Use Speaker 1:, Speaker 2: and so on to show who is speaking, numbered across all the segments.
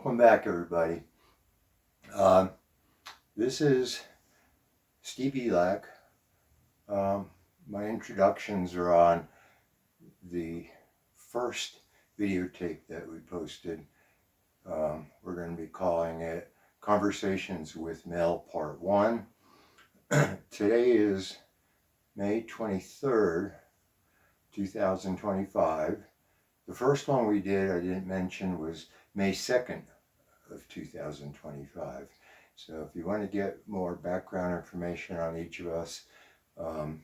Speaker 1: Welcome back, everybody. This is Steve Elak. My introductions are on the first videotape that we posted. We're going to be calling it Conversations with Mel Part 1. Today is May 23rd, 2025. The first one we did, I didn't mention, was May 2nd of 2025. So if you want to get more background information on each of us, I'm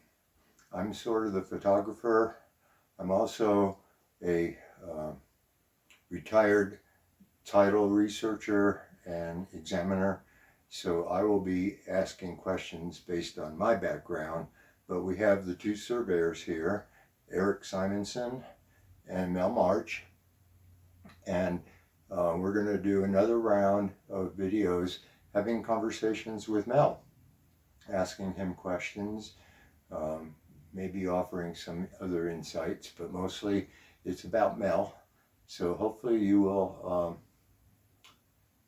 Speaker 1: sort of the photographer. I'm also a retired title researcher and examiner. So I will be asking questions based on my background, but we have the two surveyors here, Eric Simonson and Mel March, and we're going to do another round of videos having conversations with Mel, asking him questions, maybe offering some other insights, but mostly it's about Mel. So hopefully you will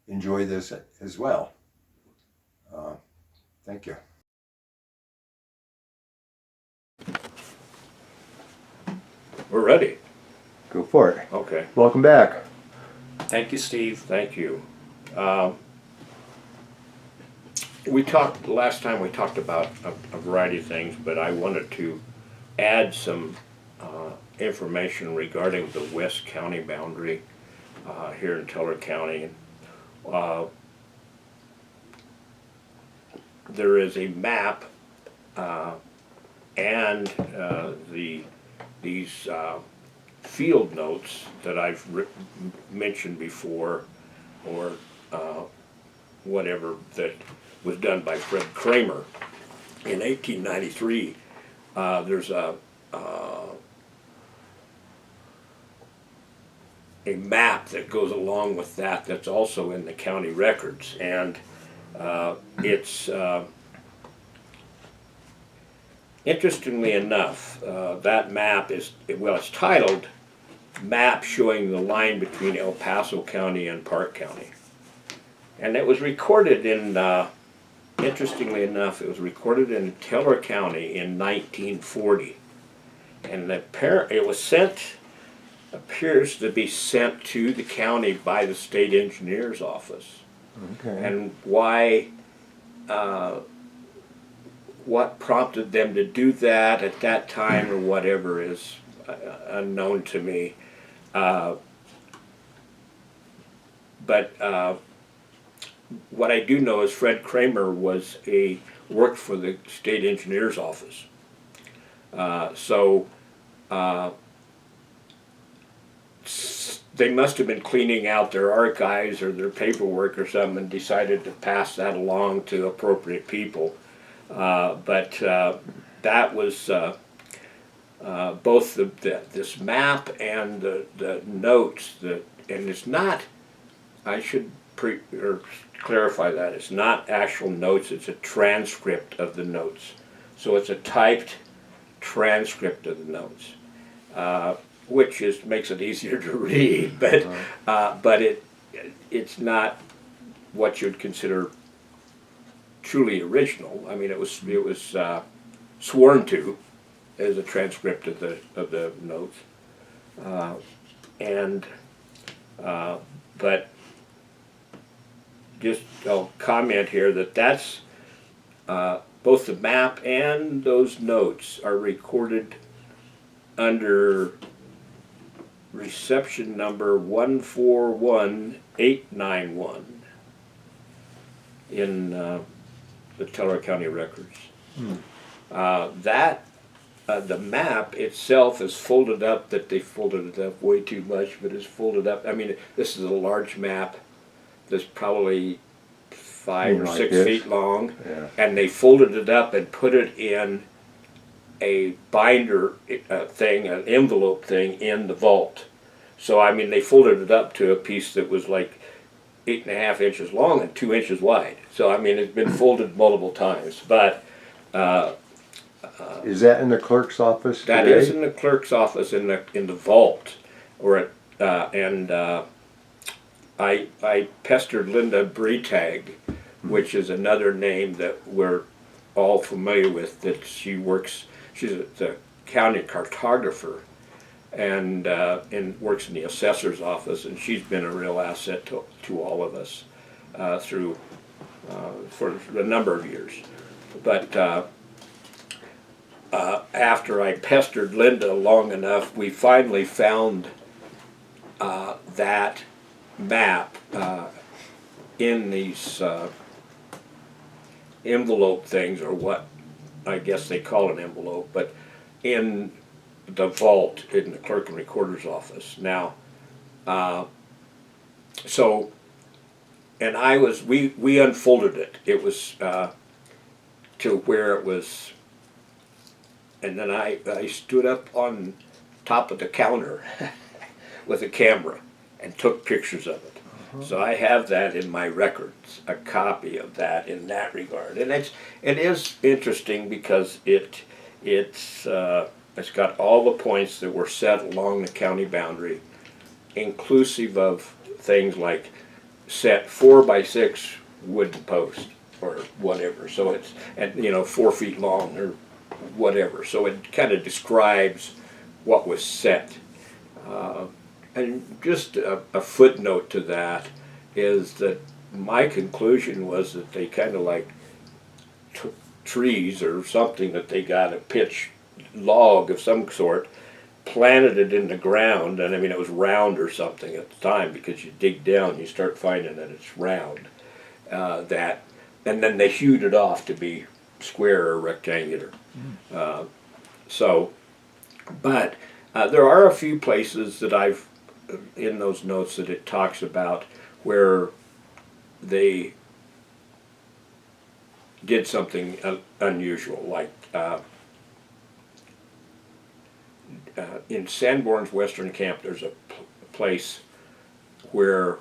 Speaker 1: enjoy this as well. Thank you.
Speaker 2: We're ready.
Speaker 1: Go for it.
Speaker 2: Okay.
Speaker 1: Welcome back.
Speaker 2: Thank you, Steve. Thank you. We talked last time. We talked about a variety of things, but I wanted to add some information regarding the West County boundary here in Teller County. There is a map and these field notes that I've mentioned before, or whatever, that was done by Fred Kramer in 1893. There's a map that goes along with that that's also in the county records, and it's interestingly enough, that map is, well, it's titled Map Showing the Line Between El Paso County and Park County. And it was recorded in, interestingly enough, it was recorded in Teller County in 1940. And it was sent, appears to be sent to the county by the state engineer's office.
Speaker 1: Okay.
Speaker 2: And why, what prompted them to do that at that time or whatever is unknown to me. But what I do know is Fred Kramer worked for the state engineer's office. So they must have been cleaning out their archives or their paperwork or something and decided to pass that along to appropriate people. But that was both this map and the notes and it's not. I should clarify that it's not actual notes. It's a transcript of the notes. So it's a typed transcript of the notes, which makes it easier to read. But it's not what you'd consider truly original. I mean, it was sworn to as a transcript of the notes, but just I'll comment here that that's both the map and those notes are recorded under reception number 141891 in the Teller County records. The map itself is folded up, that they folded it up way too much, but it's folded up. I mean, this is a large map that's probably 5 or 6 feet long, yeah. And they folded it up and put it in a binder thing, an envelope thing in the vault. So I mean, they folded it up to a piece that was like 8.5 inches long and 2 inches wide. So I mean, it's been folded multiple times. But
Speaker 1: is that in the clerk's office today?
Speaker 2: That is in the clerk's office in the vault, or I pestered Linda Breitag, which is another name that we're all familiar with, that she's the county cartographer and works in the assessor's office, and she's been a real asset to all of us for a number of years. But after I pestered Linda long enough, we finally found that map in these envelope things, or what I guess they call an envelope, but in the vault in the clerk and recorder's office. Now, so, and we unfolded it. It was to where it was, and then I stood up on top of the counter with a camera and took pictures of it. So I have that in my records, a copy of that in that regard, and it is interesting because it's got all the points that were set along the county boundary, inclusive of things like set 4x6 wooden post or whatever. So it's 4 feet long or whatever. So it kind of describes what was set. And just a footnote to that is that my conclusion was that they kind of like took trees or something that they got a pitch log of some sort, planted it in the ground, and I mean it was round or something at the time, because you dig down you start finding that it's round, and then they hewed it off to be square or rectangular. But there are a few places that I've in those notes that it talks about where they did something unusual, like in Sanborn's Western Camp there's a place where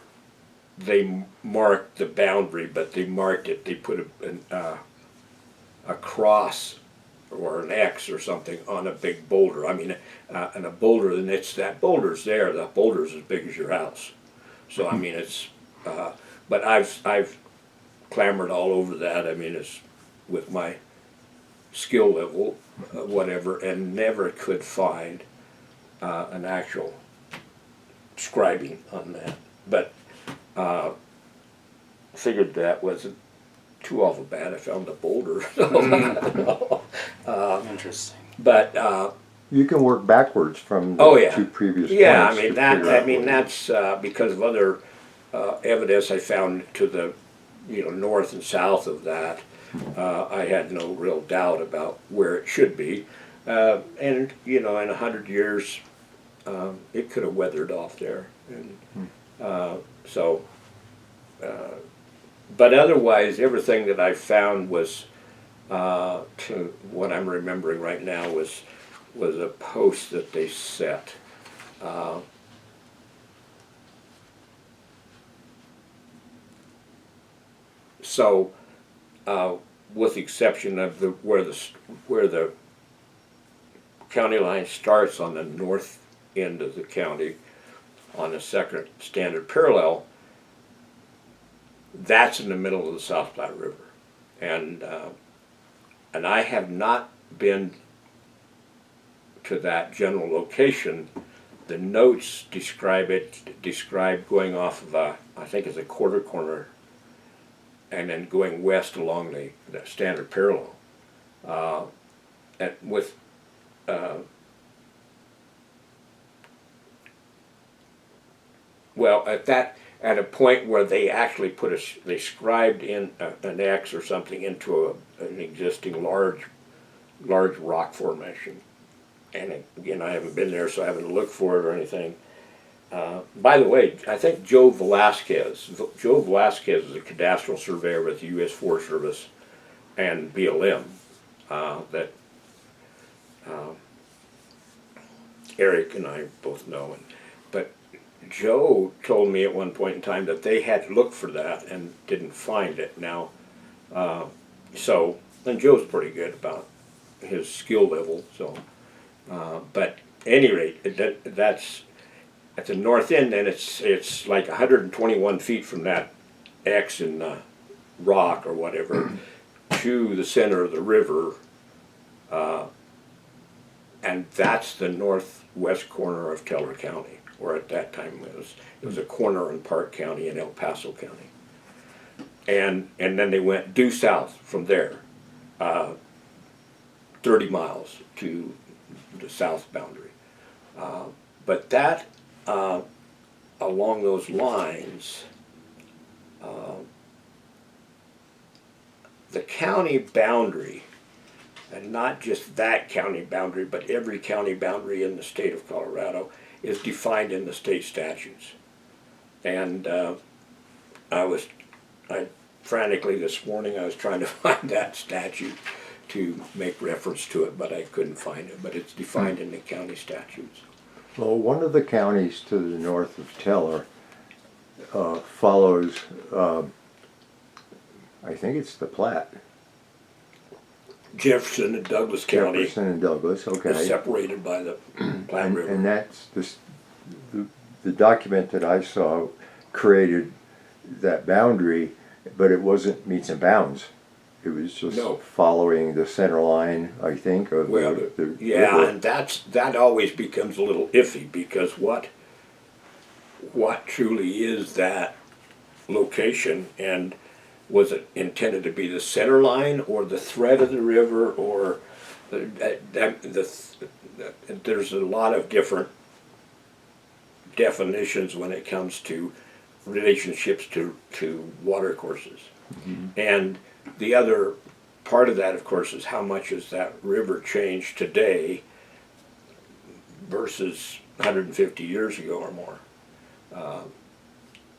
Speaker 2: they marked the boundary, but they marked it, they put a cross or an X or something on a big boulder. I mean, and a boulder, and that boulder's there. That boulder's as big as your house. So I mean, it's. But I've clambered all over that. I mean, it's with my skill level, whatever, and never could find an actual scribing on that. But figured that wasn't too awful bad. I found a boulder.
Speaker 3: Interesting.
Speaker 2: But
Speaker 1: You can work backwards from the two previous points.
Speaker 2: I mean that's because of other evidence I found to the north and south of that. I had no real doubt about where it should be, and in 100 years, it could have weathered off there, and but otherwise, everything that I found was, to what I'm remembering right now, was a post that they set. With the exception of where the county line starts on the north end of the county, on the second standard parallel, that's in the middle of the South Platte River, and I have not been to that general location. The notes describe going off of I think it's a quarter corner, and then going west along the standard parallel, and with at a point where they actually they scribed in an X or something into an existing large rock formation. And again, I haven't been there, so I haven't looked for it or anything. By the way, I think Joe Velasquez is a cadastral surveyor with the U.S. Forest Service and BLM that Eric and I both know. But Joe told me at one point in time that they had looked for that and didn't find it. Now, and Joe's pretty good about his skill level. So, but at any rate, that's at the north end, then it's like 121 feet from that X in the rock or whatever to the center of the river, and that's the northwest corner of Teller County, or at that time it was a corner in Park County and El Paso County, and then they went due south from there, 30 miles to the south boundary, but that along those lines. The county boundary, and not just that county boundary, but every county boundary in the state of Colorado, is defined in the state statutes. And I frantically this morning, I was trying to find that statute to make reference to it, but I couldn't find it. But it's defined in the county statutes.
Speaker 1: Well, one of the counties to the north of Teller follows, I think it's the Platte.
Speaker 2: Jefferson and Douglas County
Speaker 1: Jefferson and Douglas, okay.
Speaker 2: is separated by the Platte River.
Speaker 1: And that's the document that I saw created that boundary, but it wasn't meets and bounds. It was just following the center line, I think, of the
Speaker 2: yeah,
Speaker 1: river.
Speaker 2: and that always becomes a little iffy, because what truly is that location, and was it intended to be the center line or the thread of the river, or there's a lot of different definitions when it comes to relationships to water courses. Mm-hmm. And the other part of that, of course, is how much has that river changed today versus 150 years ago or more.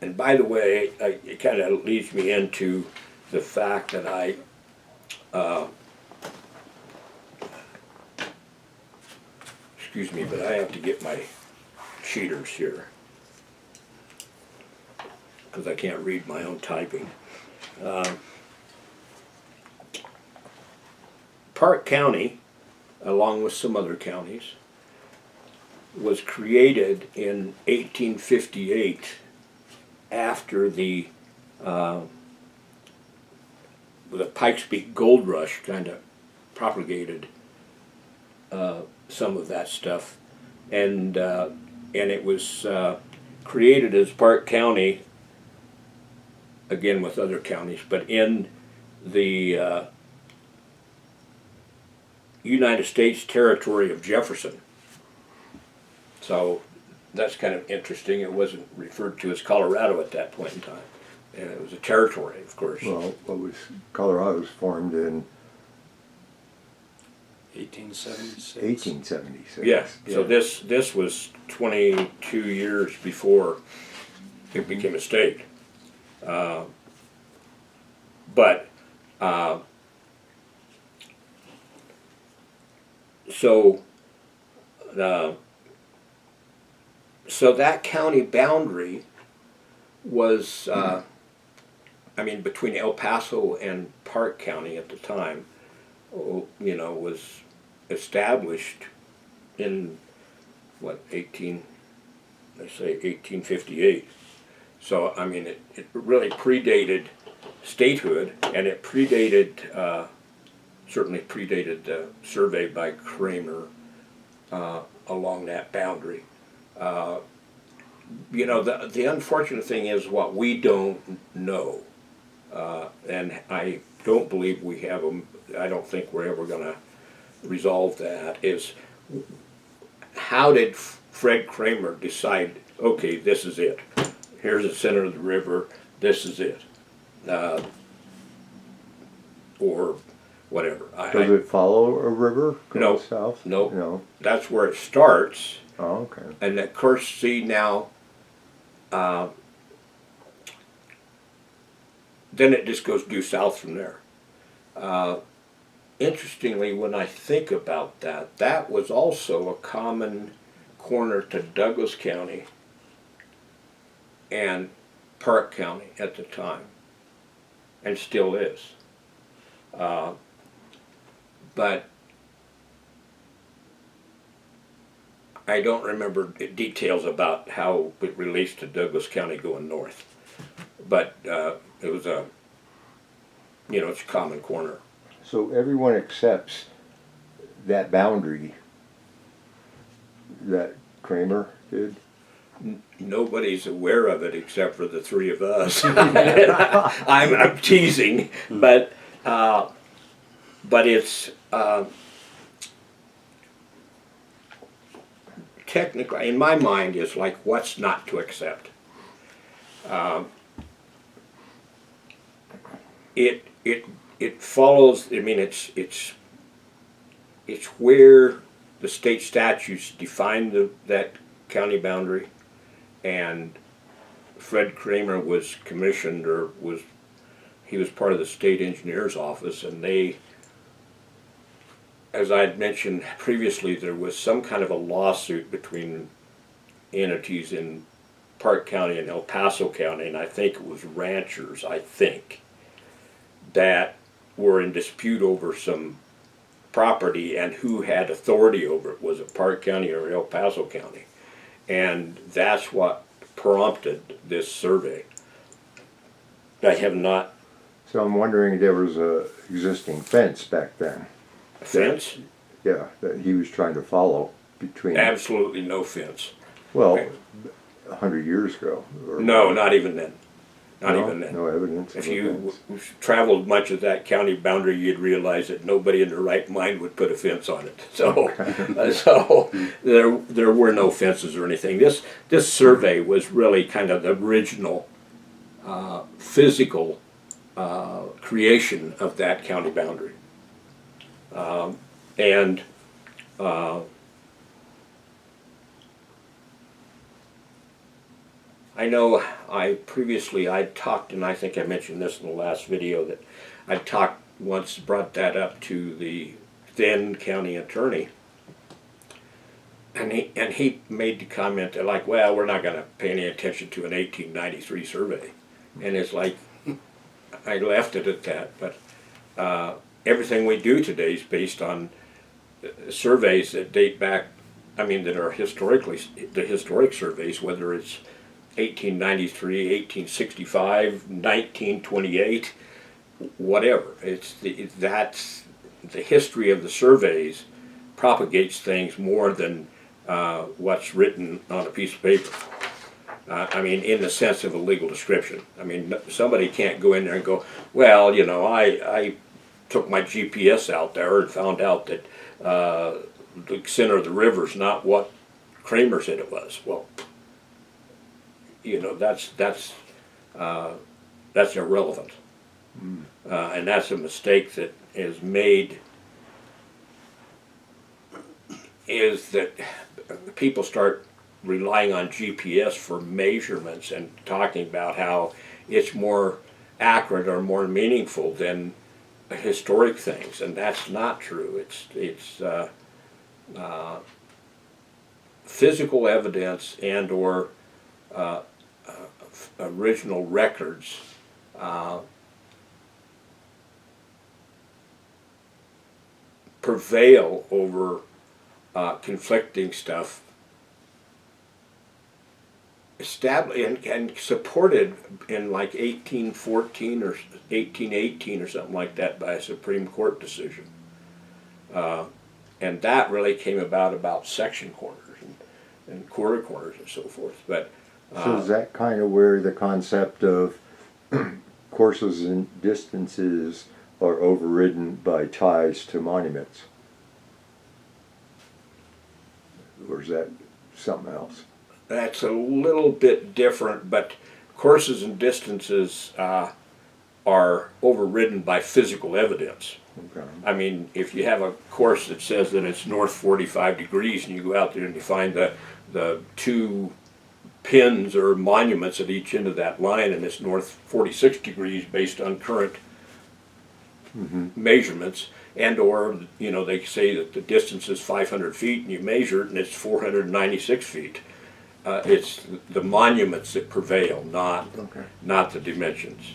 Speaker 2: And by the way, it kind of leads me into the fact that excuse me, but I have to get my cheaters here because I can't read my own typing. Park County, along with some other counties, was created in 1858 after the Pikes Peak Gold Rush kind of propagated some of that stuff, and it was created as Park County, again with other counties, but in the United States territory of Jefferson. So that's kind of interesting. It wasn't referred to as Colorado at that point in time. And it was a territory, of course.
Speaker 1: Well, Colorado was formed in
Speaker 3: 1876.
Speaker 1: 1876.
Speaker 2: Yeah. So this was 22 years before it became a state. So that county boundary was, between El Paso and Park County at the time, was established in, 1858. So, it really predated statehood, and it certainly predated the survey by Kramer along that boundary. The unfortunate thing is what we don't know, and I don't believe we have them. I don't think we're ever going to resolve that. Is how did Fred Kramer decide? Okay, this is it. Here's the center of the river. This is it, or whatever.
Speaker 1: Does it follow a river?
Speaker 2: No.
Speaker 1: South?
Speaker 2: Nope.
Speaker 1: No.
Speaker 2: That's where it starts.
Speaker 1: Oh, okay.
Speaker 2: And of course, see now, then it just goes due south from there. Interestingly, when I think about that, that was also a common corner to Douglas County and Park County at the time, and still is. But I don't remember details about how it relates to Douglas County going north, but it was a, it's a common corner.
Speaker 1: So everyone accepts that boundary that Kramer did?
Speaker 2: Nobody's aware of it except for the three of us. I'm teasing, but it's technically, in my mind, is like what's not to accept. It follows. I mean, it's where the state statutes define that county boundary, and Fred Kramer was commissioned, or he was part of the state engineer's office, and they, as I had mentioned previously, there was some kind of a lawsuit between entities in Park County and El Paso County, and I think it was ranchers, that were in dispute over some property, and who had authority over it. Was it Park County or El Paso County? And that's what prompted this survey. I have not.
Speaker 1: So I'm wondering, there was a existing fence back then.
Speaker 2: A fence?
Speaker 1: Yeah, that he was trying to follow between.
Speaker 2: Absolutely no fence.
Speaker 1: Well, 100 years ago.
Speaker 2: No, not even then. Not
Speaker 1: no,
Speaker 2: even then.
Speaker 1: No evidence.
Speaker 2: If you traveled much of that county boundary, you'd realize that nobody in their right mind would put a fence on it. So, so there were no fences or anything. This survey was really kind of the original physical creation of that county boundary, and. I know I talked, and I think I mentioned this in the last video, that I brought that up to the then county attorney, and he made the comment that, like, well, we're not going to pay any attention to an 1893 survey, and it's like, I left it at that. But everything we do today is based on surveys that date back, that are the historic surveys, whether it's 1893, 1865, 1928, whatever. That's the history of the surveys propagates things more than what's written on a piece of paper. In the sense of a legal description. Somebody can't go in there and go, well, I took my GPS out there and found out that the center of the river is not what Kramer said it was. Well, that's irrelevant, and that's a mistake that is made. Is that people start relying on GPS for measurements and talking about how it's more accurate or more meaningful than historic things, and that's not true. It's physical evidence and or original records prevail over conflicting stuff, established and supported in like 1814 or 1818 or something like that by a Supreme Court decision, and that really came about section corners and quarter corners and so forth. But
Speaker 1: so is that kind of where the concept of courses and distances are overridden by ties to monuments? Or is that something else?
Speaker 2: That's a little bit different, but courses and distances are overridden by physical evidence.
Speaker 1: Okay.
Speaker 2: If you have a course that says that it's north 45 degrees and you go out there and you find the two pins or monuments at each end of that line and it's north 46 degrees based on current measurements, and or they say that the distance is 500 feet and you measure it and it's 496 feet. It's the monuments that prevail, not the dimensions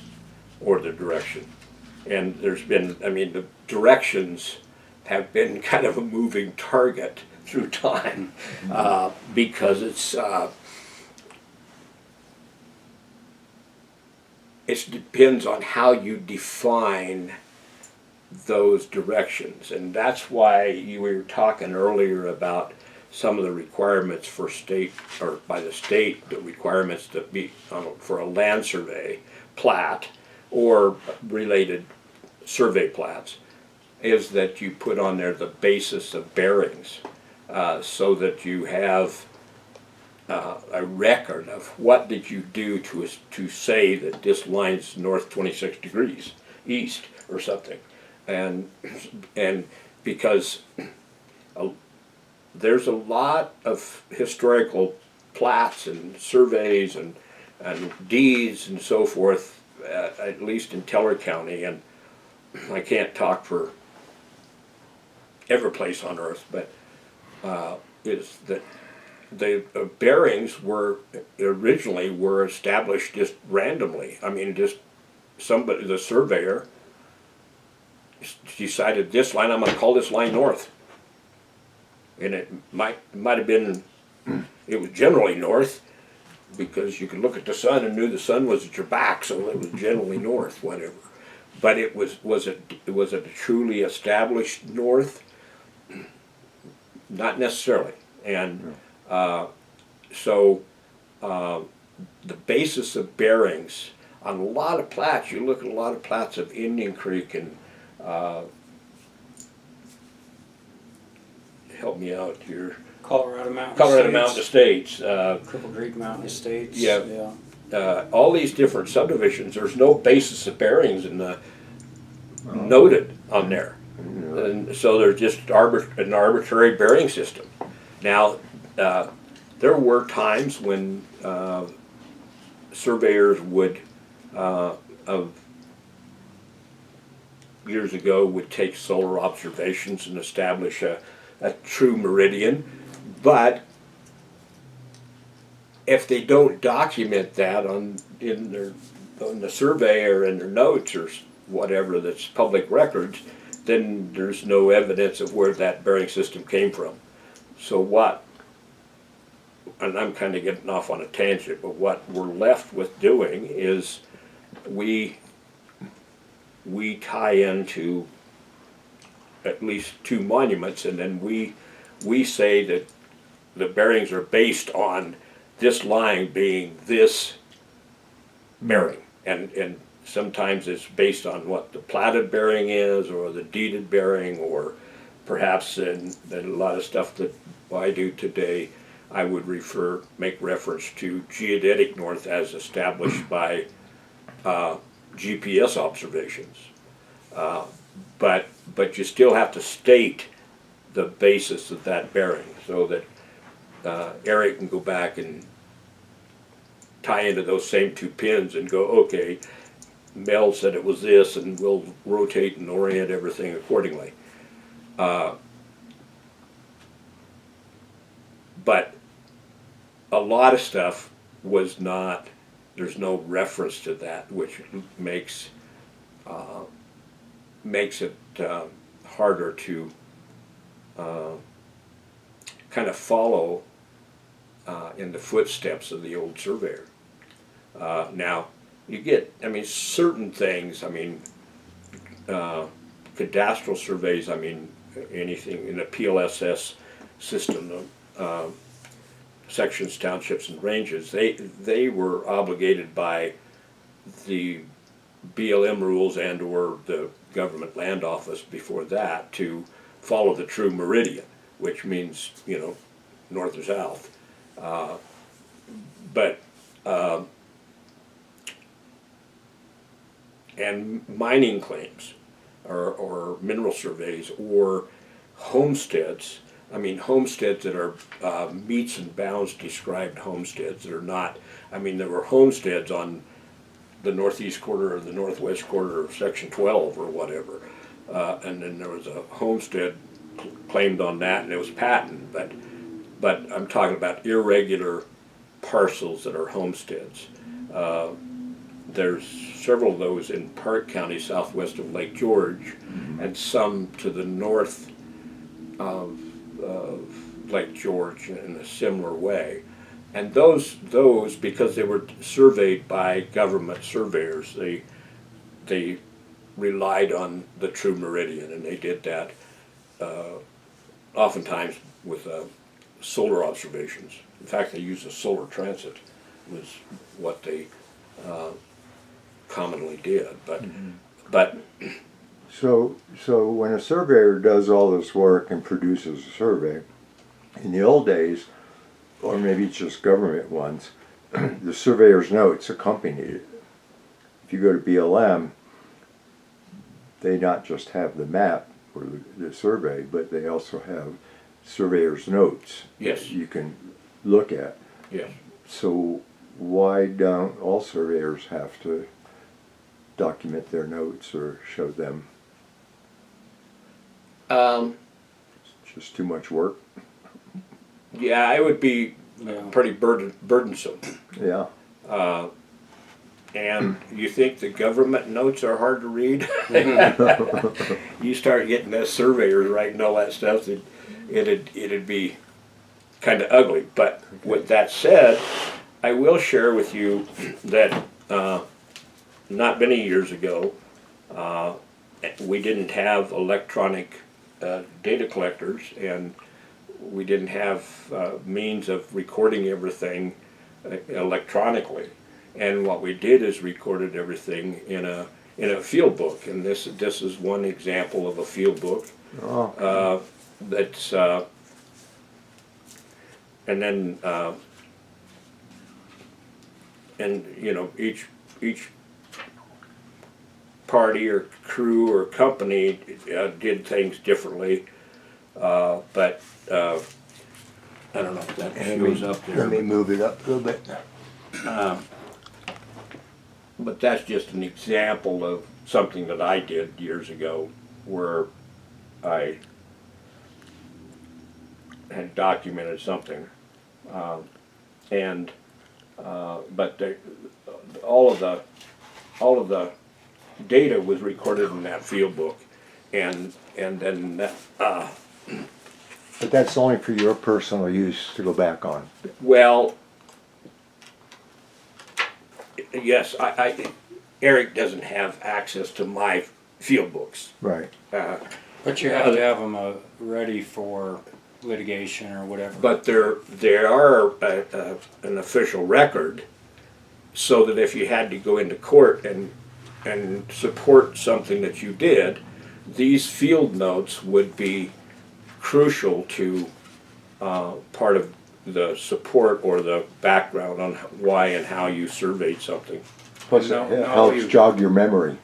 Speaker 2: or the direction. And there's been, the directions have been kind of a moving target through time, because it depends on how you define those directions, and that's why you were talking earlier about some of the requirements for state, or by the state, the requirements to be for a land survey plat or related survey plats, is that you put on there the basis of bearings, so that you have a record of what did you do to say that this line's north 26 degrees east or something, and because there's a lot of historical plats and surveys and deeds and so forth, at least in Teller County, and I can't talk for every place on earth, but is that the bearings were originally established just randomly. I mean, just somebody, the surveyor, decided this line, I'm going to call this line north, and it might have been, it was generally north, because you could look at the sun and knew the sun was at your back, so it was generally north, whatever. But was it a truly established north? Not necessarily, and so the basis of bearings on a lot of plats, you look at a lot of plats of Indian Creek and help me out here.
Speaker 3: Colorado Mountain
Speaker 2: Mountain Estates.
Speaker 3: Cripple Creek Mountain Estates.
Speaker 2: Yeah. All these different subdivisions, there's no basis of bearings in the noted on there. And so there's just an arbitrary bearing system. Now, there were times when surveyors would, of years ago, would take solar observations and establish a true meridian, but if they don't document that on the survey or in their notes or whatever that's public records, then there's no evidence of where that bearing system came from. So what, and I'm kind of getting off on a tangent, but what we're left with doing is we tie into at least two monuments, and then we say that the bearings are based on this line being this bearing, and sometimes it's based on what the platted bearing is, or the deeded bearing, or perhaps in a lot of stuff that I do today, I would make reference to geodetic north as established by GPS observations. But you still have to state the basis of that bearing, so that Eric can go back and tie into those same two pins and go, okay, Mel said it was this, and we'll rotate and orient everything accordingly. But a lot of stuff was not, there's no reference to that, which makes it harder to kind of follow in the footsteps of the old surveyor. Now, you get, I mean, certain things, I mean, cadastral surveys, I mean, anything in the PLSS system, sections, townships, and ranges, they were obligated by the BLM rules and or the government land office before that to follow the true meridian, which means, you know, north or south. And mining claims or mineral surveys or homesteads, I mean homesteads that are meets and bounds described homesteads that are not, I mean there were homesteads on the northeast quarter or the northwest quarter of section 12 or whatever, and then there was a homestead claimed on that and it was patent, but I'm talking about irregular parcels that are homesteads. There's several of those in Park County southwest of Lake George, and some to the north of Lake George in a similar way. And those because they were surveyed by government surveyors, they relied on the true meridian, and they did that oftentimes with solar observations. In fact, they used a solar transit was what they commonly did. But
Speaker 1: So when a surveyor does all this work and produces a survey, in the old days, or maybe it's just government ones, the surveyor's notes accompanied it. If you go to BLM, they not just have the map or the survey, but they also have surveyor's notes
Speaker 2: yes,
Speaker 1: that you can look at.
Speaker 2: yes.
Speaker 1: So why don't all surveyors have to document their notes or show them? It's just too much work.
Speaker 2: Yeah, it would be
Speaker 3: Yeah.
Speaker 2: pretty burdensome.
Speaker 1: Yeah.
Speaker 2: And you think the government notes are hard to read? You start getting us surveyors writing all that stuff, it'd be kind of ugly. But with that said, I will share with you that not many years ago, we didn't have electronic data collectors, and we didn't have means of recording everything electronically. And what we did is recorded everything in a field book, and this is one example of a field book.
Speaker 1: Oh.
Speaker 2: That's and then and you know each party or crew or company did things differently, but I don't know if that shows up there.
Speaker 1: Let me move it up a little bit.
Speaker 2: But that's just an example of something that I did years ago, where I had documented something, but all of the data was recorded in that field book, and then that,
Speaker 1: But that's only for your personal use to go back on.
Speaker 2: well, yes, Eric doesn't have access to my field books.
Speaker 1: Right.
Speaker 3: But you have to have them ready for litigation or whatever.
Speaker 2: But there are an official record, so that if you had to go into court and support something that you did, these field notes would be crucial to part of the support or the background on why and how you surveyed something.
Speaker 1: Plus
Speaker 3: No,
Speaker 1: it
Speaker 3: no,
Speaker 1: helps
Speaker 3: you-
Speaker 1: jog your memory.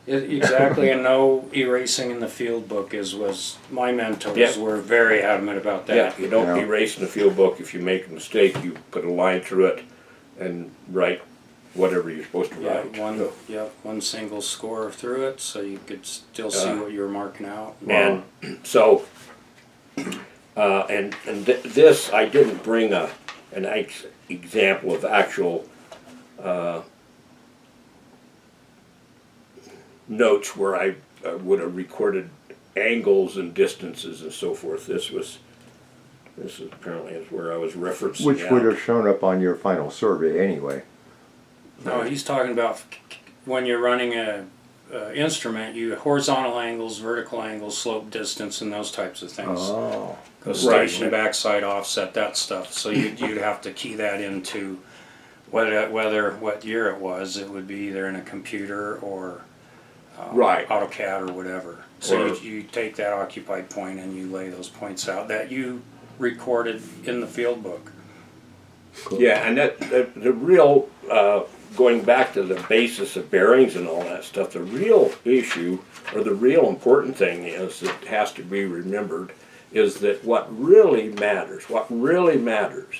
Speaker 3: Exactly, and no erasing in the field book was my mentors
Speaker 2: Yeah.
Speaker 3: were very adamant about that.
Speaker 2: Yeah, you don't
Speaker 1: Yeah.
Speaker 2: erase in the field book. If you make a mistake, you put a line through it and write whatever you're supposed to
Speaker 3: Yeah,
Speaker 2: write.
Speaker 3: one single score through it, so you could still see what you were marking out.
Speaker 2: And so, this, I didn't bring an example of actual notes where I would have recorded angles and distances and so forth. This apparently is where I was referencing
Speaker 1: Which
Speaker 2: out.
Speaker 1: would have shown up on your final survey anyway.
Speaker 3: No, he's talking about when you're running a instrument, you horizontal angles, vertical angles, slope distance, and those types of things.
Speaker 1: Oh.
Speaker 2: Right.
Speaker 3: Station, backside, offset, that stuff. So you'd have to key that into whether what year it was. It would be either in a computer or
Speaker 2: Right.
Speaker 3: AutoCAD or whatever. So
Speaker 2: Or-
Speaker 3: you take that occupied point and you lay those points out that you recorded in the field book.
Speaker 1: Cool.
Speaker 2: Yeah, and the real, going back to the basis of bearings and all that stuff, the real issue, or the real important thing is, that has to be remembered, is that what really matters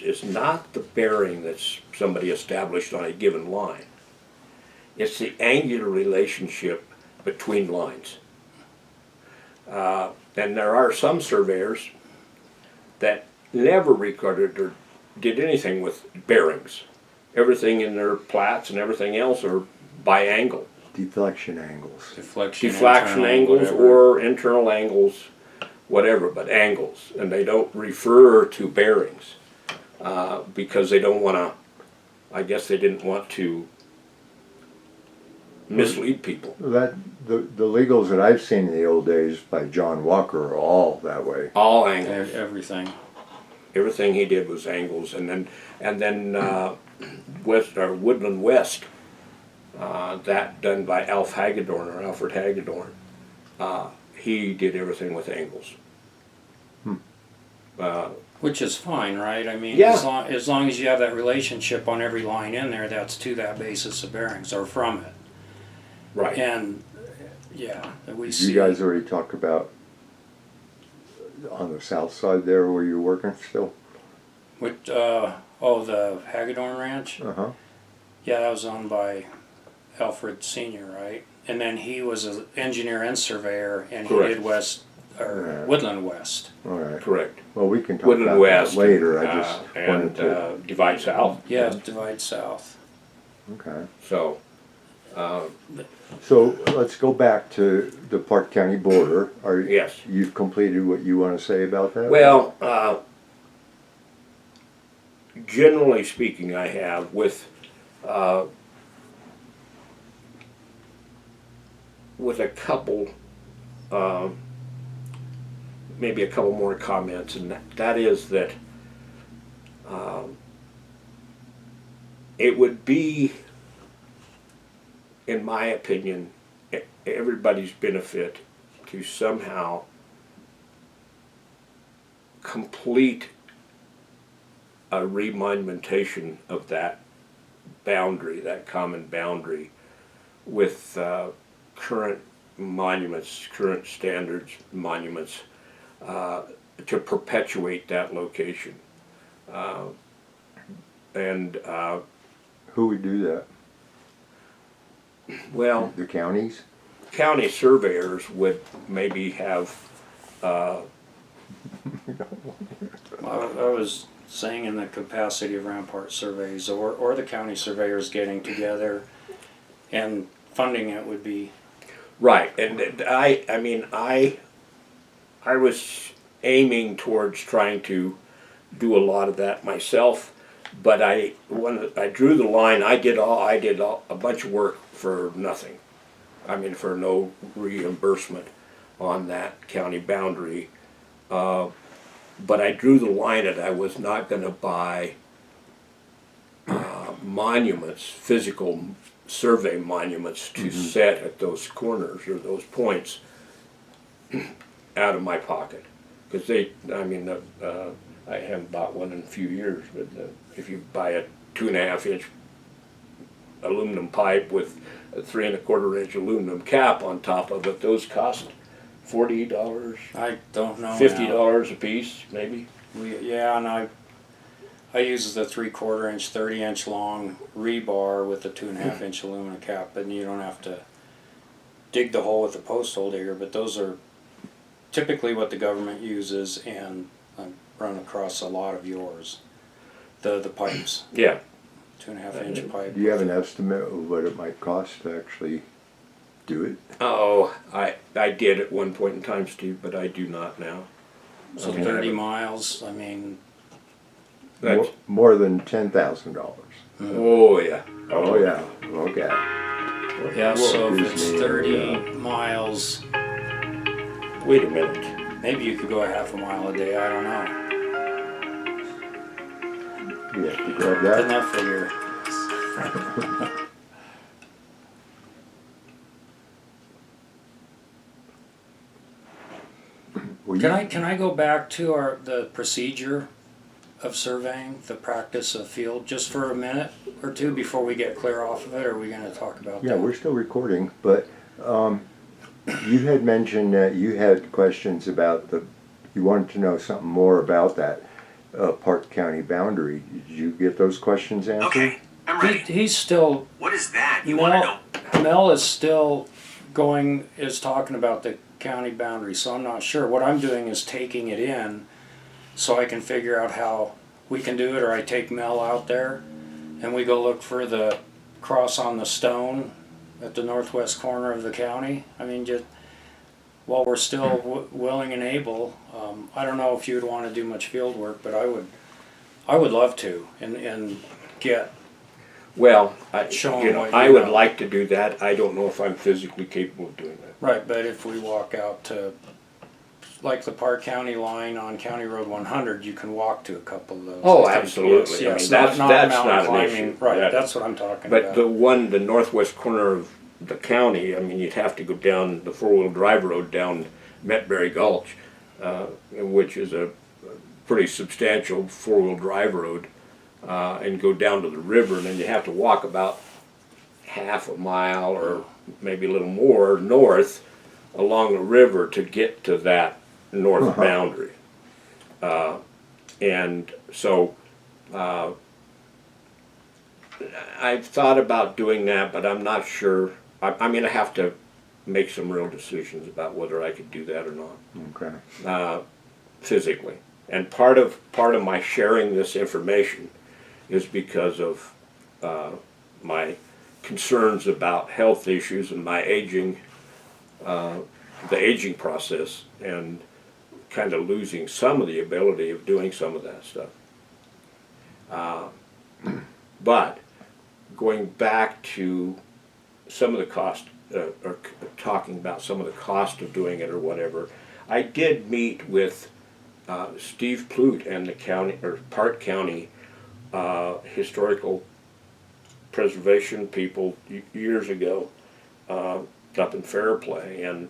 Speaker 2: is not the bearing that's somebody established on a given line. It's the angular relationship between lines. And there are some surveyors that never recorded or did anything with bearings. Everything in their plats and everything else are by angle.
Speaker 1: Deflection angles.
Speaker 3: Deflection
Speaker 2: Deflection
Speaker 3: internal,
Speaker 2: angles
Speaker 3: whatever.
Speaker 2: or internal angles. whatever, but angles, and they don't refer to bearings because they don't want to. I guess they didn't want to mislead people.
Speaker 1: That the legals that I've seen in the old days by John Walker are all that way.
Speaker 2: All angles.
Speaker 3: Everything.
Speaker 2: Everything he did was angles, and then West or Woodland West, that done by Alfred Hagedorn. He did everything with angles.
Speaker 3: Which is fine, right? I mean,
Speaker 2: Yeah.
Speaker 3: as long as you have that relationship on every line in there, that's to that basis of bearings or from it.
Speaker 2: Right.
Speaker 3: And yeah, we
Speaker 1: Did
Speaker 3: see.
Speaker 1: you guys already talk about on the south side there where you're working still?
Speaker 3: Which the Hagedorn Ranch.
Speaker 1: Uh-huh.
Speaker 3: Yeah, that was owned by Alfred Senior, right? And then he was an engineer and surveyor, and
Speaker 2: Correct.
Speaker 3: he did Woodland West.
Speaker 1: All right.
Speaker 2: Correct.
Speaker 1: Well, we can talk
Speaker 2: Woodland
Speaker 1: about
Speaker 2: West
Speaker 1: that later. I just
Speaker 2: and
Speaker 1: wanted to.
Speaker 2: Divide South.
Speaker 3: Yeah, divide south.
Speaker 1: Okay.
Speaker 2: So.
Speaker 1: So let's go back to the Park County border.
Speaker 2: Yes.
Speaker 1: You've completed what you want to say about that?
Speaker 2: Well, generally speaking, I have with a couple, maybe a couple more comments, and that is that it would be, in my opinion, everybody's benefit to somehow complete a remonumentation of that boundary, that common boundary, with current monuments, current standards monuments, to perpetuate that location.
Speaker 1: Who would do that?
Speaker 2: Well,
Speaker 1: The counties?
Speaker 2: county surveyors would maybe have,
Speaker 3: I was saying in the capacity of Rampart surveys or the county surveyors getting together and funding it would be.
Speaker 2: right, and I was aiming towards trying to do a lot of that myself, but when I drew the line, I did a bunch of work for nothing. I mean, for no reimbursement on that county boundary. But I drew the line that I was not going to buy monuments, physical survey monuments to set at those corners or those points out of my pocket. Because I haven't bought one in a few years, but if you buy a 2.5 inch aluminum pipe with a 3 1/4 inch aluminum cap on top of it, those cost $40,
Speaker 3: I don't know.
Speaker 2: $50 a piece, maybe.
Speaker 3: And I use the 3/4 inch, 30-inch long rebar with the 2.5 inch aluminum cap, and you don't have to dig the hole with the post hole digger. But those are typically what the government uses, and I've run across a lot of yours. The pipes,
Speaker 2: Yeah.
Speaker 3: 2.5 inch pipe.
Speaker 1: Do you have an estimate of what it might cost to actually do it?
Speaker 2: Oh, I did at one point in time, Steve, but I do not now.
Speaker 3: So 30 miles. I mean,
Speaker 2: That's,
Speaker 1: More than $10,000.
Speaker 2: oh yeah.
Speaker 1: Oh yeah. Okay.
Speaker 3: yeah. So if it's
Speaker 1: Disney,
Speaker 3: 30 miles,
Speaker 2: Wait a minute.
Speaker 3: maybe you could go a half a mile a day. I don't know.
Speaker 1: You have to grab that.
Speaker 3: Enough figure.
Speaker 1: Well,
Speaker 3: Can I go back to the procedure of surveying, the practice of field, just for a minute or two before we get clear off of it? Or are we going to talk about
Speaker 1: Yeah,
Speaker 3: that?
Speaker 1: we're still recording, but you had mentioned that you had questions about you wanted to know something more about that Park County boundary. Did you get those questions answered?
Speaker 4: Okay, I'm ready.
Speaker 3: He's still.
Speaker 4: What is that? You want to know?
Speaker 3: Mel is still talking about the county boundary, so I'm not sure. What I'm doing is taking it in so I can figure out how we can do it, or I take Mel out there and we go look for the cross on the stone at the northwest corner of the county. I mean, while we're still willing and able, I don't know if you'd want to do much field work, but I would love to, and get
Speaker 2: Well,
Speaker 3: Showing what
Speaker 2: I
Speaker 3: you
Speaker 2: would
Speaker 3: know.
Speaker 2: like to do that. I don't know if I'm physically capable of doing that.
Speaker 3: right. But if we walk out to like the Park County line on County Road 100, you can walk to a couple of those.
Speaker 2: Oh,
Speaker 3: I think.
Speaker 2: absolutely.
Speaker 3: Yes,
Speaker 2: I mean,
Speaker 3: yes,
Speaker 2: that's
Speaker 3: not
Speaker 2: not
Speaker 3: mountain
Speaker 2: an
Speaker 3: climbing.
Speaker 2: issue.
Speaker 3: Right,
Speaker 2: That-
Speaker 3: that's what I'm talking
Speaker 2: But
Speaker 3: about.
Speaker 2: the northwest corner of the county, I mean, you'd have to go down the four-wheel drive road down Metbury Gulch, which is a pretty substantial four-wheel drive road, and go down to the river, and then you have to walk about half a mile or maybe a little more north along the river to get to that north boundary. And so I've thought about doing that, but I'm not sure. I'm going to have to make some real decisions about whether I could do that or not
Speaker 1: Okay.
Speaker 2: physically. And part of my sharing this information is because of my concerns about health issues and my aging, the aging process, and kind of losing some of the ability of doing some of that stuff. But going back to some of the cost, or talking about some of the cost of doing it or whatever, I did meet with Steve Plute and the county or Park County historical preservation people years ago up in Fairplay, and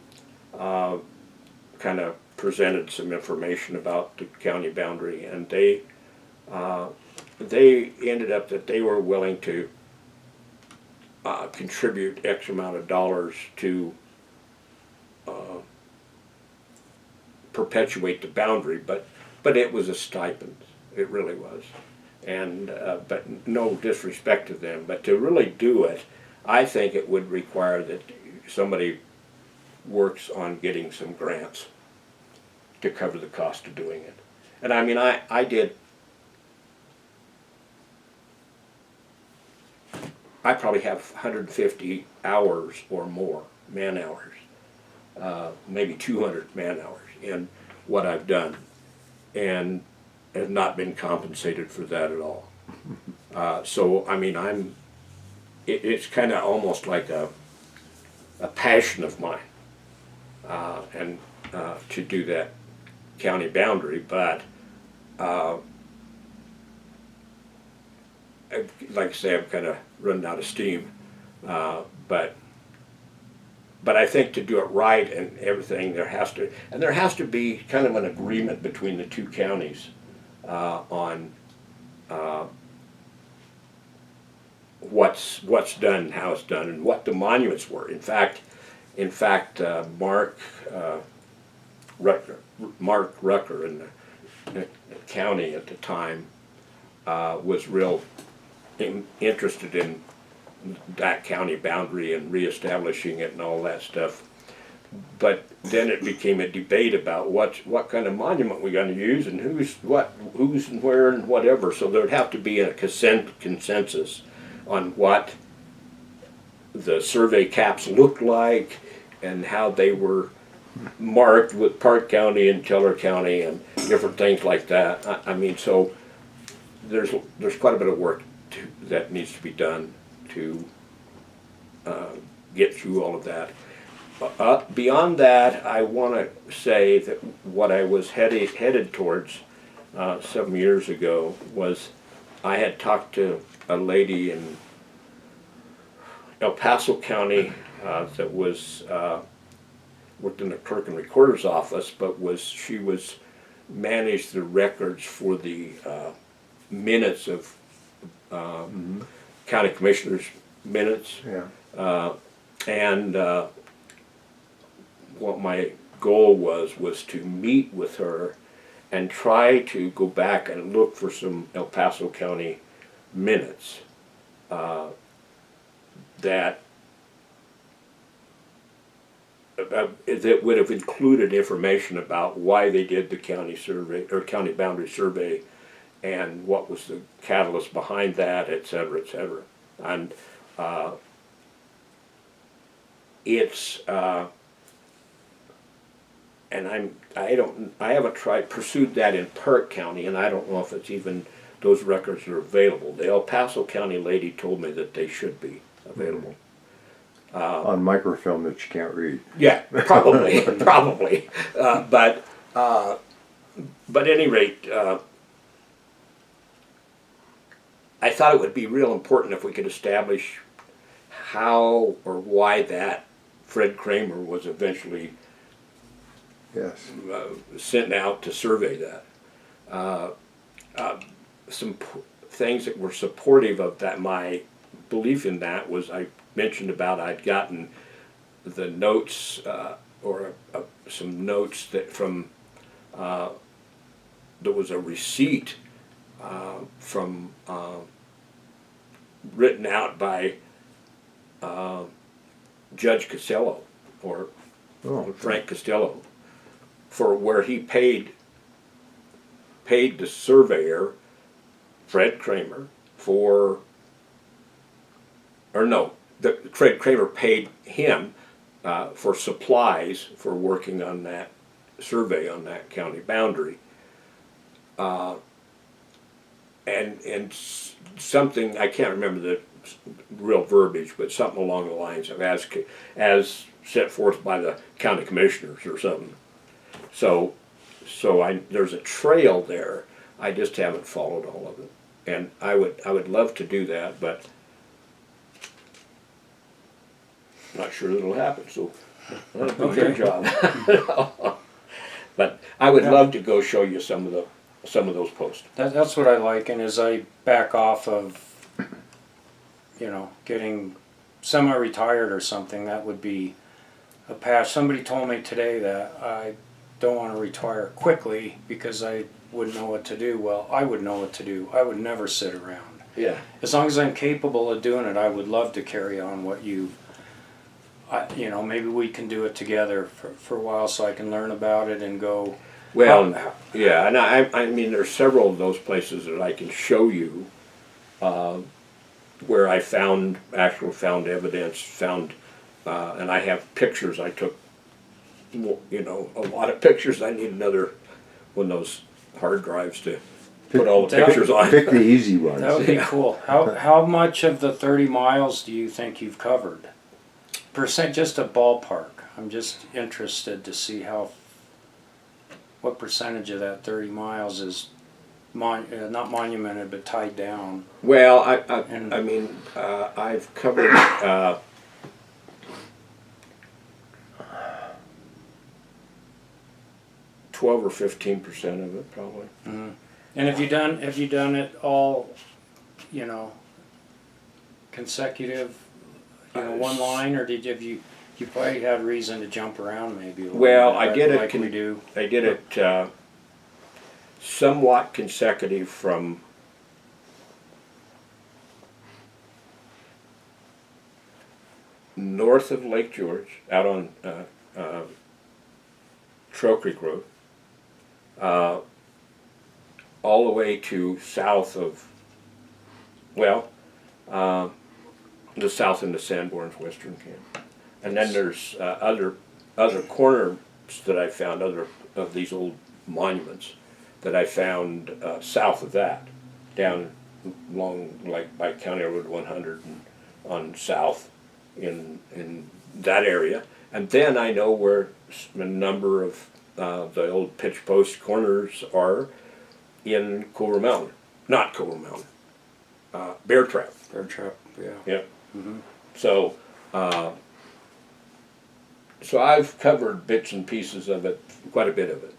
Speaker 2: kind of presented some information about the county boundary, and they ended up that they were willing to contribute X amount of dollars to perpetuate the boundary, but it was a stipend. It really was. And but no disrespect to them, but to really do it, I think it would require that somebody works on getting some grants to cover the cost of doing it. And I mean, I did, I probably have 150 hours or more, man hours, maybe 200 man hours in what I've done, and have not been compensated for that at all. So I mean, it's kind of almost like a passion of mine, and to do that county boundary, but like I say, I'm kind of running out of steam, but I think to do it right and everything, there has to be kind of an agreement between the two counties on what's done, and how it's done, and what the monuments were. In fact, Mark Rucker in the county at the time was real interested in that county boundary and reestablishing it and all that stuff. But then it became a debate about what kind of monument we're going to use and who's and where and whatever. So there'd have to be a consensus on what the survey caps looked like and how they were marked with Park County and Teller County and different things like that. I mean, so there's quite a bit of work that needs to be done to get through all of that. Beyond that, I want to say that what I was headed towards some years ago was I had talked to a lady in El Paso County that was worked in the clerk and recorder's office, but she managed the records for the minutes of county commissioners' minutes.
Speaker 1: Yeah.
Speaker 2: And what my goal was to meet with her and try to go back and look for some El Paso County minutes that would have included information about why they did the county survey or county boundary survey and what was the catalyst behind that, et cetera, et cetera. And it's and I haven't pursued that in Park County, and I don't know if it's even, those records are available. The El Paso County lady told me that they should be available.
Speaker 1: On microfilm that you can't read.
Speaker 2: Yeah, probably, probably. But at any rate, I thought it would be real important if we could establish how or why that Fred Kramer was eventually
Speaker 1: Yes.
Speaker 2: sent out to survey that. Some things that were supportive of that, my belief in that was I mentioned about I'd gotten the notes some notes that from there was a receipt from written out by Judge Costello or Frank Costello for where he paid the surveyor Fred Kramer for, or no, Fred Kramer paid him for supplies for working on that survey on that county boundary. And something, I can't remember the real verbiage, but something along the lines of as set forth by the county commissioners or something. So there's a trail there. I just haven't followed all of it, and I would love to do that, but I'm not sure it'll happen. So that'll be your job. But I would love to go show you some of those posts.
Speaker 3: That's what I like, and as I back off of, getting semi-retired or something, that would be a path. Somebody told me today that I don't want to retire quickly because I wouldn't know what to do. Well, I would know what to do. I would never sit around.
Speaker 2: Yeah.
Speaker 3: As long as I'm capable of doing it, I would love to carry on what maybe we can do it together for a while so I can learn about it and go.
Speaker 2: Well, yeah, and I mean, there's several of those places that I can show you where I found evidence, and I have pictures. I took, a lot of pictures. I need another one of those hard drives to put all the pictures on.
Speaker 1: Pick the easy ones.
Speaker 3: That would be cool. How much of the 30 miles do you think you've covered? Just a ballpark. I'm just interested to see what percentage of that 30 miles is not monumented but tied down.
Speaker 2: Well, I mean, I've covered 12 or 15% of it, probably.
Speaker 3: Mm-hmm. And have you done it all, consecutive, one line, or you probably had reason to jump around maybe a little
Speaker 2: Well,
Speaker 3: bit,
Speaker 2: I did it.
Speaker 3: like we do.
Speaker 2: I did it somewhat consecutive from north of Lake George, out on Trail Creek Road, all the way to south of, the south into Sanborn's Western Camp. And then there's other corners that I found, other of these old monuments that I found south of that, down along like by County Road 100 and on south in that area. And then I know where a number of the old pitch post corners are in Culver Mountain, not Culver Mountain, Bear Trap.
Speaker 3: Bear Trap, yeah.
Speaker 2: Yep.
Speaker 3: Mm-hmm.
Speaker 2: So, so I've covered bits and pieces of it, quite a bit of it.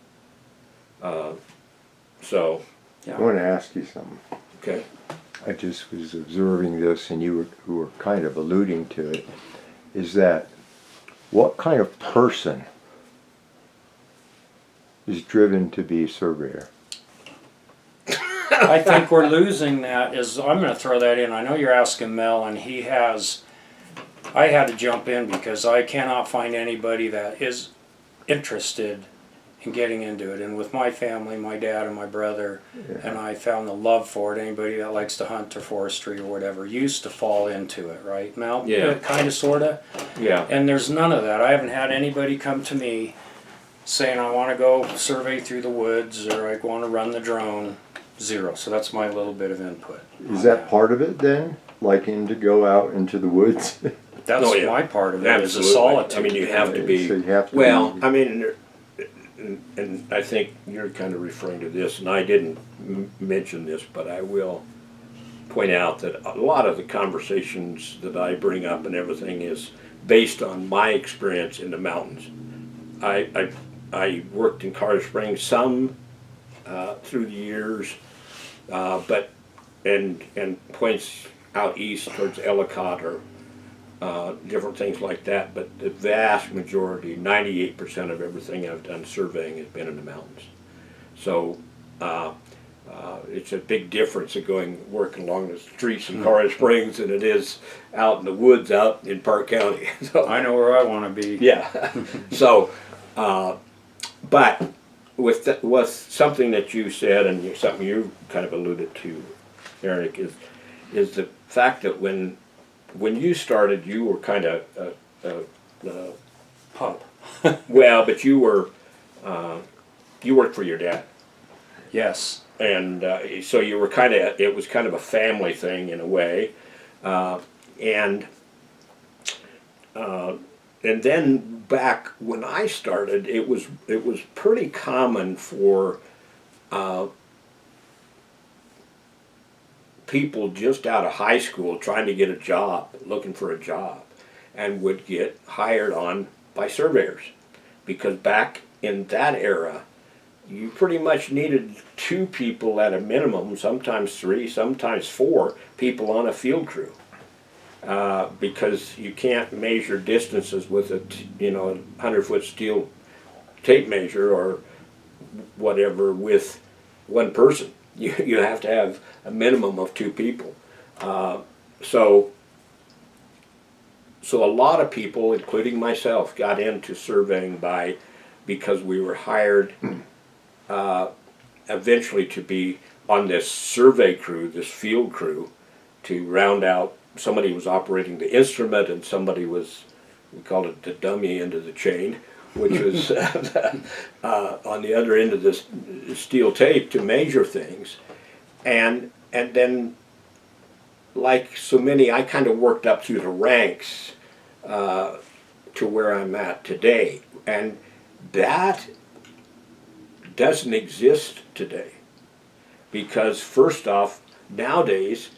Speaker 1: I want to ask you something.
Speaker 2: Okay.
Speaker 1: I just was observing this, and you were kind of alluding to it. Is that what kind of person is driven to be a surveyor?
Speaker 3: I think we're losing that. I'm going to throw that in. I know you're asking Mel, and I had to jump in because I cannot find anybody that is interested in getting into it. And with my family, my dad and my brother, and I found the love for it. Anybody that likes to hunt or forestry or whatever used to fall into it, right, Mel?
Speaker 2: Yeah.
Speaker 3: Kind of, sort of.
Speaker 2: Yeah.
Speaker 3: And there's none of that. I haven't had anybody come to me saying I want to go survey through the woods or I want to run the drone, 0. So that's my little bit of input.
Speaker 1: Is that part of it then? Liking to go out into the woods?
Speaker 3: That's
Speaker 2: Oh, yeah.
Speaker 3: my part of it, is the
Speaker 2: Absolutely.
Speaker 3: solitude.
Speaker 2: I mean, you have to be.
Speaker 1: So you have to
Speaker 2: Well,
Speaker 1: be-
Speaker 2: I mean, and I think you're kind of referring to this, and I didn't mention this, but I will point out that a lot of the conversations that I bring up and everything is based on my experience in the mountains. I worked in Colorado Springs some through the years, but and points out east towards Ellicott or different things like that. But the vast majority, 98% of everything I've done surveying has been in the mountains. So it's a big difference of working along the streets in Colorado Springs than it is out in the woods out in Park County. So,
Speaker 3: I know where I want to be.
Speaker 2: yeah. So, but with something that you said and something you kind of alluded to, Eric, is the fact that when you started, you were kind of
Speaker 3: Pup.
Speaker 2: well, but you worked for your dad.
Speaker 3: Yes.
Speaker 2: And so you were it was kind of a family thing in a way, and then back when I started, it was pretty common for people just out of high school trying to get a job, looking for a job, and would get hired on by surveyors, because back in that era, you pretty much needed 2 people at a minimum, sometimes 3, sometimes 4 people on a field crew, because you can't measure distances with a 100-foot steel tape measure or whatever with one person. You have to have a minimum of 2 people. So a lot of people, including myself, got into surveying because we were hired eventually to be on this survey crew, this field crew, to round out. Somebody was operating the instrument and somebody was, we called it the dummy end of the chain, which was on the other end of this steel tape to measure things. And then, like so many, I kind of worked up through the ranks to where I'm at today. And that doesn't exist today, because first off, nowadays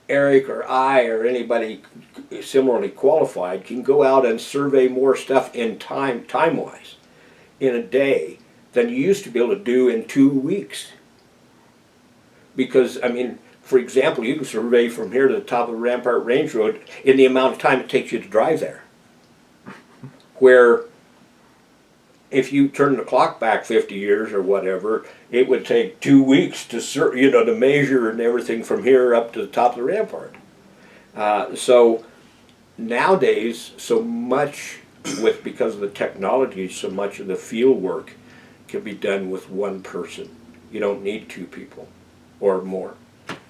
Speaker 2: Eric or I or anybody similarly qualified can go out and survey more stuff in time-wise in a day than you used to be able to do in 2 weeks. Because, I mean, for example, you can survey from here to the top of the Rampart Range Road in the amount of time it takes you to drive there. Where if you turn the clock back 50 years or whatever, it would take 2 weeks to measure and everything from here up to the top of the rampart. So nowadays, so much because of the technology, so much of the field work can be done with one person. You don't need 2 people or more,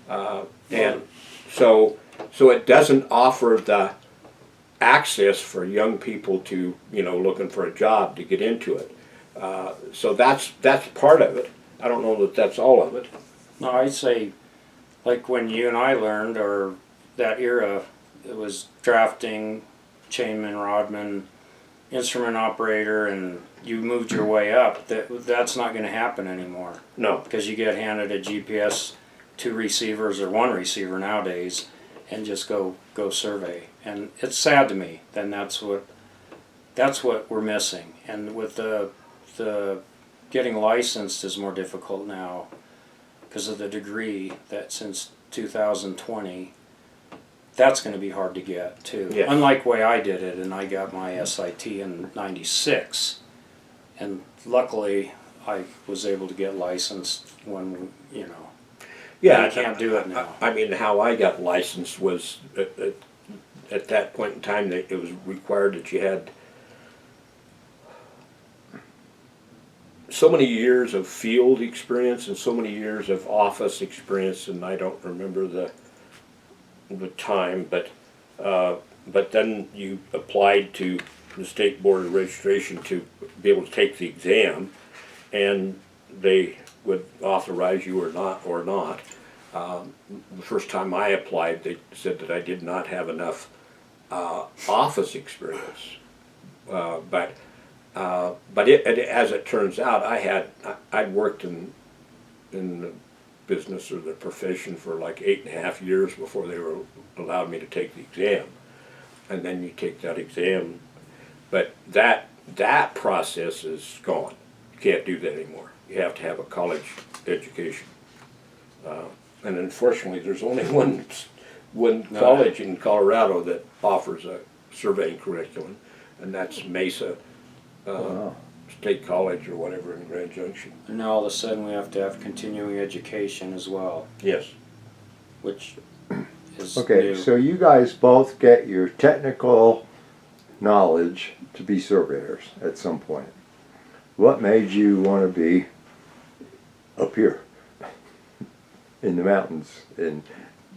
Speaker 2: and so it doesn't offer the access for young people to, looking for a job to get into it. So that's part of it. I don't know that that's all of it.
Speaker 3: No, I'd say, like when you and I learned, or that era, it was drafting, chainman, rodman, instrument operator, and you moved your way up. That's not going to happen anymore.
Speaker 2: No.
Speaker 3: Because you get handed a GPS, 2 receivers or 1 receiver nowadays, and just go survey. And it's sad to me. Then that's what we're missing. And with the getting licensed is more difficult now because of the degree that since 2020, that's going to be hard to get too.
Speaker 2: Yes.
Speaker 3: Unlike the way I did it, and I got my SIT in '96, and luckily I was able to get licensed when
Speaker 2: Yeah,
Speaker 3: you can't do it now.
Speaker 2: I mean, how I got licensed was at that point in time that it was required that you had so many years of field experience and so many years of office experience, and I don't remember the time, but then you applied to the state board of registration to be able to take the exam, and they would authorize you or not. The first time I applied, they said that I did not have enough office experience, but as it turns out, I'd worked in the business or the profession for like 8.5 years before they were allowed me to take the exam, and then you take that exam, but that process is gone. You can't do that anymore. You have to have a college education, and unfortunately, there's only one college in Colorado that offers a surveying curriculum, and that's Mesa
Speaker 1: Wow.
Speaker 2: State College or whatever in Grand Junction.
Speaker 3: And now all of a sudden we have to have continuing education as well,
Speaker 2: Yes.
Speaker 3: which is
Speaker 1: Okay,
Speaker 3: new.
Speaker 1: so you guys both get your technical knowledge to be surveyors at some point. What made you want to be up here in the mountains and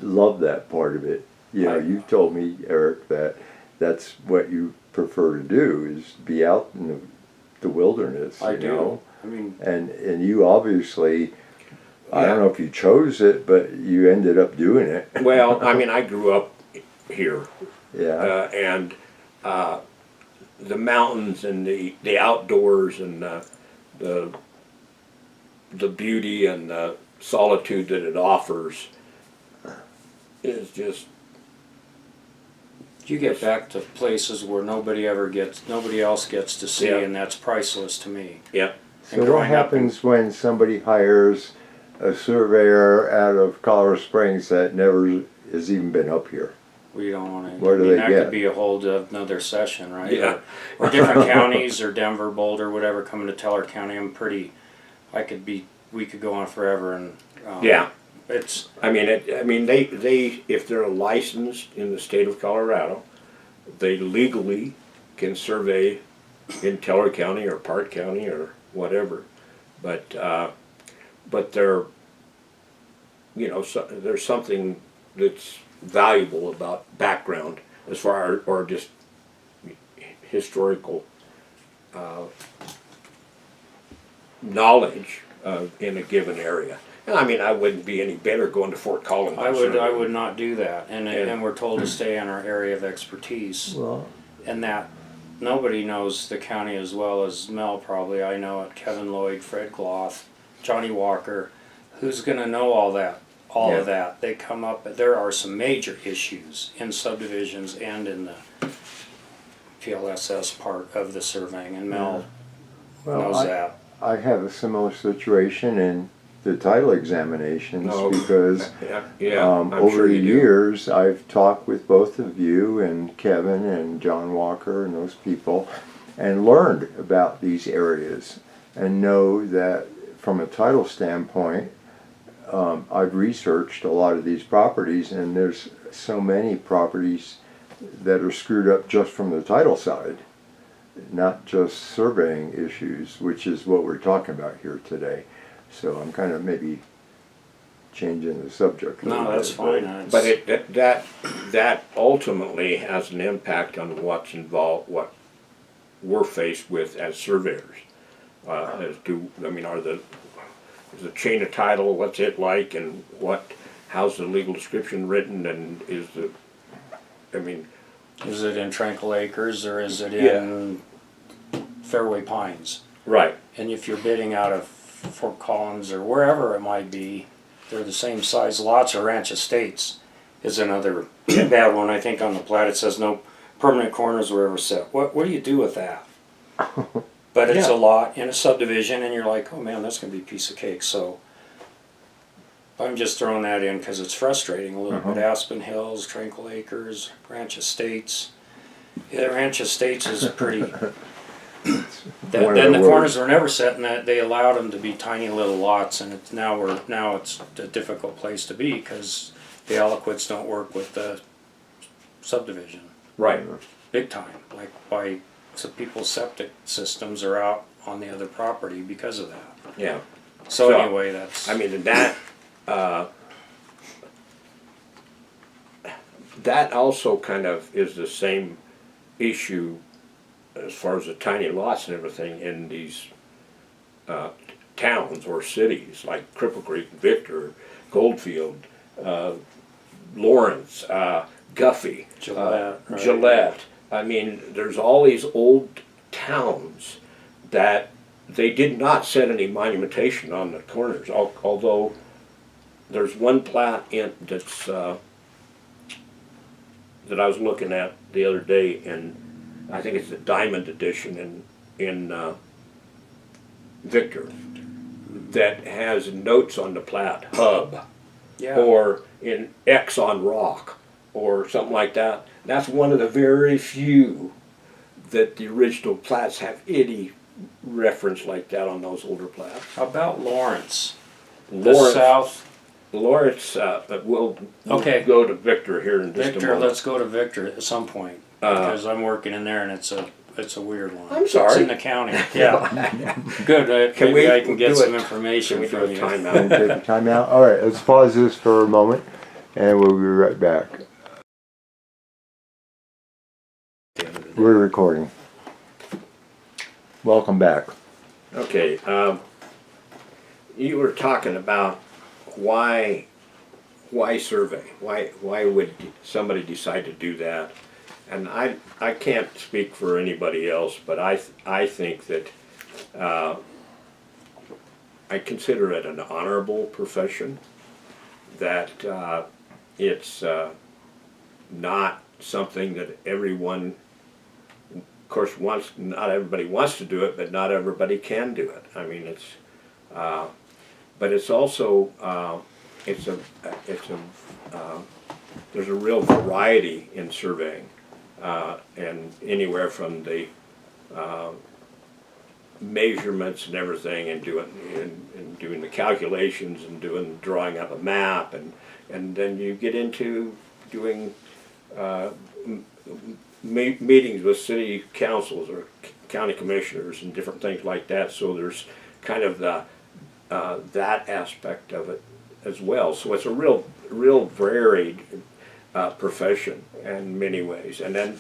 Speaker 1: love that part of it? You know, you told me, Eric, that that's what you prefer to do, is be out in the wilderness.
Speaker 3: I
Speaker 1: you
Speaker 3: do.
Speaker 1: know?
Speaker 3: I mean,
Speaker 1: And you obviously, I don't know if you chose it, but you ended up doing it.
Speaker 2: Well, I mean, I grew up here,
Speaker 1: Yeah.
Speaker 2: and the mountains and the outdoors and the beauty and the solitude that it offers is just
Speaker 3: you get back to places where nobody else gets to see,
Speaker 2: Yeah.
Speaker 3: and that's priceless to me.
Speaker 2: yeah.
Speaker 1: So what happens when somebody hires a surveyor out of Colorado Springs that never has even been up here?
Speaker 3: We don't want to.
Speaker 1: Where do they
Speaker 3: that
Speaker 1: get?
Speaker 3: could be a whole another session, right?
Speaker 2: Yeah.
Speaker 3: Or different counties, or Denver, Boulder, whatever, coming to Teller County. We could go on forever, and
Speaker 2: Yeah.
Speaker 3: it's
Speaker 2: I mean, they if they're licensed in the state of Colorado, they legally can survey in Teller County or Park County or whatever, but they're, you know, there's something that's valuable about background as far or just historical knowledge in a given area. And I mean, I wouldn't be any better going to Fort Collins.
Speaker 3: I would not do that, and we're told to stay in our area of expertise,
Speaker 1: Well,
Speaker 3: and that nobody knows the county as well as Mel probably. I know it. Kevin Lloyd, Fred Gloth, Johnny Walker. Who's gonna know all that? All of that. They come up. There are some major issues in subdivisions and in the PLSS part of the surveying, and Mel knows that.
Speaker 1: I have a similar situation in the title examinations
Speaker 2: No.
Speaker 1: because
Speaker 2: Yeah, I'm
Speaker 1: over
Speaker 2: sure
Speaker 1: the
Speaker 2: you do.
Speaker 1: years I've talked with both of you and Kevin and John Walker and those people and learned about these areas and know that from a title standpoint, I've researched a lot of these properties, and there's so many properties that are screwed up just from the title side, not just surveying issues, which is what we're talking about here today. So I'm kind of maybe changing the subject. a
Speaker 3: No,
Speaker 1: little
Speaker 3: that's
Speaker 1: bit,
Speaker 3: fine.
Speaker 2: But that ultimately has an impact on what's involved, what we're faced with as surveyors. Is the chain of title, what's it like, and how's the legal description written, and is right,
Speaker 3: And if you're bidding out of Fort Collins or wherever it might be, they're the same size lots. Or Ranch Estates is another bad one. I think on the plat it says no permanent corners were ever set. What do you do with that? But it's
Speaker 2: Yeah.
Speaker 3: a lot in a subdivision, and you're like, oh man, that's going to be a piece of cake. So I'm just throwing that in because it's frustrating a little bit. Aspen Hills, Tranquil Acres, Ranch Estates. Yeah, Ranch Estates is pretty. Then the corners were never set, and that they allowed them to be tiny little lots, and now it's a difficult place to be because the aliquots don't work with the subdivision
Speaker 2: right.
Speaker 3: big time. So people's septic systems are out on the other property because of that.
Speaker 2: Yeah.
Speaker 3: So
Speaker 2: So,
Speaker 3: anyway, that's.
Speaker 2: I mean, that also kind of is the same issue as far as the tiny lots and everything in these towns or cities like Cripple Creek, Victor, Goldfield, Lawrence, Guffey,
Speaker 3: Gillette, right.
Speaker 2: Gillette. I mean, there's all these old towns that they did not set any monumentation on the corners, although there's one plat that's that I was looking at the other day, and I think it's the Diamond Edition in Victor, that has notes on the plat, hub,
Speaker 3: Yeah.
Speaker 2: or in X on rock, or something like that. That's one of the very few that the original plats have any reference like that on those older plats.
Speaker 3: How about Lawrence? The
Speaker 2: Lawrence,
Speaker 3: south.
Speaker 2: Lawrence, we'll
Speaker 3: Okay.
Speaker 2: go to Victor here in just a
Speaker 3: Victor,
Speaker 2: moment.
Speaker 3: let's go to Victor at some point because I'm working in there and it's a weird one.
Speaker 2: I'm sorry.
Speaker 3: It's in the county. Yeah. Good.
Speaker 2: Can
Speaker 3: Maybe
Speaker 2: we
Speaker 3: I can get
Speaker 2: do
Speaker 3: some
Speaker 2: it?
Speaker 3: information
Speaker 2: Can we do
Speaker 3: from
Speaker 2: a
Speaker 3: you.
Speaker 2: timeout?
Speaker 1: Take a time out. All right, let's pause this for a moment, and we'll be right back. We're recording. Welcome back.
Speaker 2: Okay, you were talking about why survey? Why would somebody decide to do that? And I can't speak for anybody else, but I think that I consider it an honorable profession. That it's not something that everyone, of course, not everybody wants to do it, but not everybody can do it. I mean, it's, but it's also, there's a real variety in surveying, and anywhere from the measurements and everything, and doing the calculations and drawing up a map, and then you get into doing meetings with city councils or county commissioners and different things like that. So there's kind of the that aspect of it as well. So it's a real varied profession in many ways. And then,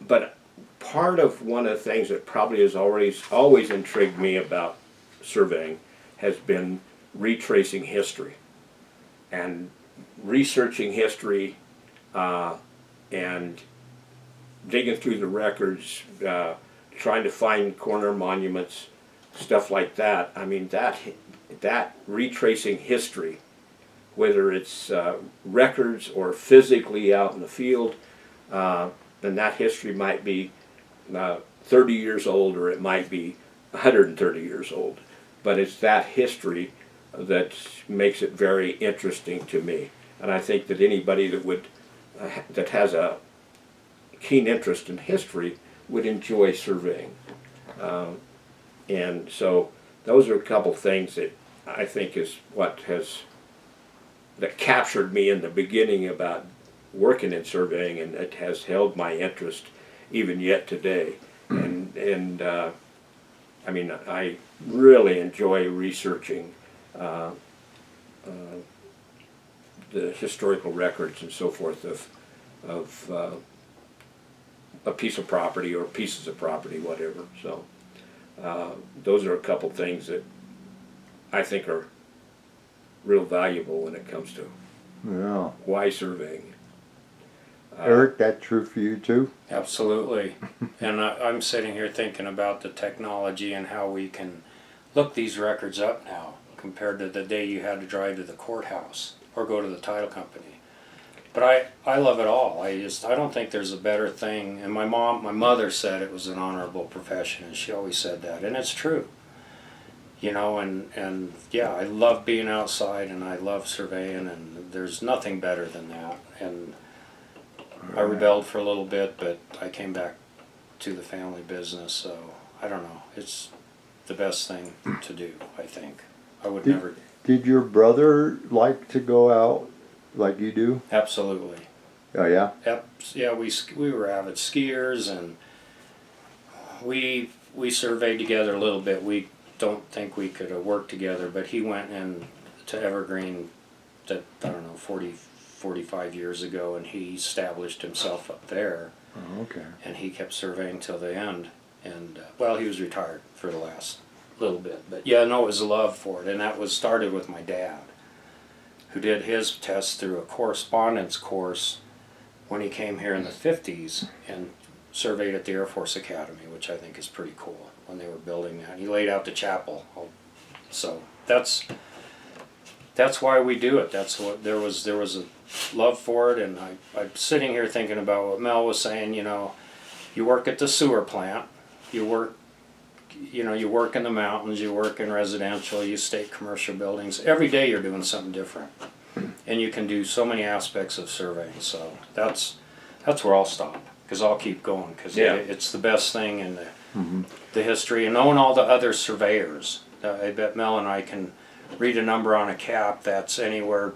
Speaker 2: but part of one of the things that probably has always intrigued me about surveying has been retracing history and researching history and digging through the records, trying to find corner monuments, stuff like that. I mean, that retracing history, whether it's records or physically out in the field, then that history might be 30 years old, or it might be 130 years old. But it's that history that makes it very interesting to me. And I think that anybody that has a keen interest in history would enjoy surveying. And so those are a couple things that I think is that captured me in the beginning about working in surveying, and it has held my interest even yet today. And I mean, I really enjoy researching the historical records and so forth of a piece of property or pieces of property, whatever. So those are a couple things that I think are real valuable when it comes to
Speaker 1: Yeah.
Speaker 2: why surveying.
Speaker 1: Eric, that true for you too?
Speaker 3: Absolutely. And I'm sitting here thinking about the technology and how we can look these records up now compared to the day you had to drive to the courthouse or go to the title company. But I love it all. I don't think there's a better thing. And my mother said it was an honorable profession, and she always said that, and it's true. You know, and yeah, I love being outside and I love surveying, and there's nothing better than that. And I rebelled for a little bit, but I came back to the family business, so I don't know. It's the best thing to do, I think. I would never.
Speaker 1: Did your brother like to go out like you do?
Speaker 3: Absolutely.
Speaker 1: Oh yeah?
Speaker 3: Yep. Yeah, we were avid skiers, and we surveyed together a little bit. We don't think we could have worked together, but he went in to Evergreen, I don't know, 40 45 years ago, and he established himself up there,
Speaker 1: Oh, okay.
Speaker 3: and he kept surveying till the end. And well, he was retired for the last little bit, but yeah, no, it was a love for it, and that was started with my dad, who did his test through a correspondence course when he came here in the 50s and surveyed at the Air Force Academy, which I think is pretty cool when they were building that. He laid out the chapel, so that's why we do it. That's what there was a love for it, and I'm sitting here thinking about what Mel was saying. You know, you work at the sewer plant, you work in the mountains, you work in residential, you state commercial buildings. Every day you're doing something different, and you can do so many aspects of surveying. So that's where I'll stop, because I'll keep going, because it's the best thing in the history, and knowing all the other surveyors. I bet Mel and I can read a number on a cap that's anywhere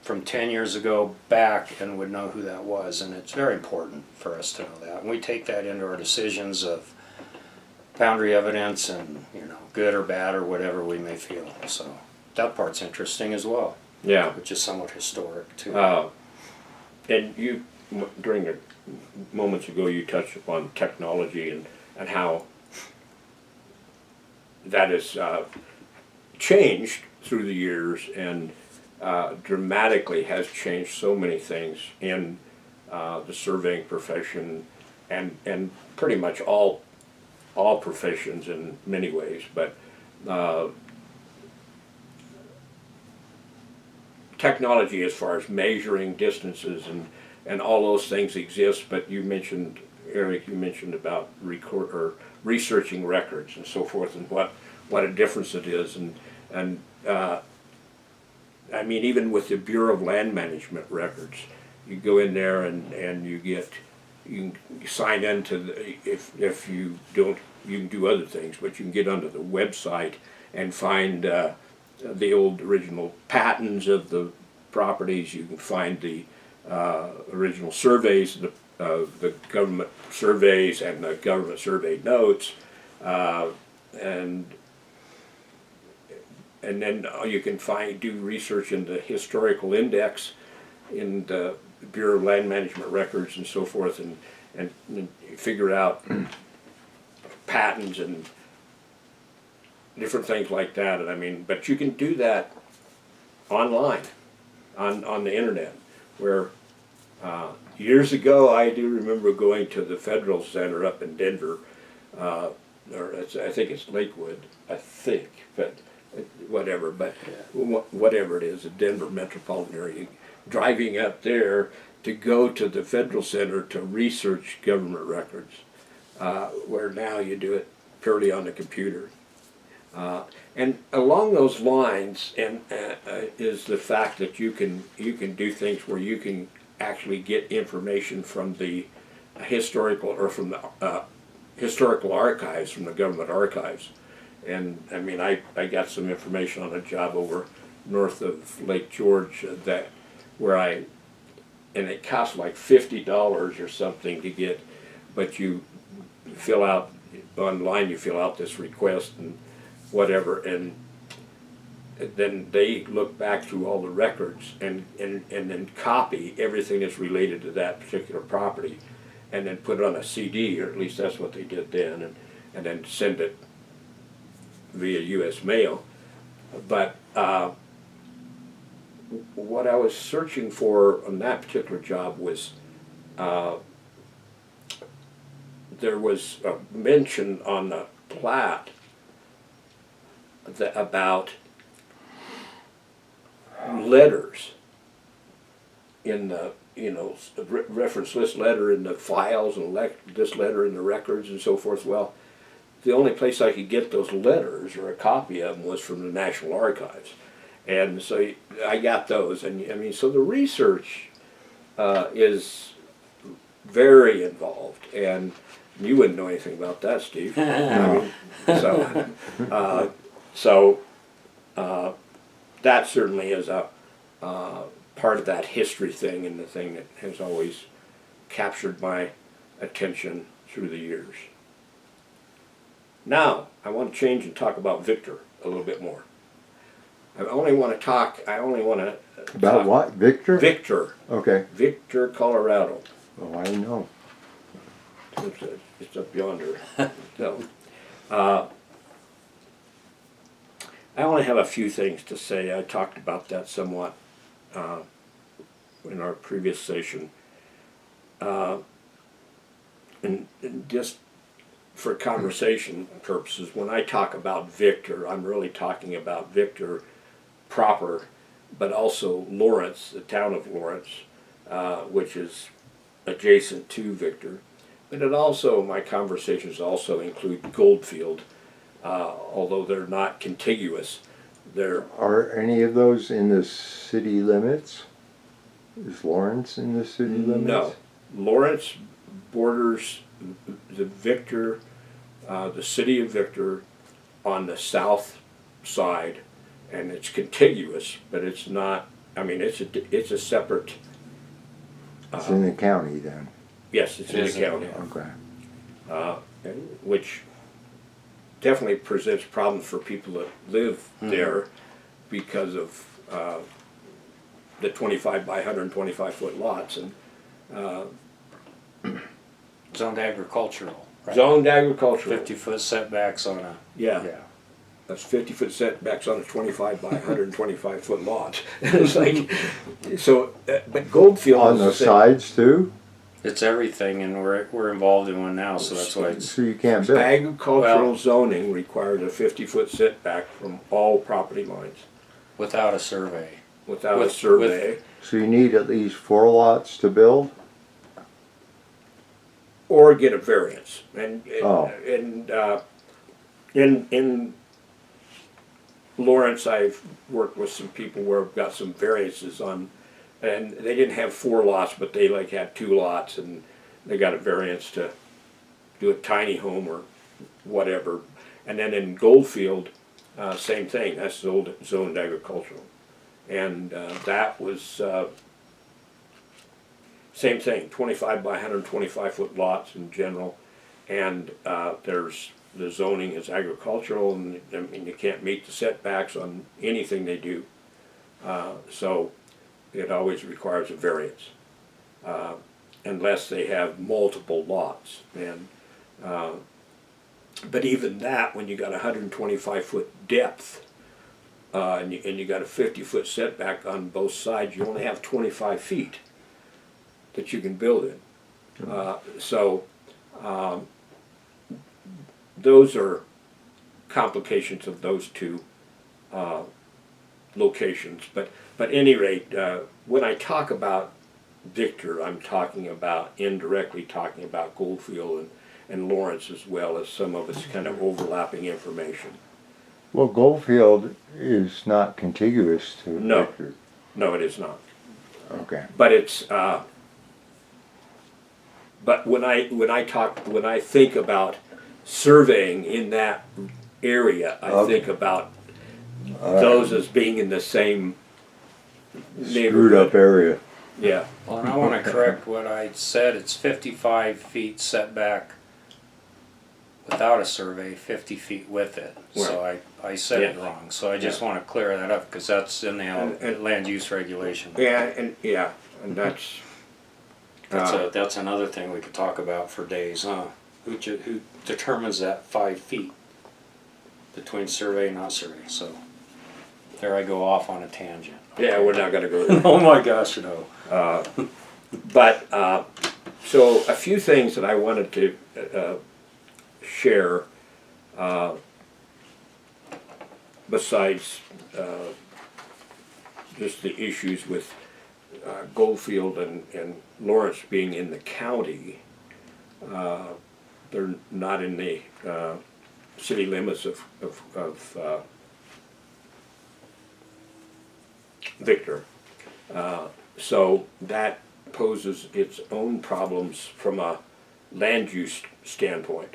Speaker 3: from 10 years ago back and would know who that was, and it's very important for us to know that. And we take that into our decisions of boundary evidence and, good or bad or whatever we may feel. So that part's interesting as well.
Speaker 2: Yeah.
Speaker 3: Which is somewhat historic too.
Speaker 2: And you, during the moments ago, you touched upon technology and how that has changed through the years and dramatically has changed so many things in the surveying profession and pretty much all professions in many ways. But technology, as far as measuring distances and all those things exist, but you mentioned, Eric, about researching records and so forth, and what a difference it is, and I mean, even with the Bureau of Land Management records, you go in there and you can sign into if you don't, you can do other things, but you can get onto the website and find the old original patents of the properties. You can find the original surveys, the government surveys and the government survey notes, and then you can do research in the historical index in the Bureau of Land Management records and so forth, and figure out patents and different things like that. And I mean, but you can do that online, on the internet, where years ago I do remember going to the Federal Center up in Denver, or I think it's Lakewood, but whatever, whatever it is, the Denver metropolitan area, driving up there to go to the Federal Center to research government records, where now you do it purely on the computer. And along those lines, is the fact that you can do things where you can actually get information from the historical or from the historical archives, from the government archives. And I mean, I got some information on a job over north of Lake George and it cost like $50 or something to get, but you fill out online, you fill out this request and whatever, and then they look back through all the records and then copy everything that's related to that particular property and then put it on a CD, or at least that's what they did then, and then send it via U.S. mail. But what I was searching for on that particular job was there was a mention on the plat about letters in the reference list letter in the files and this letter in the records and so forth. Well, the only place I could get those letters or a copy of them was from the National Archives, and so I got those. And I mean, so the research is very involved, and you wouldn't know anything about that, Steve. I mean, so that certainly is a part of that history thing, and the thing that has always captured my attention through the years. Now, I want to change and talk about Victor a little bit more. I only want to talk.
Speaker 1: About what? Victor?
Speaker 2: Victor,
Speaker 1: Okay.
Speaker 2: Victor, Colorado.
Speaker 1: Oh, I know.
Speaker 2: It's up yonder. So, I only have a few things to say. I talked about that somewhat in our previous session. And just for conversation purposes, when I talk about Victor, I'm really talking about Victor proper, but also Lawrence, the town of Lawrence, which is adjacent to Victor. But it also, my conversations also include Goldfield, although they're not contiguous. They're
Speaker 1: Are any of those in the city limits? Is Lawrence in the city limits?
Speaker 2: no. Lawrence borders the Victor, the city of Victor, on the south side, and it's contiguous, but it's not. I mean, it's a separate.
Speaker 1: It's in the county then.
Speaker 2: Yes, it's in the county.
Speaker 1: Okay.
Speaker 2: Which definitely presents problems for people that live there because of the 25 by 125 foot lots and
Speaker 3: Zoned agricultural, right?
Speaker 2: zoned agricultural.
Speaker 3: 50-foot setbacks on a,
Speaker 2: Yeah, that's 50-foot setbacks on a 25 by 125 foot lot. It's like, so, but Goldfield
Speaker 1: On
Speaker 2: is
Speaker 1: the
Speaker 2: same.
Speaker 1: sides too?
Speaker 3: it's everything, and we're involved in one now, so that's why it's,
Speaker 1: So you can't build?
Speaker 2: Agricultural
Speaker 3: Well-
Speaker 2: zoning requires a 50-foot setback from all property lines
Speaker 3: without a survey.
Speaker 2: without a
Speaker 3: With-
Speaker 2: survey.
Speaker 1: So you need at least 4 lots to build?
Speaker 2: Or get a variance. And
Speaker 1: Oh.
Speaker 2: in Lawrence, I've worked with some people where I've got some variances on, and they didn't have 4 lots, but they like had 2 lots, and they got a variance to do a tiny home or whatever. And then in Goldfield, same thing. That's zoned agricultural, and that was. Same thing, 25 by 125 foot lots in general, and there's the zoning is agricultural, and I mean you can't meet the setbacks on anything they do, so it always requires a variance, unless they have multiple lots. And but even that, when you got 125 foot depth, and you got a 50-foot setback on both sides, you only have 25 feet that you can build in. So those are complications of those two locations. But at any rate, when I talk about Victor, I'm talking about indirectly talking about Goldfield and Lawrence as well as some of its kind of overlapping information.
Speaker 1: Well, Goldfield is not contiguous to
Speaker 2: No.
Speaker 1: Victor.
Speaker 2: No, it is not.
Speaker 1: Okay.
Speaker 2: But it's but when I think about surveying in that area, I
Speaker 1: Okay.
Speaker 2: think about
Speaker 1: All
Speaker 2: those as being in the same
Speaker 1: Screwed up
Speaker 2: neighborhood.
Speaker 1: area.
Speaker 2: Yeah,
Speaker 3: Well, and I want to correct what I said. It's 55 feet setback without a survey, 50 feet with it. So I said it
Speaker 2: Yeah.
Speaker 3: wrong. So I just want to clear that up because that's in the
Speaker 2: And-
Speaker 3: land use regulation.
Speaker 2: and that's
Speaker 3: That's another thing we could talk about for days, huh? Who determines that 5 feet between survey and not survey? So there I go off on a tangent.
Speaker 2: yeah. We're not going to go there.
Speaker 3: Oh my gosh, no.
Speaker 2: But so a few things that I wanted to share besides just the issues with Goldfield and Lawrence being in the county. They're not in the city limits of Victor. So that poses its own problems from a land use standpoint,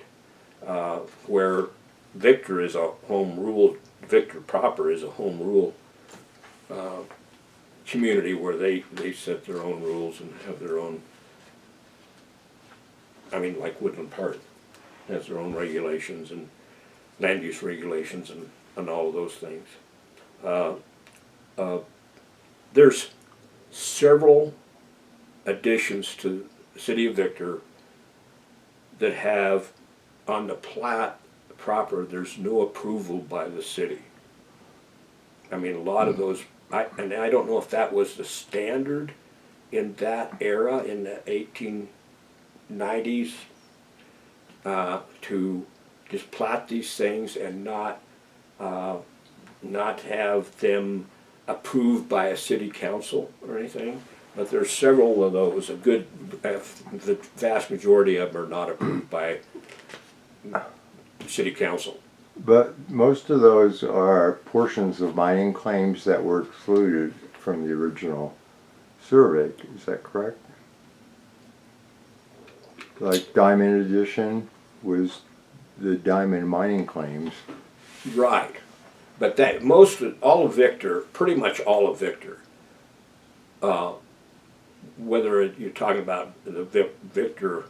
Speaker 2: where Victor is a home rule, Victor proper is a home rule community where they set their own rules and have their own, I mean, like Woodland Park has their own regulations and land use regulations and all of those things. there's several additions to the city of Victor that have on the plat proper, there's no approval by the city. I mean, a lot of those, and I don't know if that was the standard in that era, in the 1890s, to just plat these things and not have them approved by a city council or anything. But there's several of those. The vast majority of them are not approved by city council.
Speaker 1: But most of those are portions of mining claims that were excluded from the original survey. Is that correct? Like Diamond Edition was the diamond mining claims.
Speaker 2: Right. But that all of Victor, pretty much all of Victor, whether you're talking about the Victor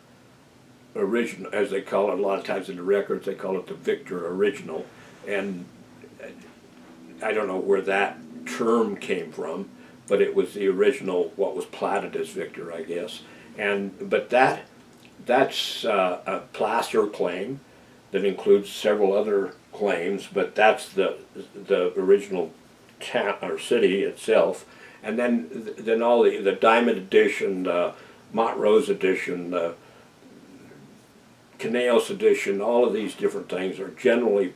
Speaker 2: original, as they call it, a lot of times in the records they call it the Victor original, and I don't know where that term came from, but it was the original, what was platted as Victor, I guess. But that's a placer claim that includes several other claims, but that's the original town or city itself. And then all the Diamond Edition, the Montrose Edition, the Canales Edition, all of these different things are generally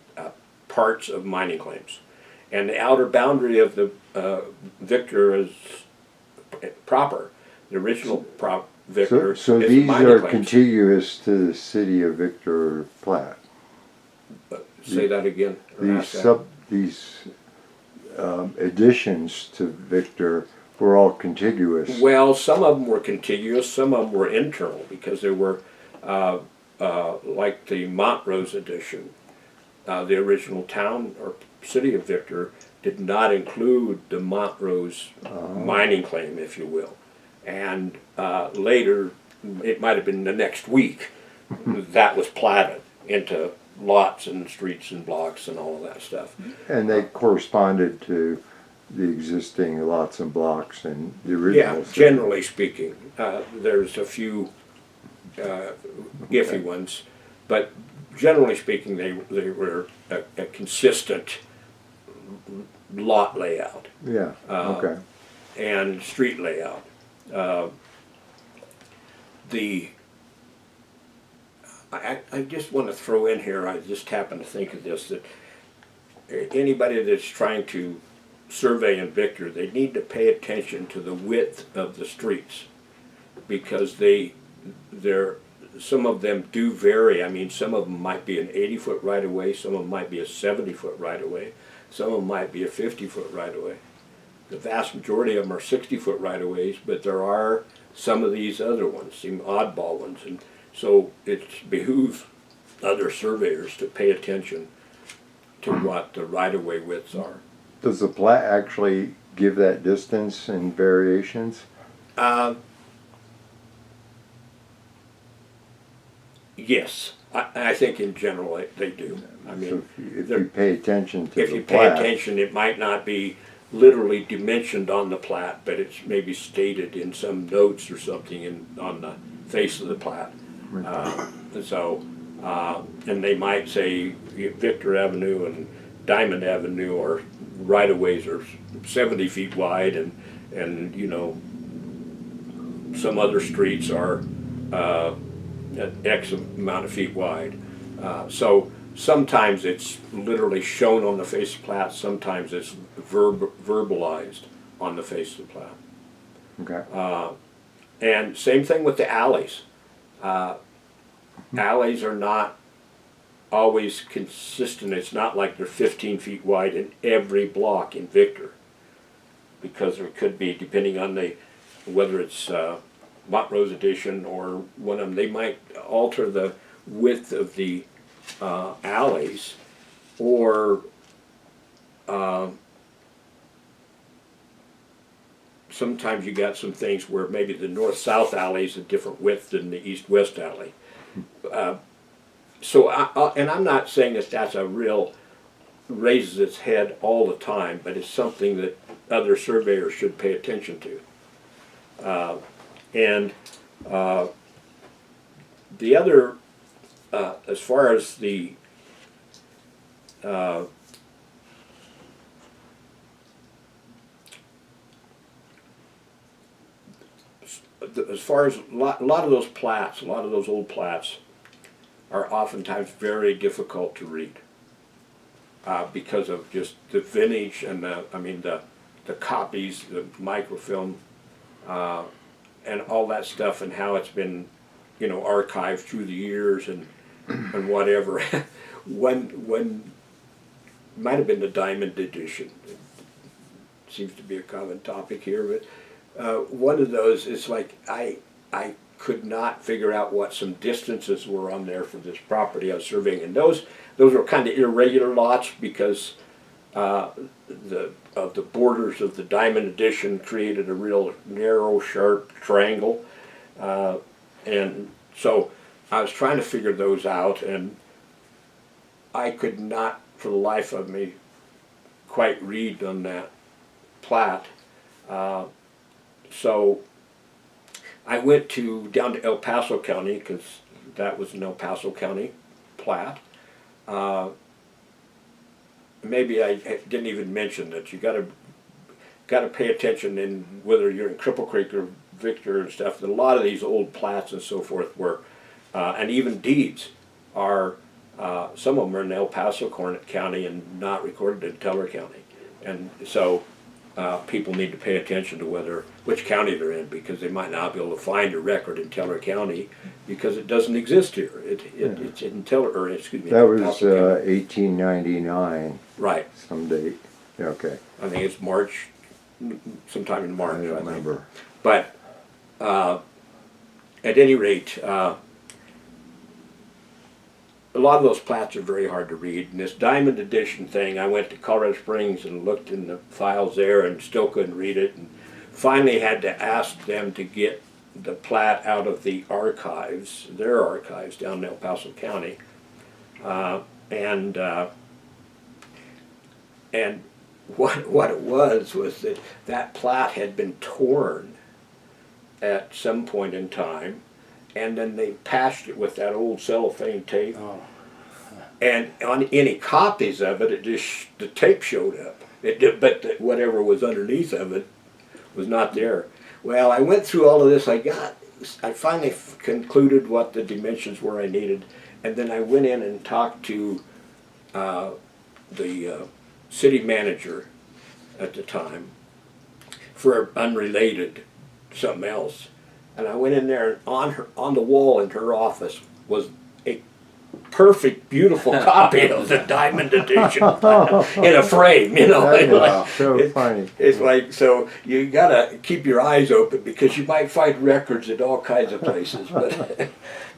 Speaker 2: parts of mining claims. And the outer boundary of the Victor is proper. The original Victor
Speaker 1: So
Speaker 2: is
Speaker 1: these
Speaker 2: mining
Speaker 1: are
Speaker 2: claims.
Speaker 1: contiguous to the city of Victor plat.
Speaker 2: Say that again. or ask
Speaker 1: These additions to Victor were all contiguous.
Speaker 2: Well, some of them were contiguous, some of them were internal, because there were, like the Montrose edition, the original town or city of Victor did not include the Montrose mining claim, if you will. And later, it might have been the next week, that was platted into lots and streets and blocks and all of that stuff.
Speaker 1: And they corresponded to the existing lots and blocks and the original.
Speaker 2: Yeah, generally speaking, there's a few iffy ones, but generally speaking, they were a consistent lot layout
Speaker 1: Yeah, okay.
Speaker 2: and street layout. I just want to throw in here, I just happened to think of this, that anybody that's trying to survey in Victor, they need to pay attention to the width of the streets, because some of them do vary. I mean, some of them might be an 80-foot right-of-way, some of them might be a 70-foot right-of-way, some of them might be a 50-foot right-of-way. The vast majority of them are 60-foot right-of-ways, but there are some of these other ones, some oddball ones, and so it behooves other surveyors to pay attention to what the right-of-way widths are.
Speaker 1: Does the plat actually give that distance and variations?
Speaker 2: Yes, I think in general they do. I
Speaker 1: So
Speaker 2: mean,
Speaker 1: if you pay attention to
Speaker 2: if
Speaker 1: the
Speaker 2: you pay
Speaker 1: plat,
Speaker 2: attention, it might not be literally dimensioned on the plat, but it's maybe stated in some notes or something on the face of the plat. And they might say Victor Avenue and Diamond Avenue or right-of-ways are 70 feet wide, and you know, some other streets are X amount of feet wide. So sometimes it's literally shown on the face of the plat, sometimes it's verbalized on the face of the plat.
Speaker 1: okay.
Speaker 2: And same thing with the alleys. Alleys are not always consistent. It's not like they're 15 feet wide in every block in Victor, because there could be, depending on whether it's Montrose Edition or one of them, they might alter the width of the alleys, or sometimes you got some things where maybe the north-south alley is a different width than the east-west alley. So, and I'm not saying that that's a real raises its head all the time, but it's something that other surveyors should pay attention to. And the other, as far as the as far as a lot of those plats, a lot of those old plats are oftentimes very difficult to read because of just the vintage and the copies, the microfilm, and all that stuff, and how it's been, archived through the years and whatever. When might have been the diamond edition. It seems to be a common topic here, but one of those is like I could not figure out what some distances were on there for this property I was surveying, and those were kind of irregular lots because the borders of the diamond edition created a real narrow, sharp triangle, and so I was trying to figure those out, and I could not, for the life of me, quite read on that plat. So I went down to El Paso County, because that was an El Paso County plat. Maybe I didn't even mention that you got to pay attention in whether you're in Cripple Creek or Victor and stuff. That a lot of these old plats and so forth were, and even deeds are. Some of them are in El Paso County and not recorded in Teller County, and so people need to pay attention to which county they're in, because they might not be able to find a record in Teller County because it doesn't exist here. It's in Teller, or excuse me.
Speaker 1: That was
Speaker 2: El Paso County.
Speaker 1: 1899.
Speaker 2: Right.
Speaker 1: Some date. Yeah, okay.
Speaker 2: I think it's March, sometime in March.
Speaker 1: I don't remember.
Speaker 2: But at any rate, a lot of those plats are very hard to read. And this diamond edition thing, I went to Colorado Springs and looked in the files there and still couldn't read it. And finally had to ask them to get the plat out of the archives, their archives down in El Paso County. And what it was that plat had been torn at some point in time, and then they patched it with that old cellophane tape.
Speaker 3: Oh.
Speaker 2: And on any copies of it, the tape showed up. It did, but whatever was underneath of it was not there. Well, I went through all of this. I finally concluded what the dimensions were I needed, and then I went in and talked to the city manager at the time for unrelated something else. And I went in there, and on the wall in her office was a perfect, beautiful copy of the diamond edition in a frame,
Speaker 1: So funny.
Speaker 2: It's like, so you gotta keep your eyes open, because you might find records at all kinds of places, but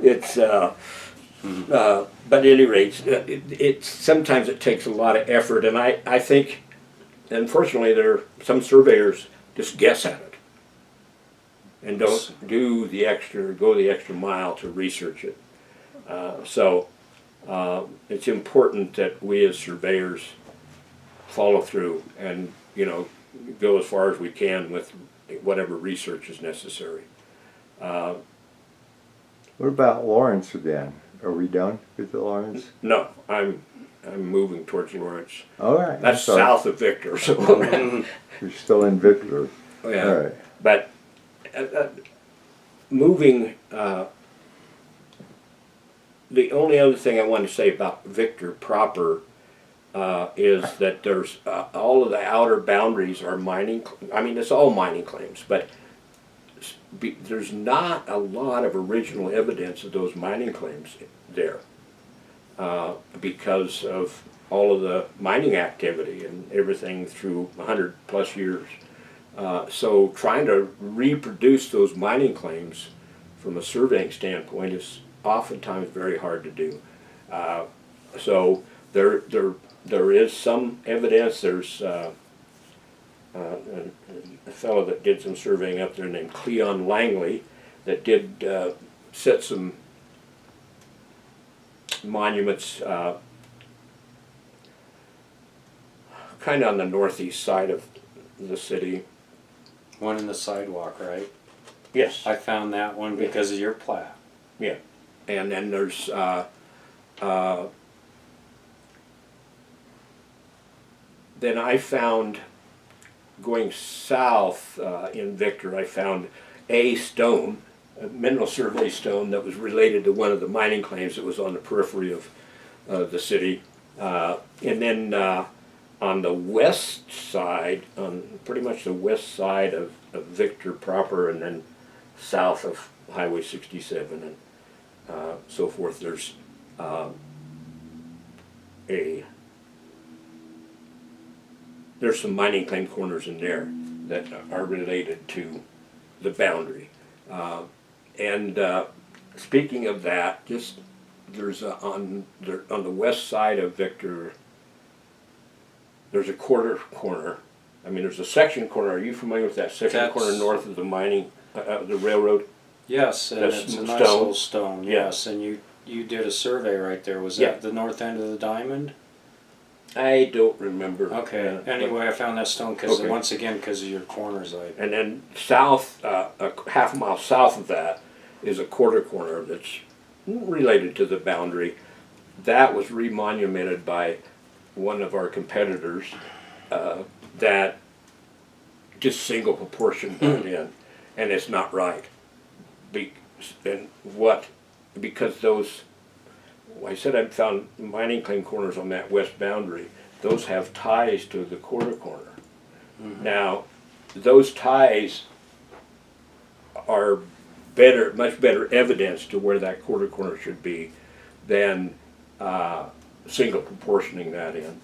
Speaker 2: it's, but at any rate, sometimes it takes a lot of effort, and I think, unfortunately, some surveyors just guess at it and don't go the extra mile to research it. So it's important that we as surveyors follow through and go as far as we can with whatever research is necessary.
Speaker 1: What about Lawrence then? Are we done with the Lawrence?
Speaker 2: No, I'm moving towards Lawrence.
Speaker 1: All right.
Speaker 2: That's
Speaker 1: sorry.
Speaker 2: south of Victor, so
Speaker 1: You're still in Victor.
Speaker 2: yeah.
Speaker 1: All right.
Speaker 2: But moving. The only other thing I want to say about Victor proper is that there's all of the outer boundaries are mining. I mean, it's all mining claims, but there's not a lot of original evidence of those mining claims there because of all of the mining activity and everything through 100+ years. So trying to reproduce those mining claims from a surveying standpoint is oftentimes very hard to do. So there is some evidence. There's a fellow that did some surveying up there named Cleon Langley that did set some monuments kind of on the northeast side of the city.
Speaker 3: One in the sidewalk, right?
Speaker 2: Yes.
Speaker 3: I found that one because of your plat.
Speaker 2: Yeah. And then there's then I found, going south in Victor, I found a stone, a mineral survey stone that was related to one of the mining claims that was on the periphery of the city. And then on the west side, on pretty much the west side of Victor proper, and then south of Highway 67 and so forth, there's there's some mining claim corners in there that are related to the boundary. And speaking of that, just there's on the west side of Victor, there's a quarter corner. I mean, there's a section corner. Are you familiar with that section corner north of the mining, the railroad?
Speaker 3: Yes, and
Speaker 2: That's
Speaker 3: it's a nice
Speaker 2: stone.
Speaker 3: little stone. Yes, and you did a survey right there. Was that the north end of the diamond?
Speaker 2: I don't remember.
Speaker 3: Okay. Anyway, I found that stone because
Speaker 2: Okay.
Speaker 3: once again because of your corners.
Speaker 2: And then south, a half a mile south of that, is a quarter corner that's related to the boundary. That was remonumented by one of our competitors that just single proportion put in, and it's not right. Because those, I said I found mining claim corners on that west boundary. Those have ties to the quarter corner. Mm-hmm. Now, those ties are much better evidence to where that quarter corner should be than single proportioning that in.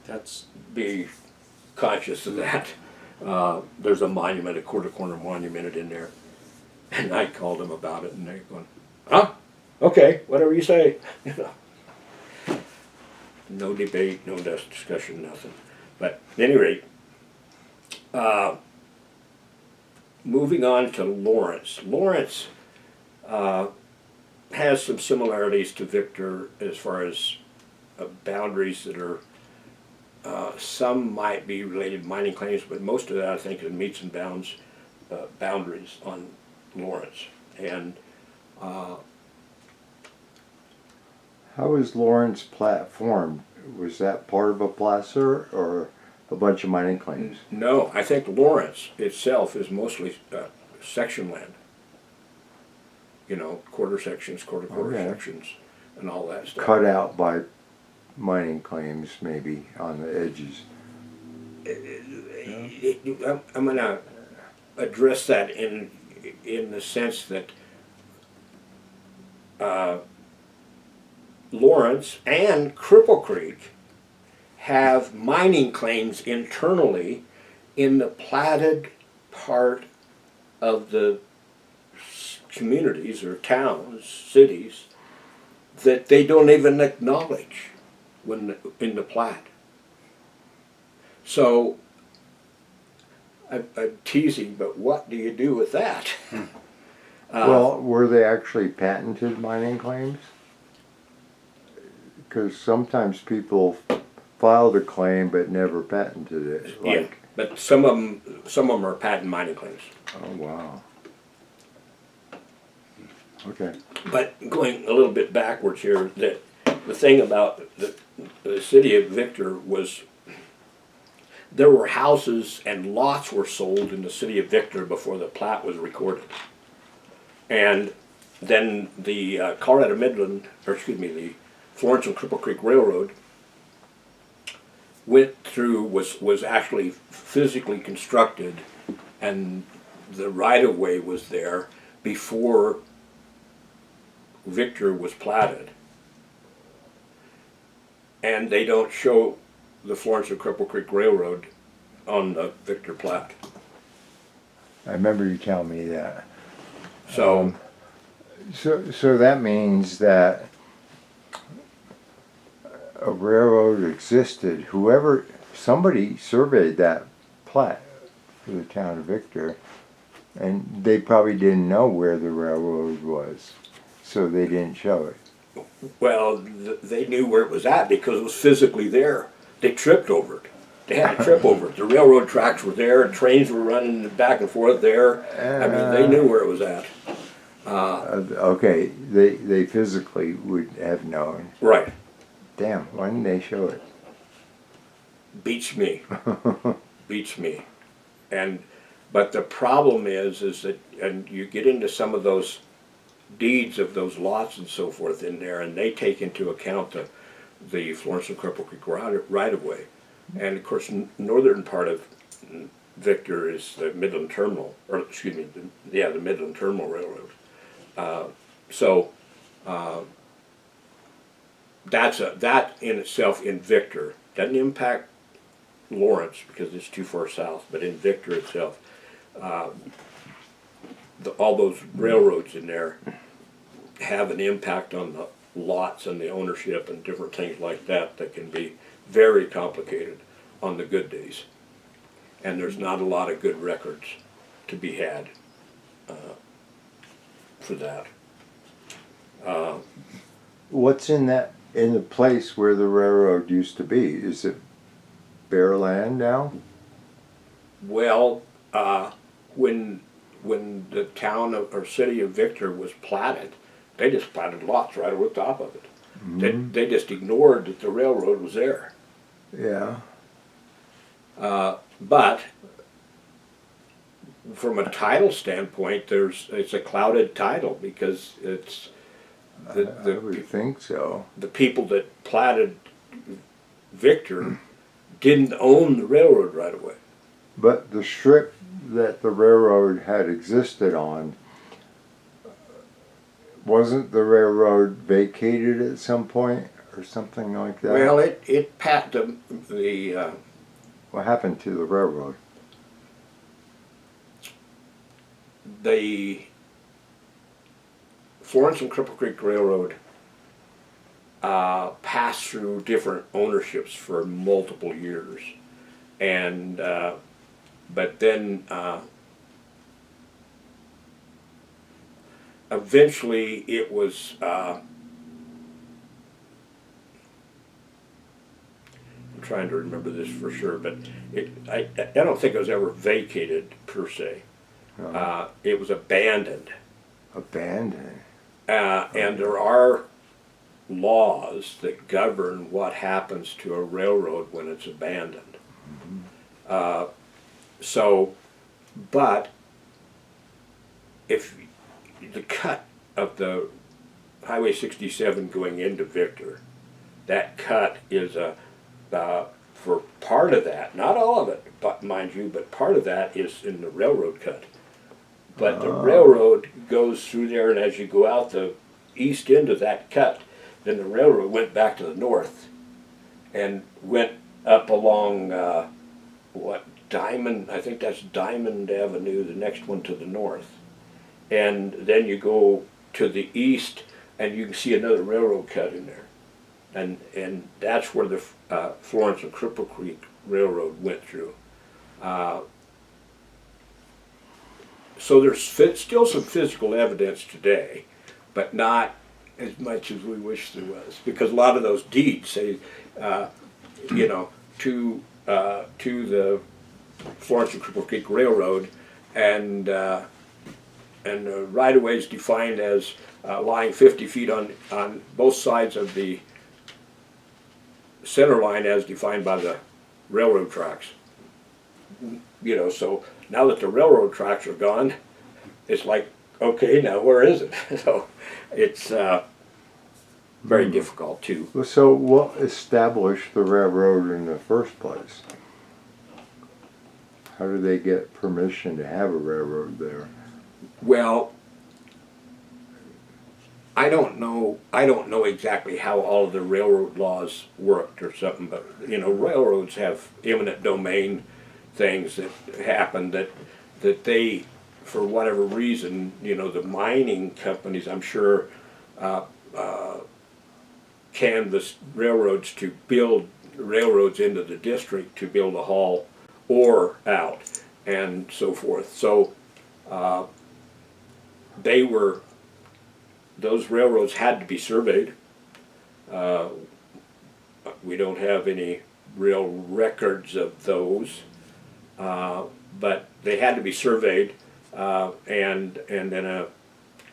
Speaker 3: That's
Speaker 2: Be conscious of that. There's a monument, a quarter corner monumented in there. And I called them about it, and they're going, huh? Okay, whatever you say. You know. No debate, no discussion, nothing. But at any rate, moving on to Lawrence. Lawrence has some similarities to Victor as far as boundaries that are, some might be related to mining claims, but most of that I think is meets and bounds boundaries on Lawrence. And
Speaker 1: How was Lawrence plat formed? Was that part of a placer or a bunch of mining claims?
Speaker 2: no, I think Lawrence itself is mostly section land. You know, quarter sections, quarter
Speaker 1: Okay.
Speaker 2: sections, and all that stuff.
Speaker 1: Cut out by mining claims, maybe on the edges.
Speaker 2: I'm going to address that in the sense that Lawrence and Cripple Creek have mining claims internally in the platted part of the communities or towns, cities, that they don't even acknowledge when in the plat. So I'm teasing, but what do you do with that?
Speaker 1: Well, were they actually patented mining claims? Because sometimes people filed a claim but never patented it.
Speaker 2: Yeah, but some of them are patent mining claims.
Speaker 1: Oh, wow. Okay.
Speaker 2: But going a little bit backwards here, that the thing about the city of Victor was there were houses and lots were sold in the city of Victor before the plat was recorded. And then the the Florence and Cripple Creek Railroad went through, was actually physically constructed, and the right-of-way was there before Victor was platted. And they don't show the Florence and Cripple Creek Railroad on the Victor plat.
Speaker 1: I remember you telling me that.
Speaker 2: So,
Speaker 1: So that means that a railroad existed. Somebody surveyed that plat for the town of Victor, and they probably didn't know where the railroad was, so they didn't show it.
Speaker 2: Well, they knew where it was at because it was physically there. They tripped over it. They had to trip over it. The railroad tracks were there, trains were running back and forth there. I mean, they knew where it was at.
Speaker 5: Okay, they physically would have known.
Speaker 2: Right.
Speaker 5: Damn, why didn't they show it?
Speaker 2: Beats me. Beats me. But the problem is that, and you get into some of those deeds of those lots and so forth in there, and they take into account the Florence and Cripple Creek right of way. And of course, northern part of Victor is the Midland Terminal, or excuse me, the Midland Terminal Railroad. That in itself in Victor doesn't impact Lawrence because it's too far south, but in Victor itself, all those railroads in there have an impact on the lots and the ownership and different things like that can be very complicated on the good days. And there's not a lot of good records to be had for that.
Speaker 5: What's in the place where the railroad used to be? Is it bare land now?
Speaker 2: Well, when the town or city of Victor was platted, they just platted lots right over the top of it. They just ignored that the railroad was there.
Speaker 5: Yeah.
Speaker 2: But from a title standpoint, it's a clouded title because it's
Speaker 5: I would think so.
Speaker 2: the people that platted Victor didn't own the railroad right away.
Speaker 5: But the strip that the railroad had existed on, wasn't the railroad vacated at some point or something like that?
Speaker 2: Well, it pat the
Speaker 5: What happened to the railroad?
Speaker 2: the Florence and Cripple Creek Railroad passed through different ownerships for multiple years, and but then eventually it was. I'm trying to remember this for sure, but I don't think it was ever vacated per se. It was abandoned.
Speaker 5: Abandoned.
Speaker 2: And there are laws that govern what happens to a railroad when it's abandoned. But if the cut of the Highway 67 going into Victor, that cut is for part of that, not all of it, but mind you, but part of that is in the railroad cut. But the railroad goes through there, and as you go out the east end of that cut, then the railroad went back to the north and went up along Diamond, I think that's Diamond Avenue, the next one to the north. And then you go to the east and you can see another railroad cut in there. And that's where the Florence and Cripple Creek Railroad went through. So there's still some physical evidence today, but not as much as we wish there was, because a lot of those deeds say, to the Florence and Cripple Creek Railroad, and the right-of-way is defined as lying 50 feet on both sides of the center line as defined by the railroad tracks. So now that the railroad tracks are gone, it's like, okay, now where is it? So it's very difficult too.
Speaker 5: So what established the railroad in the first place? How did they get permission to have a railroad there?
Speaker 2: Well, I don't know exactly how all of the railroad laws worked or something, but railroads have eminent domain things that happen that they, for whatever reason, the mining companies, I'm sure, canvassed railroads to build railroads into the district to be able to haul ore out and so forth. So those railroads had to be surveyed, Uh, we don't have any real records of those, but they had to be surveyed, and then a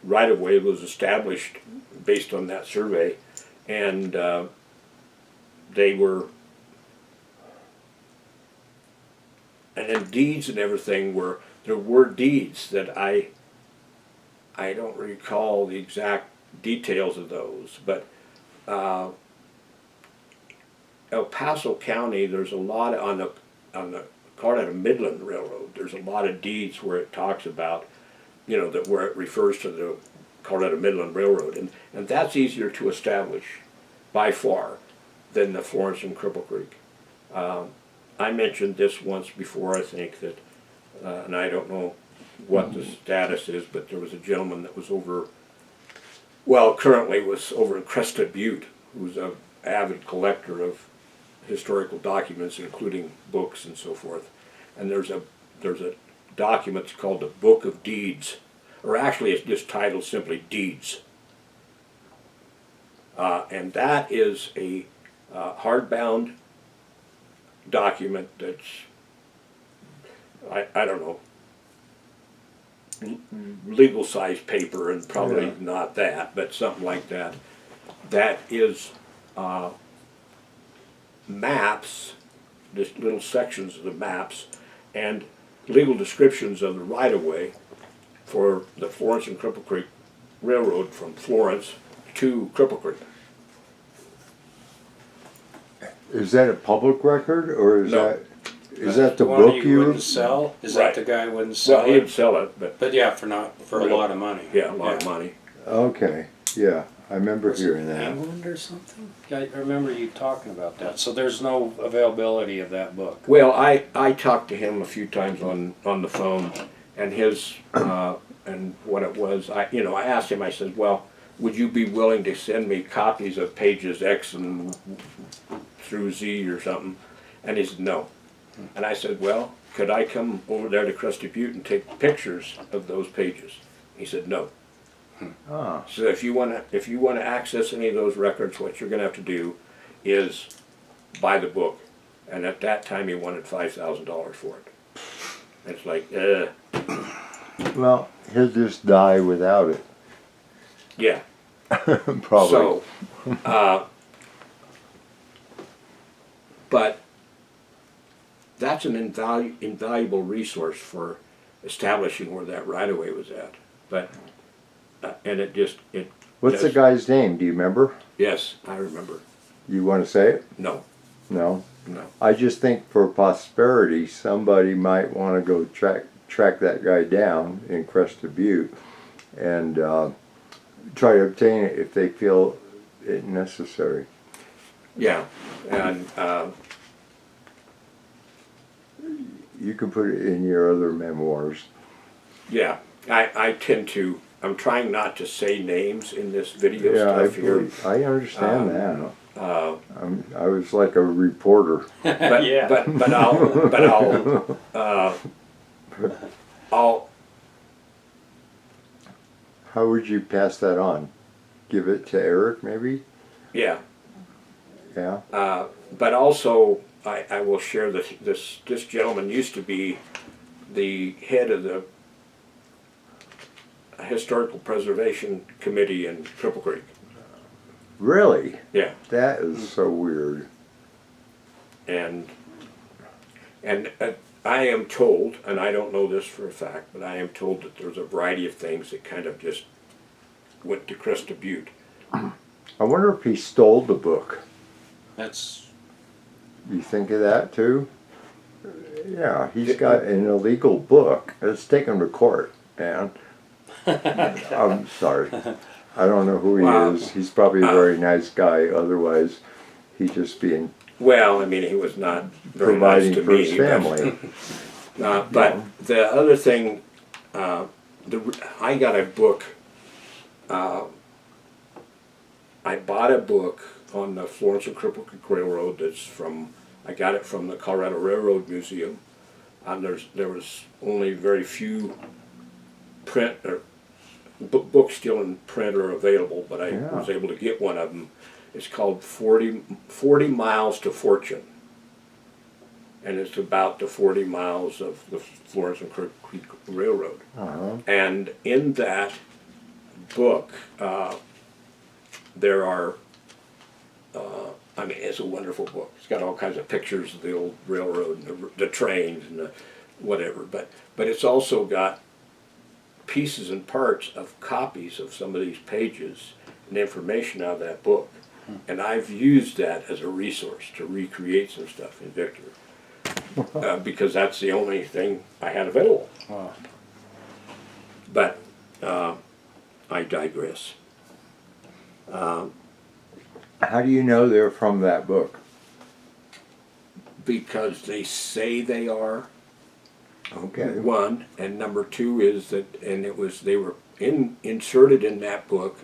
Speaker 2: right-of-way was established based on that survey, and they were, and then deeds and everything were, there were deeds that I don't recall the exact details of those, but El Paso County, there's a lot on the Colorado Midland Railroad. There's a lot of deeds where it talks about, that where it refers to the Colorado Midland Railroad, and that's easier to establish by far than the Florence and Cripple Creek. I mentioned this once before, I think, that, and I don't know what the status is, but there was a gentleman that was currently was over in Crested Butte, who's an avid collector of historical documents, including books and so forth. And there's a document called the Book of Deeds, or actually it's just titled simply Deeds. And that is a hardbound document that's, I don't know, legal size paper, and probably not that, but something like that. That is maps, just little sections of the maps, and legal descriptions of the right-of-way for the Florence and Cripple Creek Railroad from Florence to Cripple Creek.
Speaker 5: Is that a public record, or is
Speaker 2: No.
Speaker 5: that the
Speaker 3: one
Speaker 5: book
Speaker 3: you
Speaker 5: you?
Speaker 3: wouldn't sell? Is
Speaker 2: Right.
Speaker 3: that the guy who wouldn't sell
Speaker 2: Well,
Speaker 3: it?
Speaker 2: he'd sell it, but
Speaker 3: Yeah, for a lot of money.
Speaker 2: yeah, a lot of money.
Speaker 5: Okay, yeah, I remember
Speaker 3: Was it
Speaker 5: hearing that.
Speaker 3: England or something? I remember you talking about that. So there's no availability of that book.
Speaker 2: Well, I talked to him a few times on the phone, and his and what it was, I asked him, I said, well, would you be willing to send me copies of pages X and through Z or something? And he said no. And I said, well, could I come over there to Crested Butte and take pictures of those pages? He said no.
Speaker 5: Ah,
Speaker 2: So if you want to access any of those records, what you're going to have to do is buy the book. And at that time, he wanted $5,000 for it. It's like,
Speaker 5: well, he'll just die without it,
Speaker 2: yeah.
Speaker 5: probably.
Speaker 2: So, but that's an invaluable resource for establishing where that right-of-way was at. But and it
Speaker 5: What's the
Speaker 2: does-
Speaker 5: guy's name? Do you remember?
Speaker 2: Yes, I remember.
Speaker 5: You want to say it?
Speaker 2: No,
Speaker 5: No.
Speaker 2: no.
Speaker 5: I just think for posterity, somebody might want to go track that guy down in Crested Butte and try to obtain it if they feel it necessary.
Speaker 2: Yeah, and
Speaker 5: You can put it in your other memoirs.
Speaker 2: yeah, I tend to. I'm trying not to say names in this video
Speaker 5: Yeah,
Speaker 2: stuff here.
Speaker 5: I understand that.
Speaker 2: Uh,
Speaker 5: I was like a reporter.
Speaker 2: but,
Speaker 3: Yeah.
Speaker 2: but I'll
Speaker 5: How would you pass that on? Give it to Eric, maybe?
Speaker 2: yeah.
Speaker 5: Yeah.
Speaker 2: But also, I will share this gentleman used to be the head of the Historical Preservation Committee in Cripple Creek.
Speaker 5: Really?
Speaker 2: Yeah,
Speaker 5: That is so weird.
Speaker 2: and I am told, and I don't know this for a fact, but I am told that there's a variety of things that kind of just went to Crested Butte.
Speaker 5: I wonder if he stole the book.
Speaker 3: That's
Speaker 5: You think of that too? Yeah, he's got an illegal book. Let's take him to court, man. I'm sorry. I don't know who he
Speaker 2: Wow.
Speaker 5: is. He's probably a very nice guy. Otherwise, he's just being
Speaker 2: Well, I mean, he was not very nice
Speaker 5: providing
Speaker 2: to
Speaker 5: for
Speaker 2: me.
Speaker 5: his family.
Speaker 2: But the other thing, I got a book. I bought a book on the Florence and Cripple Creek Railroad. I got it from the Colorado Railroad Museum. And there was only very few books still in print are available, but I
Speaker 5: Yeah.
Speaker 2: was able to get one of them. It's called 40 Miles to Fortune. And it's about the 40 miles of the Florence and Creek Railroad.
Speaker 5: Uh-huh.
Speaker 2: And in that book, there are, I mean, it's a wonderful book. It's got all kinds of pictures of the old railroad and the trains and the whatever. But it's also got pieces and parts of copies of some of these pages and information out of that book. And I've used that as a resource to recreate some stuff in Victor. Because that's the only thing I had available.
Speaker 3: Wow.
Speaker 2: But I digress.
Speaker 5: How do you know they're from that book?
Speaker 2: Because they say they are,
Speaker 5: Okay.
Speaker 2: one, and number two is that, and they were inserted in that book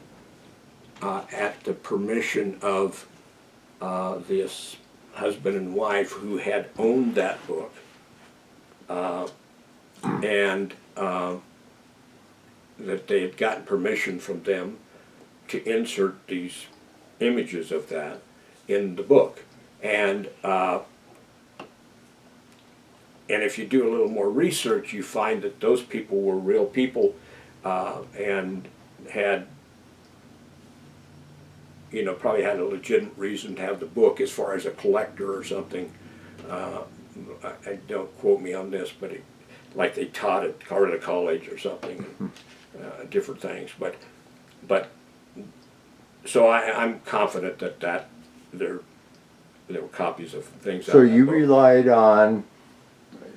Speaker 2: at the permission of this husband and wife who had owned that book, and that they had gotten permission from them to insert these images of that in the book. And if you do a little more research, you find that those people were real people and had, you know, probably had a legitimate reason to have the book as far as a collector or something. I don't quote me on this, but like they taught at Carter College or something, different things. But so I'm confident that there were copies of things.
Speaker 5: So
Speaker 2: out of that
Speaker 5: you
Speaker 2: book.
Speaker 5: relied on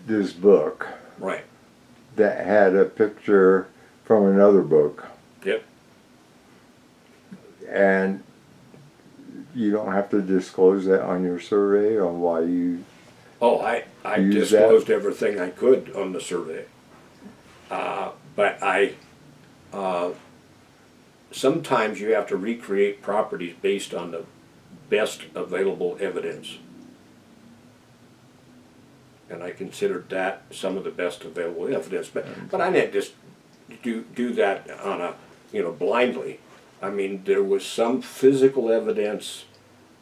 Speaker 5: this book
Speaker 2: Right.
Speaker 5: that had a picture from another book,
Speaker 2: Yep.
Speaker 5: and you don't have to disclose that on your survey on why you.
Speaker 2: Oh, I
Speaker 5: Use that?
Speaker 2: disclosed everything I could on the survey. But sometimes you have to recreate properties based on the best available evidence. And I considered that some of the best available evidence. But I didn't just do that on a, blindly. I mean, there was some physical evidence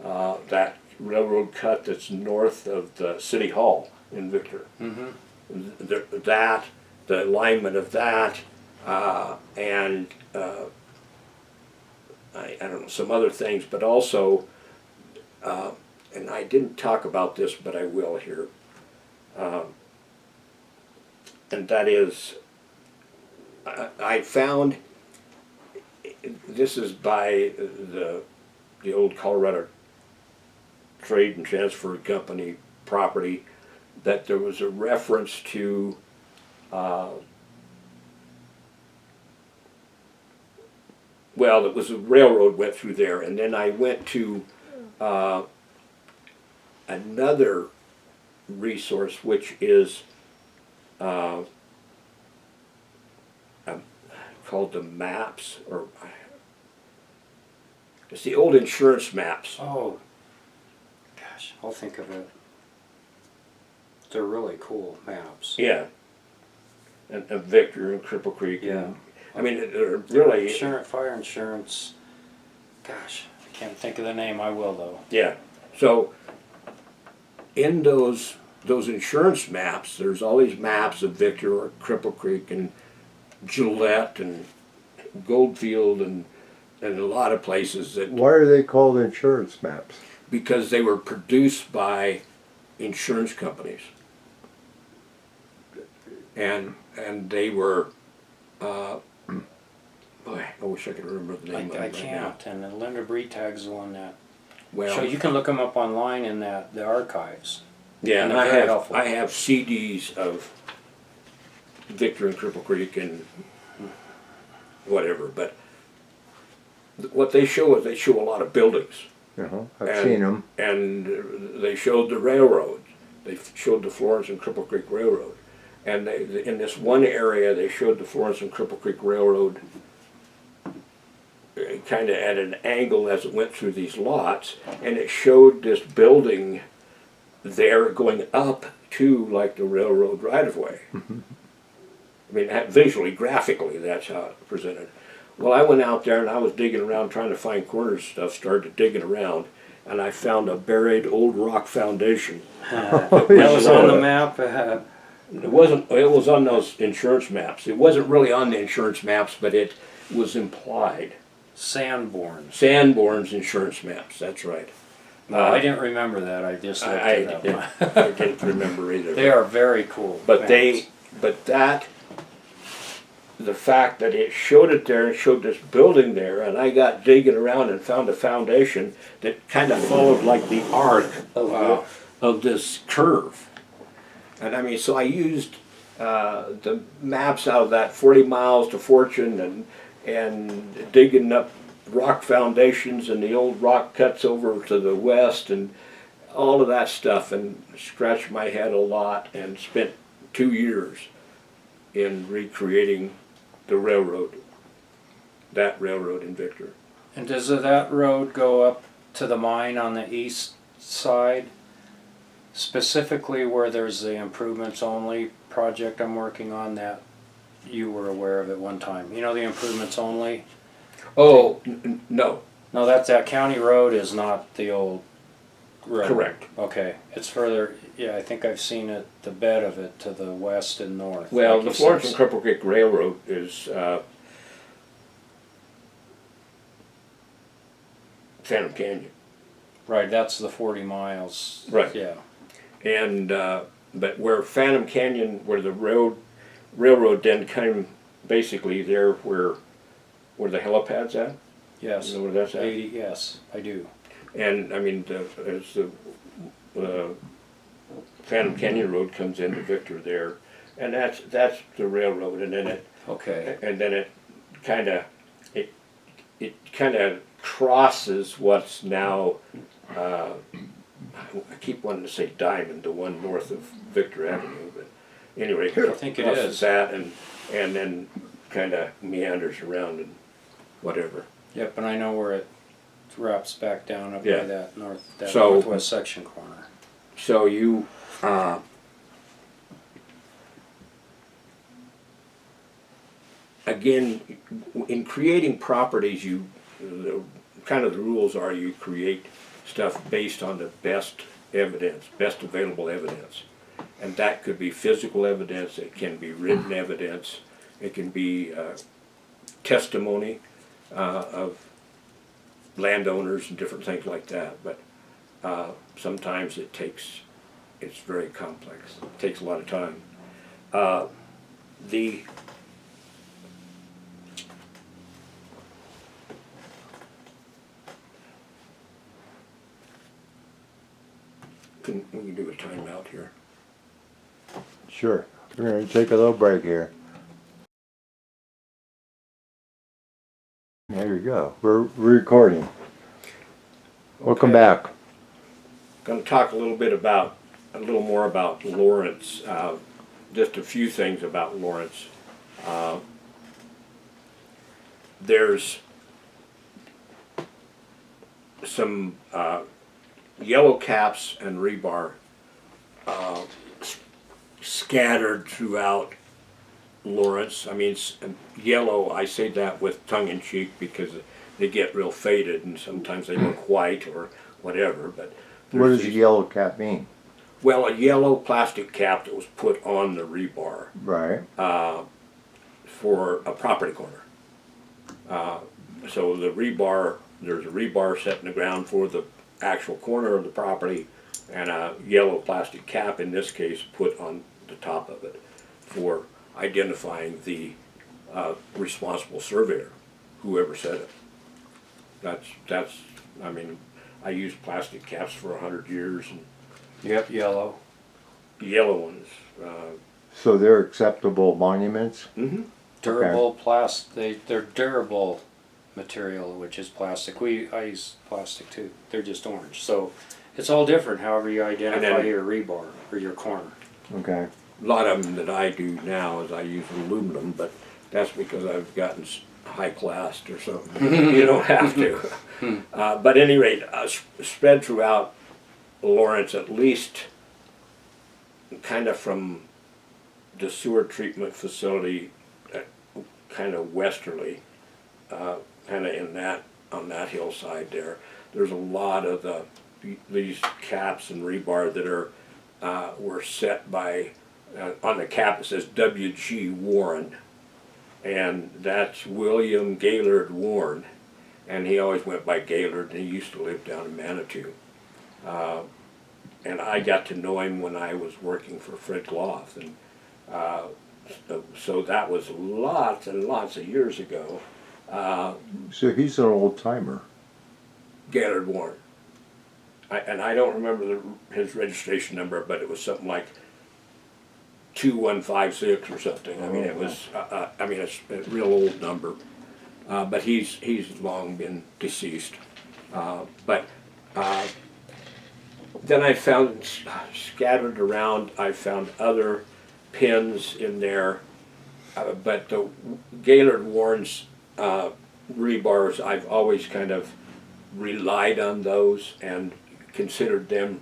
Speaker 2: that railroad cut that's north of the city hall in Victor. That, the alignment of that, and I don't know, some other things, but also, and I didn't talk about this, but I will here, and that is, I found, this is by the old Colorado Trade and Transfer Company property, that there was a reference to well, it was a railroad went through there, and then I went to another resource, which is called the maps, or it's the old insurance maps.
Speaker 3: Oh, gosh, I'll think of it. They're really cool maps.
Speaker 2: Yeah, and Victor and Cripple Creek.
Speaker 3: Yeah.
Speaker 2: And, I mean, they're really
Speaker 3: Insurance, fire insurance. Gosh, I can't think of the name. I will though.
Speaker 2: yeah. So in those insurance maps, there's all these maps of Victor or Cripple Creek and Gillette and Goldfield and a lot of places that,
Speaker 5: Why are they called insurance maps?
Speaker 2: because they were produced by insurance companies, and they were boy, I wish I could remember the name of it
Speaker 3: I
Speaker 2: right now.
Speaker 3: can't. And Linda Breetag's the one that.
Speaker 2: Well,
Speaker 3: So you can look them up online in the archives.
Speaker 2: yeah, and
Speaker 3: and
Speaker 2: I
Speaker 3: they're very
Speaker 2: have
Speaker 3: helpful.
Speaker 2: I have CDs of Victor and Cripple Creek and whatever, but what they show is they show a lot of buildings.
Speaker 5: I've
Speaker 2: And-
Speaker 5: seen them.
Speaker 2: And they showed the railroad. They showed the Florence and Cripple Creek Railroad. And in this one area, they showed the Florence and Cripple Creek Railroad kind of at an angle as it went through these lots. And it showed this building there going up to like the railroad right-of-way. I mean, visually, graphically, that's how it presented. Well, I went out there and I was digging around trying to find corners stuff, started digging around, and I found a buried old rock foundation.
Speaker 3: That was on the map.
Speaker 2: It was on those insurance maps. It wasn't really on the insurance maps, but it was implied.
Speaker 3: Sanborn.
Speaker 2: Sanborn's insurance maps, that's right.
Speaker 3: No, I didn't remember that. I just looked
Speaker 2: I
Speaker 3: it up.
Speaker 2: didn't remember either.
Speaker 3: They are very cool.
Speaker 2: But
Speaker 3: maps.
Speaker 2: the fact that it showed it there and showed this building there, and I got digging around and found a foundation that kind of followed like the arc of this curve. And I mean, so I used the maps out of that 40 miles to Fortune and digging up rock foundations and the old rock cuts over to the west and all of that stuff, and scratched my head a lot and spent 2 years in recreating the railroad, that railroad in Victor.
Speaker 3: And does that road go up to the mine on the east side? Specifically where there's the improvements only project I'm working on that you were aware of at one time. You know the improvements only?
Speaker 2: Oh, no.
Speaker 3: No, that county road is not the old road.
Speaker 2: Correct.
Speaker 3: Okay, it's further, yeah, I think I've seen it, the bed of it to the west and north.
Speaker 2: Well,
Speaker 3: like
Speaker 2: the
Speaker 3: you
Speaker 2: Florence
Speaker 3: said.
Speaker 2: and Cripple Creek Railroad is Phantom Canyon.
Speaker 3: Right, that's the 40 miles.
Speaker 2: Right.
Speaker 3: Yeah.
Speaker 2: And but where Phantom Canyon, where the railroad then came, basically there where the helipad's at.
Speaker 3: Yes.
Speaker 2: You know where that's at?
Speaker 3: 80, yes, I do.
Speaker 2: And I mean, as the Phantom Canyon Road comes into Victor there, and that's the railroad, and then
Speaker 3: Okay.
Speaker 2: it kind of crosses what's now. I keep wanting to say Diamond, the one north of Victor Avenue, but anyway,
Speaker 3: I think it
Speaker 2: crosses
Speaker 3: is.
Speaker 2: that and then kind of meanders around and whatever.
Speaker 3: Yep, and I know where it wraps back down up
Speaker 2: Yeah.
Speaker 3: by that
Speaker 2: So-
Speaker 3: northwest section corner.
Speaker 2: So you, again, in creating properties, the rules are you create stuff based on the best evidence, best available evidence. And that could be physical evidence, it can be written evidence, it can be testimony of landowners and different things like that. But sometimes it's very complex. It takes a lot of time. We can do a timeout here.
Speaker 5: Sure. We're going to take a little break here. There you go. We're recording. Welcome back.
Speaker 2: Going to talk a little more about Lawrence. Just a few things about Lawrence. There's some yellow caps and rebar scattered throughout Lawrence. I mean, yellow, I say that with tongue-in-cheek because they get real faded and sometimes they look white or whatever. But
Speaker 5: What does a yellow cap mean?
Speaker 2: well, a yellow plastic cap that was put on the rebar
Speaker 5: Right.
Speaker 2: for a property corner. So the rebar, there's a rebar set in the ground for the actual corner of the property, and a yellow plastic cap, in this case, put on the top of it for identifying the responsible surveyor, whoever said it. That's. I mean, I used plastic caps for 100 years, and
Speaker 3: Yep, yellow.
Speaker 2: yellow ones.
Speaker 5: So they're acceptable monuments?
Speaker 2: Mm-hmm.
Speaker 3: Durable they're durable material, which is plastic. I use plastic too. They're just orange. So it's all different however you identify your rebar or your corner.
Speaker 5: Okay.
Speaker 2: A lot of them that I do now is I use aluminum, but that's because I've gotten high classed or something. You don't have to. But at any rate, spread throughout Lawrence, at least kind of from the sewer treatment facility, kind of westerly, kind of in that, on that hillside there. There's a lot of these caps and rebar that are were set by, on the cap it says W.G. Warren, and that's William Gaylord Warren, and he always went by Gaylord, and he used to live down in Manitou. And I got to know him when I was working for Fred Gloth, and so that was lots and lots of years ago.
Speaker 5: So he's an old timer.
Speaker 2: Gaylord Warren. And I don't remember his registration number, but it was something like 2156 or something. I mean, it was. I mean, it's a real old number. But he's long been deceased. But then I found scattered around. I found other pins in there, but the Gaylord Warren's rebars, I've always kind of relied on those and considered them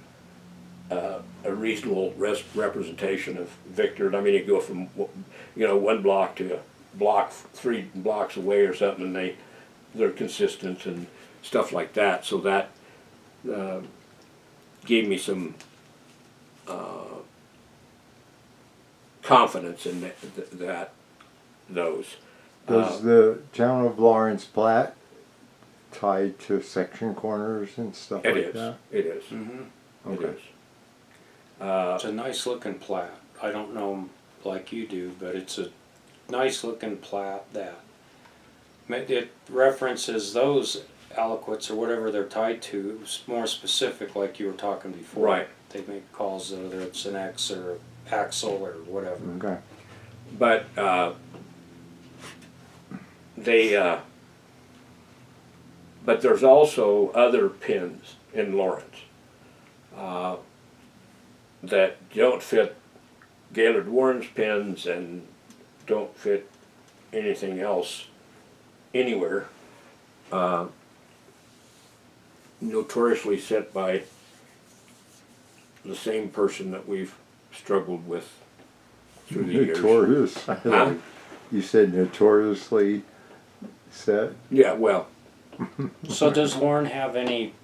Speaker 2: a reasonable representation of Victor. I mean, you go from, you know, one block to a block 3 blocks away or something, and they're consistent and stuff like that. So that gave me some confidence in those.
Speaker 5: Does the town of Lawrence plat tied to section corners and stuff
Speaker 2: It
Speaker 5: like
Speaker 2: is.
Speaker 5: that?
Speaker 2: It is.
Speaker 3: Mm-hmm.
Speaker 2: It
Speaker 5: Okay.
Speaker 2: is.
Speaker 3: It's a nice looking plat. I don't know 'em like you do, but it's a nice looking plat that it references those aliquots or whatever they're tied to. It's more specific, like you were talking before.
Speaker 2: Right.
Speaker 3: They make calls whether it's an X or axle or whatever.
Speaker 5: Okay.
Speaker 2: But but there's also other pins in Lawrence that don't fit Gaylord Warren's pins and don't fit anything else anywhere. Notoriously set by the same person that we've struggled with through the years.
Speaker 5: Notorious.
Speaker 2: Huh?
Speaker 5: You said notoriously set?
Speaker 2: Yeah, well,
Speaker 3: So does Warren have any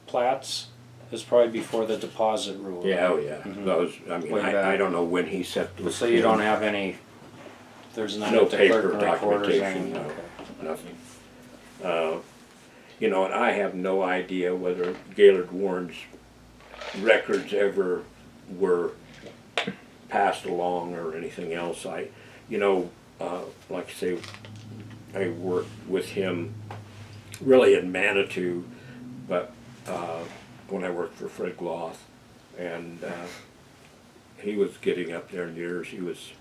Speaker 3: plats? It's probably before the deposit rule.
Speaker 2: yeah, oh yeah.
Speaker 3: Mhm.
Speaker 2: Those, I mean,
Speaker 3: Way
Speaker 2: I
Speaker 3: back.
Speaker 2: don't know when he set those.
Speaker 3: So you don't have any, there's none
Speaker 2: No
Speaker 3: at the
Speaker 2: paper
Speaker 3: clerk and recorder's
Speaker 2: documentation,
Speaker 3: end?
Speaker 2: no.
Speaker 3: Okay.
Speaker 2: Nothing. You know, and I have no idea whether Gaylord Warren's records ever were passed along or anything else. You know, like I say, I worked with him really in Manitou, but when I worked for Fred Gloth, and he was getting up there in years. He was,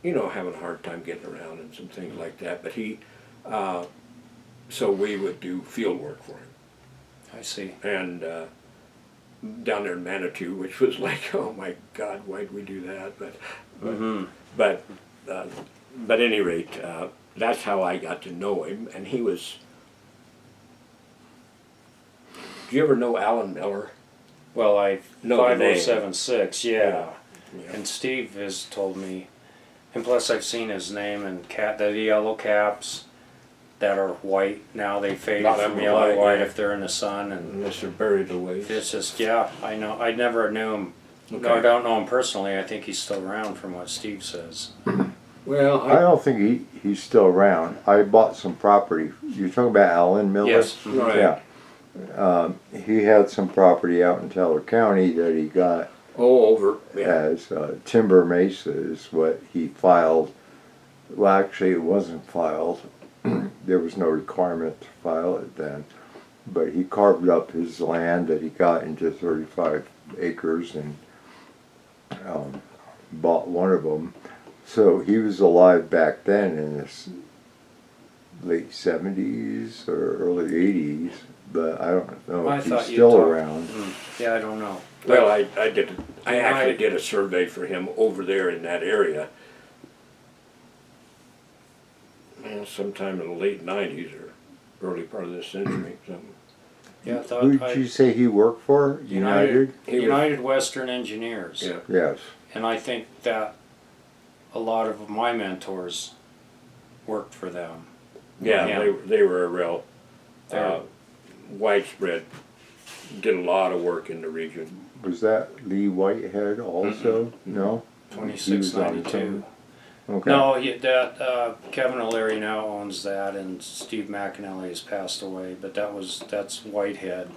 Speaker 2: you know, having a hard time getting around and some things like that. But he, so we would do field work for him.
Speaker 3: I see.
Speaker 2: And down there in Manitou, which was like, oh my God, why'd we do that? But at any rate, that's how I got to know him. And he was. Do you ever know Alan Miller?
Speaker 3: Well, I
Speaker 2: No, the name.
Speaker 3: 5076, yeah.
Speaker 2: Yeah.
Speaker 3: And Steve has told me, and plus I've seen his name and the yellow caps that are white now. They fade
Speaker 2: Lot of
Speaker 3: from
Speaker 2: them are
Speaker 3: yellow to
Speaker 2: white,
Speaker 3: white
Speaker 2: yeah.
Speaker 3: if they're in the sun, and
Speaker 2: Unless they're buried away.
Speaker 3: it's just I know. I never knew him. No,
Speaker 2: Okay.
Speaker 3: I don't know him personally. I think he's still around from what Steve says.
Speaker 2: Well,
Speaker 5: I don't think he's still around. I bought some property. You're talking about Alan Miller?
Speaker 3: Yes.
Speaker 2: Right.
Speaker 5: Yeah. He had some property out in Teller County that he got
Speaker 2: all over. Yeah.
Speaker 5: as timber mesa is what he filed. Well, actually, it wasn't filed. There was no requirement to file it then. But he carved up his land that he got into 35 acres and bought one of them. So he was alive back then in the late 70s or early 80s. But I don't know
Speaker 3: I
Speaker 5: if he's
Speaker 3: thought you
Speaker 5: still
Speaker 3: talked-
Speaker 5: around.
Speaker 3: Yeah, I don't know.
Speaker 2: Well, I actually
Speaker 3: I-
Speaker 2: did a survey for him over there in that area. Well, sometime in the late '90s or early part of this century. Something.
Speaker 3: Yeah, I thought
Speaker 5: Who did you say he worked for? United?
Speaker 2: He was-
Speaker 3: United Western Engineers.
Speaker 2: Yeah.
Speaker 5: Yes.
Speaker 3: And I think that a lot of my mentors worked for them.
Speaker 2: Yeah,
Speaker 3: Yeah.
Speaker 2: they were a real
Speaker 3: They're-
Speaker 2: widespread, did a lot of work in the region.
Speaker 5: Was that Lee Whitehead also? No? He was on
Speaker 3: 2692.
Speaker 5: some- Okay.
Speaker 3: No, Kevin O'Leary now owns that, and Steve McAnally has passed away. But that's Whitehead,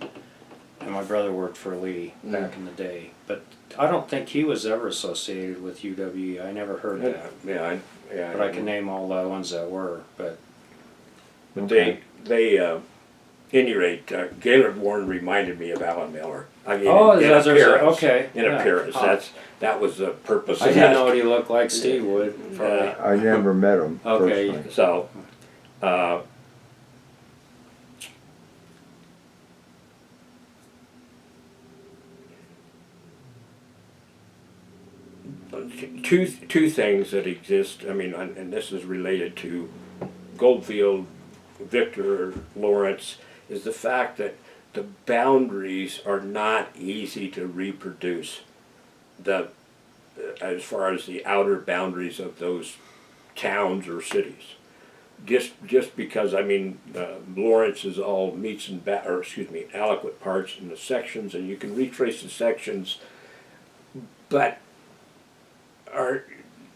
Speaker 3: and my brother worked for Lee back in the day. But I don't think he was ever associated with UWE. I never heard that.
Speaker 2: Yeah,
Speaker 3: But I can name all the ones that were. But
Speaker 2: But
Speaker 5: Okay.
Speaker 2: they any rate, Gaylord Warren reminded me of Alan Miller. I mean,
Speaker 3: Oh,
Speaker 2: in
Speaker 3: there's a-
Speaker 2: appearance.
Speaker 3: okay,
Speaker 2: In
Speaker 3: yeah.
Speaker 2: appearance, that was the purpose
Speaker 3: I
Speaker 2: of
Speaker 3: didn't
Speaker 2: that.
Speaker 3: know what he looked like. Steve would. Probably.
Speaker 5: I never met him
Speaker 3: Okay.
Speaker 5: personally.
Speaker 2: So, two things that exist. I mean, and this is related to Goldfield, Victor, Lawrence, is the fact that the boundaries are not easy to reproduce. As far as the outer boundaries of those towns or cities, just because I mean Lawrence is all meets and aliquot parts in the sections, and you can retrace the sections, but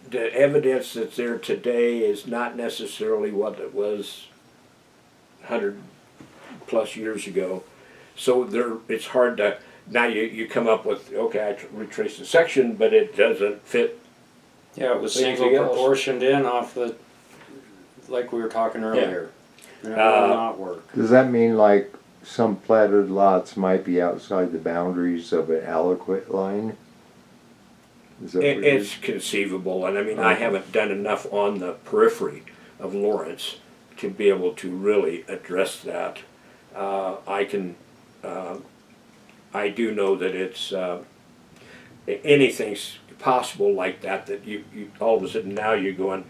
Speaker 2: the evidence that's there today is not necessarily what it was 100+ years ago. So it's hard to, now you come up with, okay, I retrace the section, but it doesn't fit.
Speaker 3: Yeah, it was
Speaker 2: Anything
Speaker 3: single
Speaker 2: else?
Speaker 3: proportioned in off the, like we were talking earlier. And it will not work.
Speaker 5: Does that mean like some platted lots might be outside the boundaries of an aliquot line? Is that what it
Speaker 2: It's
Speaker 5: is?
Speaker 2: conceivable, and I mean, I haven't done enough on the periphery of Lawrence to be able to really address that. I do know that it's, anything's possible like that, that you all of a sudden now you're going,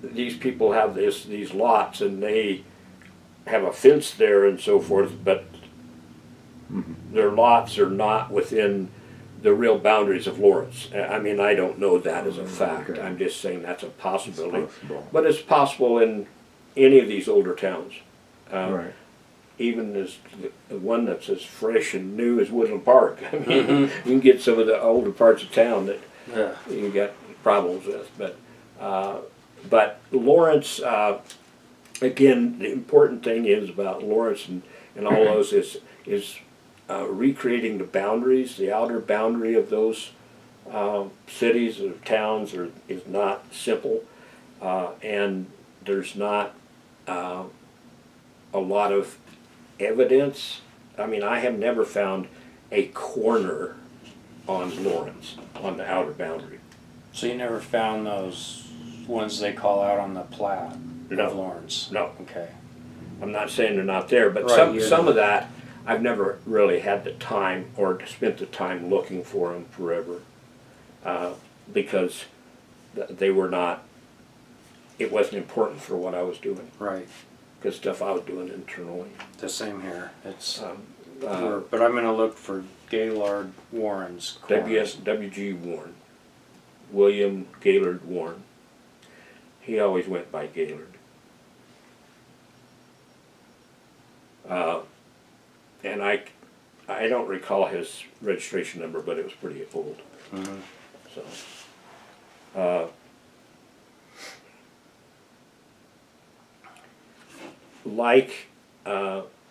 Speaker 2: these people have these lots and they have a fence there and so forth, but their lots are not within the real boundaries of Lawrence. I mean, I don't know that as a fact.
Speaker 5: Okay.
Speaker 2: I'm just saying that's a
Speaker 5: It's
Speaker 2: possibility.
Speaker 5: possible.
Speaker 2: But it's possible in any of these older towns.
Speaker 5: Right.
Speaker 2: Even as the one that's as fresh and new as Woodland Park. I mean, you can get some of the older parts of town that
Speaker 3: Yeah.
Speaker 2: you got problems with. But Lawrence, again, the important thing is about Lawrence and all those is recreating the boundaries, the outer boundary of those cities or towns is not simple, and there's not a lot of evidence. I mean, I have never found a corner on Lawrence on the outer boundary.
Speaker 3: So you never found those ones they call out on the plat
Speaker 2: No.
Speaker 3: of Lawrence?
Speaker 2: No.
Speaker 3: Okay.
Speaker 2: I'm not saying they're not there, but
Speaker 3: Right, yeah.
Speaker 2: some of that I've never really had the time or spent the time looking for them forever, because they were not. It wasn't important for what I was doing,
Speaker 3: Right.
Speaker 2: because stuff I was doing internally.
Speaker 3: The same here. It's.
Speaker 2: Uh,
Speaker 3: But I'm gonna look for Gaylord Warren's corners.
Speaker 2: WG Warren, William Gaylord Warren. He always went by Gaylord. And I don't recall his registration number, but it was pretty old.
Speaker 3: Mhm.
Speaker 2: So,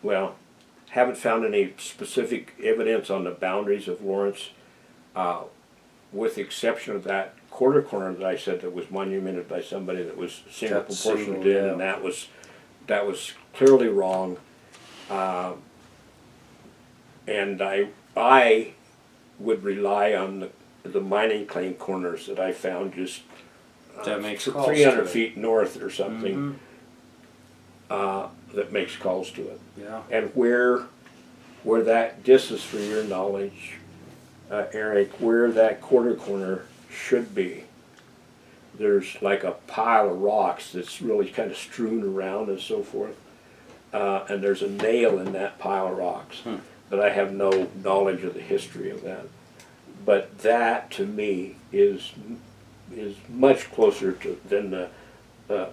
Speaker 2: well, haven't found any specific evidence on the boundaries of Lawrence, with the exception of that quarter corner that I said that was monumented by somebody that was single
Speaker 3: That's
Speaker 2: proportioned
Speaker 3: single,
Speaker 2: in,
Speaker 3: yeah.
Speaker 2: and that was clearly wrong. And I would rely on the mining claim corners that I found just
Speaker 3: That makes calls
Speaker 2: 300
Speaker 3: to it.
Speaker 2: feet north or something,
Speaker 3: Mhm.
Speaker 2: that makes calls to it.
Speaker 3: Yeah.
Speaker 2: And where that, this is for your knowledge, Eric, where that quarter corner should be, there's like a pile of rocks that's really kind of strewn around and so forth. And there's a nail in that pile of rocks. But I have no knowledge of the history of that. But that, to me, is is much closer to than the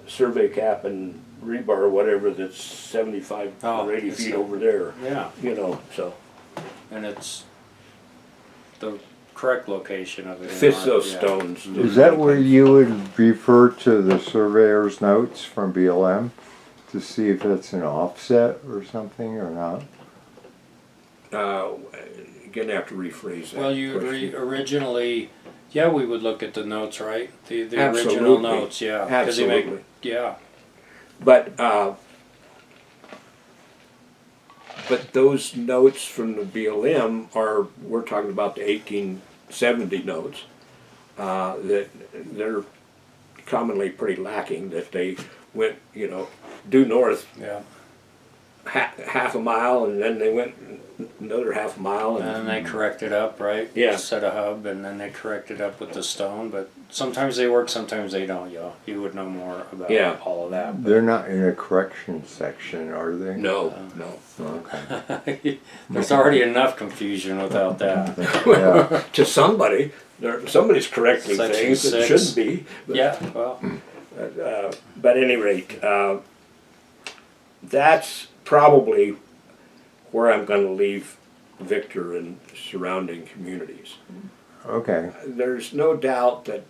Speaker 2: survey cap and rebar or whatever that's 75
Speaker 3: Oh,
Speaker 2: or 80
Speaker 3: it's
Speaker 2: feet
Speaker 3: a-
Speaker 2: over there.
Speaker 3: Yeah,
Speaker 2: You know, so
Speaker 3: and it's the correct location of it. in
Speaker 2: fits
Speaker 3: our-
Speaker 2: those
Speaker 3: yeah.
Speaker 2: stones.
Speaker 5: Is that where you would refer to the surveyor's notes from BLM to see if it's an offset or something or not?
Speaker 2: Gonna have to rephrase that.
Speaker 3: Well, you
Speaker 2: question.
Speaker 3: originally, yeah, we would look at the notes, right? The original
Speaker 2: Absolutely.
Speaker 3: notes, yeah. 'Cause they
Speaker 2: Absolutely.
Speaker 3: make- yeah.
Speaker 2: But those notes from the BLM we're talking about the 1870 notes, that they're commonly pretty lacking, that they went, due north
Speaker 3: Yeah.
Speaker 2: half a mile and then they went another half a mile.
Speaker 3: And then they correct it up, right?
Speaker 2: Yeah.
Speaker 3: Set a hub, and then they correct it up with the stone. But sometimes they work, sometimes they don't. You would know more about
Speaker 2: Yeah.
Speaker 3: all of that.
Speaker 5: They're not in a correction section, are they?
Speaker 2: No.
Speaker 5: Okay.
Speaker 3: There's already enough confusion without that.
Speaker 5: Yeah.
Speaker 2: To somebody, somebody's correcting
Speaker 3: Section
Speaker 2: things that
Speaker 3: 6.
Speaker 2: shouldn't be. But,
Speaker 3: Yeah. Well.
Speaker 2: But at any rate, that's probably where I'm going to leave Victor and surrounding communities.
Speaker 5: Okay.
Speaker 2: There's no doubt that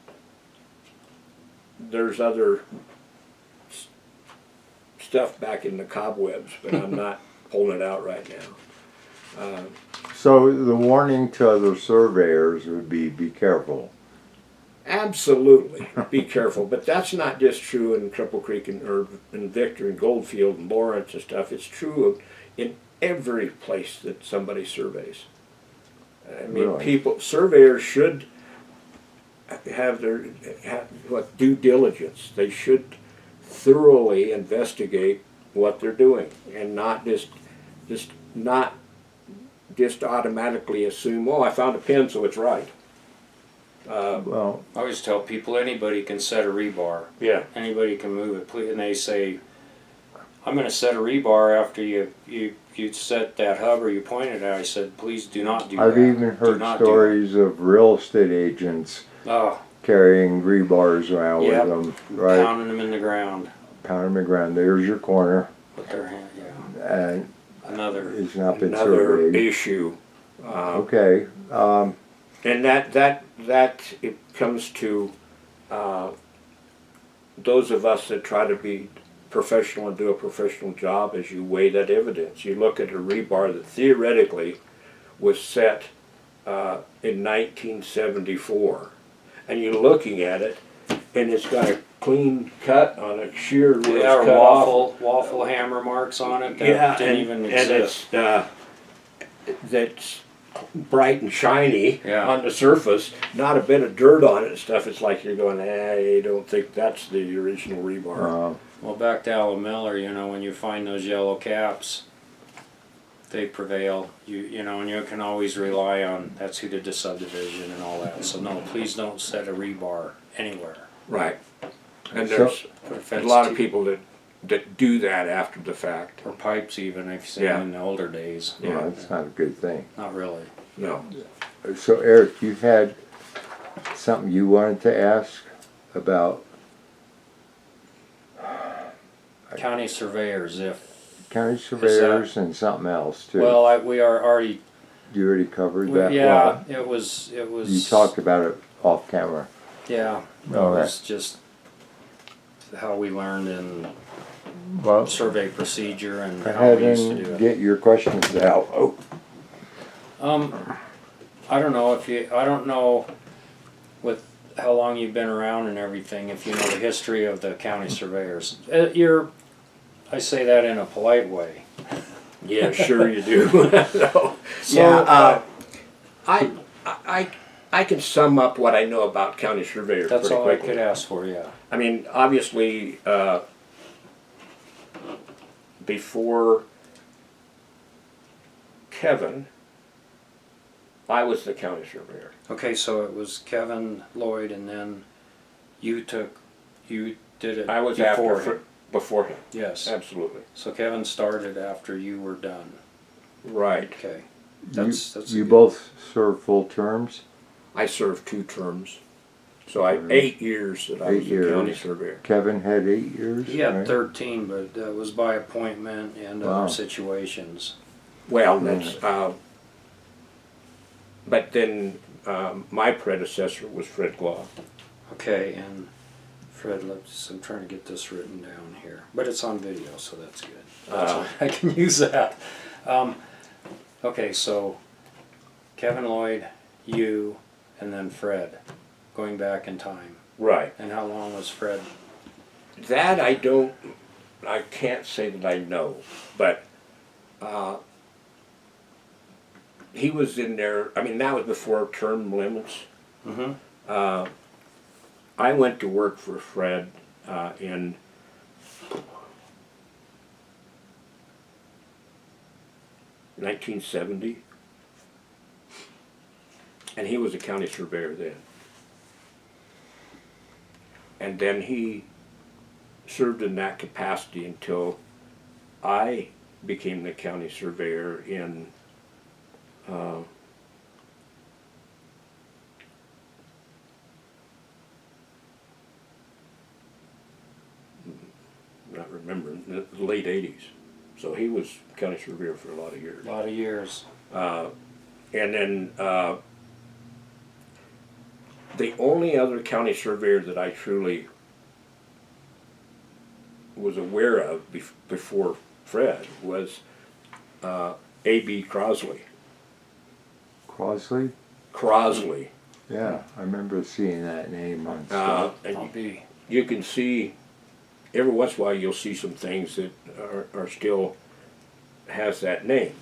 Speaker 2: there's other stuff back in the cobwebs, but I'm not pulling it out right now.
Speaker 5: So the warning to other surveyors would be careful.
Speaker 2: Absolutely, be careful. But that's not just true in Cripple Creek and Victor and Goldfield and Lawrence and stuff. It's true in every place that somebody surveys. I mean,
Speaker 5: Really?
Speaker 2: surveyors should have what due diligence. They should thoroughly investigate what they're doing and not just automatically assume, oh, I found a pin, so it's right.
Speaker 5: Well,
Speaker 3: I always tell people anybody can set a rebar.
Speaker 2: Yeah.
Speaker 3: Anybody can move it. Please, and they say, I'm going to set a rebar after you set that hub or you point it at. I said, please do not do that.
Speaker 5: I've even
Speaker 3: Do
Speaker 5: heard
Speaker 3: not do
Speaker 5: stories of real estate agents
Speaker 3: that. Oh,
Speaker 5: carrying rebars around
Speaker 3: Yep.
Speaker 5: with them, right?
Speaker 3: pounding them in the ground
Speaker 5: Pound them in the ground. There's your corner,
Speaker 3: with their hand. Yeah.
Speaker 5: and
Speaker 3: Another.
Speaker 5: it's not been
Speaker 2: Another
Speaker 5: surveyed.
Speaker 2: issue.
Speaker 5: Okay.
Speaker 2: And that it comes to those of us that try to be professional and do a professional job as you weigh that evidence. You look at a rebar that theoretically was set in 1974, and you're looking at it, and it's got a clean cut on a shear where
Speaker 3: Yeah,
Speaker 2: it's
Speaker 3: or
Speaker 2: cut off.
Speaker 3: waffle hammer marks on it that
Speaker 2: Yeah,
Speaker 3: didn't
Speaker 2: and,
Speaker 3: even
Speaker 2: and
Speaker 3: exist.
Speaker 2: that's bright and shiny
Speaker 3: Yeah.
Speaker 2: on the surface, not a bit of dirt on it and stuff. It's like you're going, I don't think that's the original rebar.
Speaker 3: Well, back to Alan Miller, when you find those yellow caps, they prevail. And you can always rely on that's who did the subdivision and all that. So no, please don't set a rebar anywhere.
Speaker 2: Right. And
Speaker 5: So-
Speaker 2: there's
Speaker 3: Put a
Speaker 2: a
Speaker 3: fence
Speaker 2: lot of
Speaker 3: to-
Speaker 2: people that do that after the fact.
Speaker 3: or pipes even. I've seen
Speaker 2: Yeah.
Speaker 3: in the older days.
Speaker 2: Yeah.
Speaker 5: Well, that's not a good thing.
Speaker 3: Not really.
Speaker 2: No.
Speaker 5: So Eric, you had something you wanted to ask about
Speaker 3: County surveyors, if
Speaker 5: county surveyors and something else too.
Speaker 3: we are already.
Speaker 5: You already covered that.
Speaker 3: Yeah,
Speaker 5: Well,
Speaker 3: it was.
Speaker 5: you talked about it off camera.
Speaker 3: Yeah, it
Speaker 5: All right.
Speaker 3: was just how we learned in
Speaker 5: Well,
Speaker 3: survey procedure and
Speaker 5: go
Speaker 3: how
Speaker 5: ahead
Speaker 3: we used to do
Speaker 5: and
Speaker 3: it.
Speaker 5: get your questions out. Oh,
Speaker 3: I don't know I don't know with how long you've been around and everything, if you know the history of the county surveyors. I say that in a polite way.
Speaker 2: Yeah, sure you do. No.
Speaker 3: So,
Speaker 2: Yeah, I can sum up what I know about county surveyors
Speaker 3: That's
Speaker 2: pretty
Speaker 3: all I
Speaker 2: quickly.
Speaker 3: could ask for, yeah.
Speaker 2: I mean, obviously, before Kevin, I was the county surveyor.
Speaker 3: Okay, so it was Kevin Lloyd, and then you did it
Speaker 2: I was
Speaker 3: before
Speaker 2: after
Speaker 3: him.
Speaker 2: before him.
Speaker 3: Yes.
Speaker 2: Absolutely.
Speaker 3: So Kevin started after you were done.
Speaker 2: Right.
Speaker 3: Okay.
Speaker 5: you
Speaker 3: That's
Speaker 5: you
Speaker 3: good.
Speaker 5: both serve full terms.
Speaker 2: I served 2 terms. So 8 years that I
Speaker 5: 8
Speaker 2: was a county
Speaker 5: years.
Speaker 2: surveyor.
Speaker 5: Kevin had 8 years.
Speaker 3: He had
Speaker 5: right?
Speaker 3: 13, but that was by appointment and
Speaker 5: Wow.
Speaker 3: other situations.
Speaker 2: Well, that's, but then my predecessor was Fred Glock.
Speaker 3: Okay, and Fred, I'm trying to get this written down here, but it's on video, so that's good. I can use that. Okay, so Kevin Lloyd, you, and then Fred, going back in time.
Speaker 2: Right.
Speaker 3: And how long was Fred?
Speaker 2: That I can't say that I know, but he was in there, I mean, that was before term limits.
Speaker 3: Mm-hmm.
Speaker 2: I went to work for Fred in 1970, and he was a county surveyor then. And then he served in that capacity until I became the county surveyor in not remembering, the late 80s. So he was county surveyor for a lot of years.
Speaker 3: A lot of years.
Speaker 2: And then the only other county surveyor that I truly was aware of before Fred was A.B. Crosley.
Speaker 5: Crosley?
Speaker 2: Crosley.
Speaker 5: Yeah, I remember seeing that name on stuff.
Speaker 2: And you can see, every once in a while you'll see some things that are still has that name.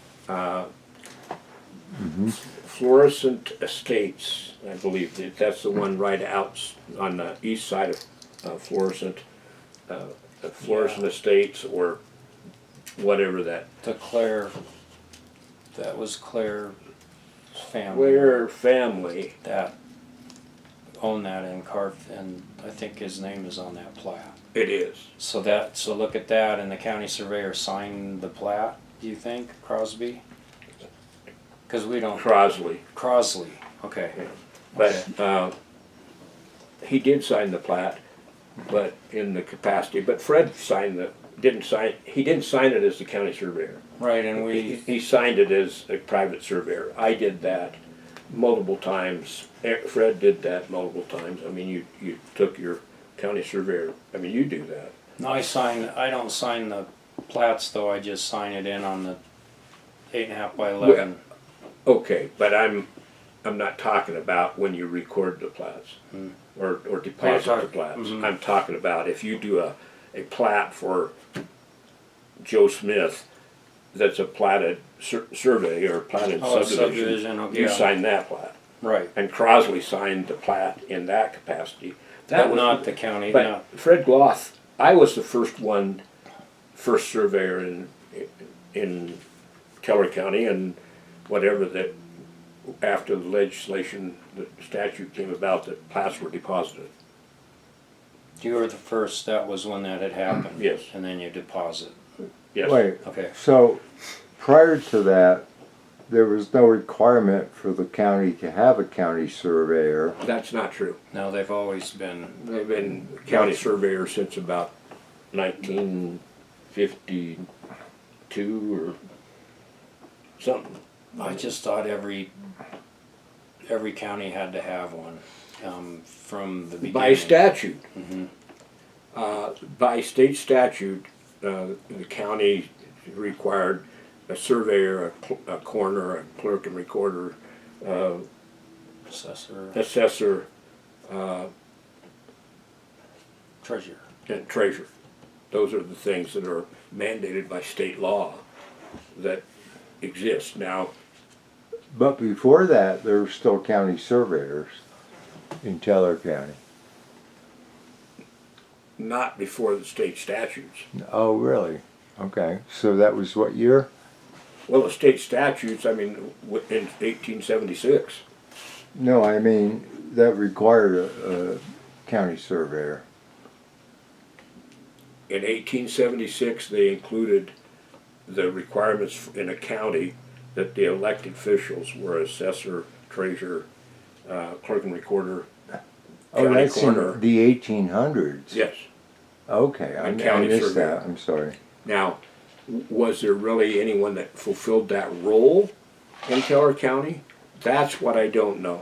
Speaker 2: Florissant Estates, I believe that's the one right out on the east side of Florissant. Florissant Estates or whatever that.
Speaker 3: To Claire, that was Claire family.
Speaker 2: Where family.
Speaker 3: That owned that and carved, and I think his name is on that plat.
Speaker 2: It is.
Speaker 3: So look at that, and the county surveyor signed the plat, do you think, Crosby? Because we don't. Crosley, okay.
Speaker 2: But he did sign the plat, but in the capacity. But Fred didn't sign it as the county surveyor.
Speaker 3: Right, and
Speaker 2: He signed it as a private surveyor. I did that multiple times. Fred did that multiple times. I mean, you took your county surveyor. I mean, you do that.
Speaker 3: No, I don't sign the plats though, I just sign it in on the 8.5 by 11.
Speaker 2: Okay, but I'm not talking about when you record the plats or deposit the plats. I'm talking about if you do a plat for Joe Smith that's a platted survey or platted subdivision,
Speaker 3: okay,
Speaker 2: you sign that plat.
Speaker 3: Right.
Speaker 2: And Crosley signed the plat in that capacity.
Speaker 3: That was not the county.
Speaker 2: But
Speaker 3: no.
Speaker 2: Fred Gloth, I was the first surveyor in Keller County and whatever that after the legislation, the statute came about that plats were deposited.
Speaker 3: You were the first, that was when that had happened?
Speaker 2: Yes.
Speaker 3: And then you deposit.
Speaker 2: Yes.
Speaker 5: Wait,
Speaker 3: Okay.
Speaker 5: so prior to that, there was no requirement for the county to have a county surveyor.
Speaker 2: That's not true.
Speaker 3: No, they've always been.
Speaker 2: They've been county surveyors since about 1952 or something.
Speaker 3: I just thought every county had to have one from the beginning.
Speaker 2: By statute.
Speaker 3: Mhm.
Speaker 2: By state statute, the county required a surveyor, a coroner, a clerk and recorder, assessor,
Speaker 3: Treasurer.
Speaker 2: and treasurer. Those are the things that are mandated by state law that exist. Now,
Speaker 5: But before that, there were still county surveyors in Teller County.
Speaker 2: not before the state statutes.
Speaker 5: Oh, really? Okay. So that was what year?
Speaker 2: Well, the state statutes, I mean, in 1876.
Speaker 5: No, I mean, that required a county surveyor.
Speaker 2: In 1876, they included the requirements in a county that the elected officials were assessor, treasurer, clerk and recorder,
Speaker 5: Oh,
Speaker 2: county
Speaker 5: that's
Speaker 2: coroner.
Speaker 5: in the 1800s.
Speaker 2: Yes.
Speaker 5: Okay, I
Speaker 2: And county
Speaker 5: missed
Speaker 2: surveyor.
Speaker 5: that. I'm sorry.
Speaker 2: Now, was there really anyone that fulfilled that role in Teller County? That's what I don't know.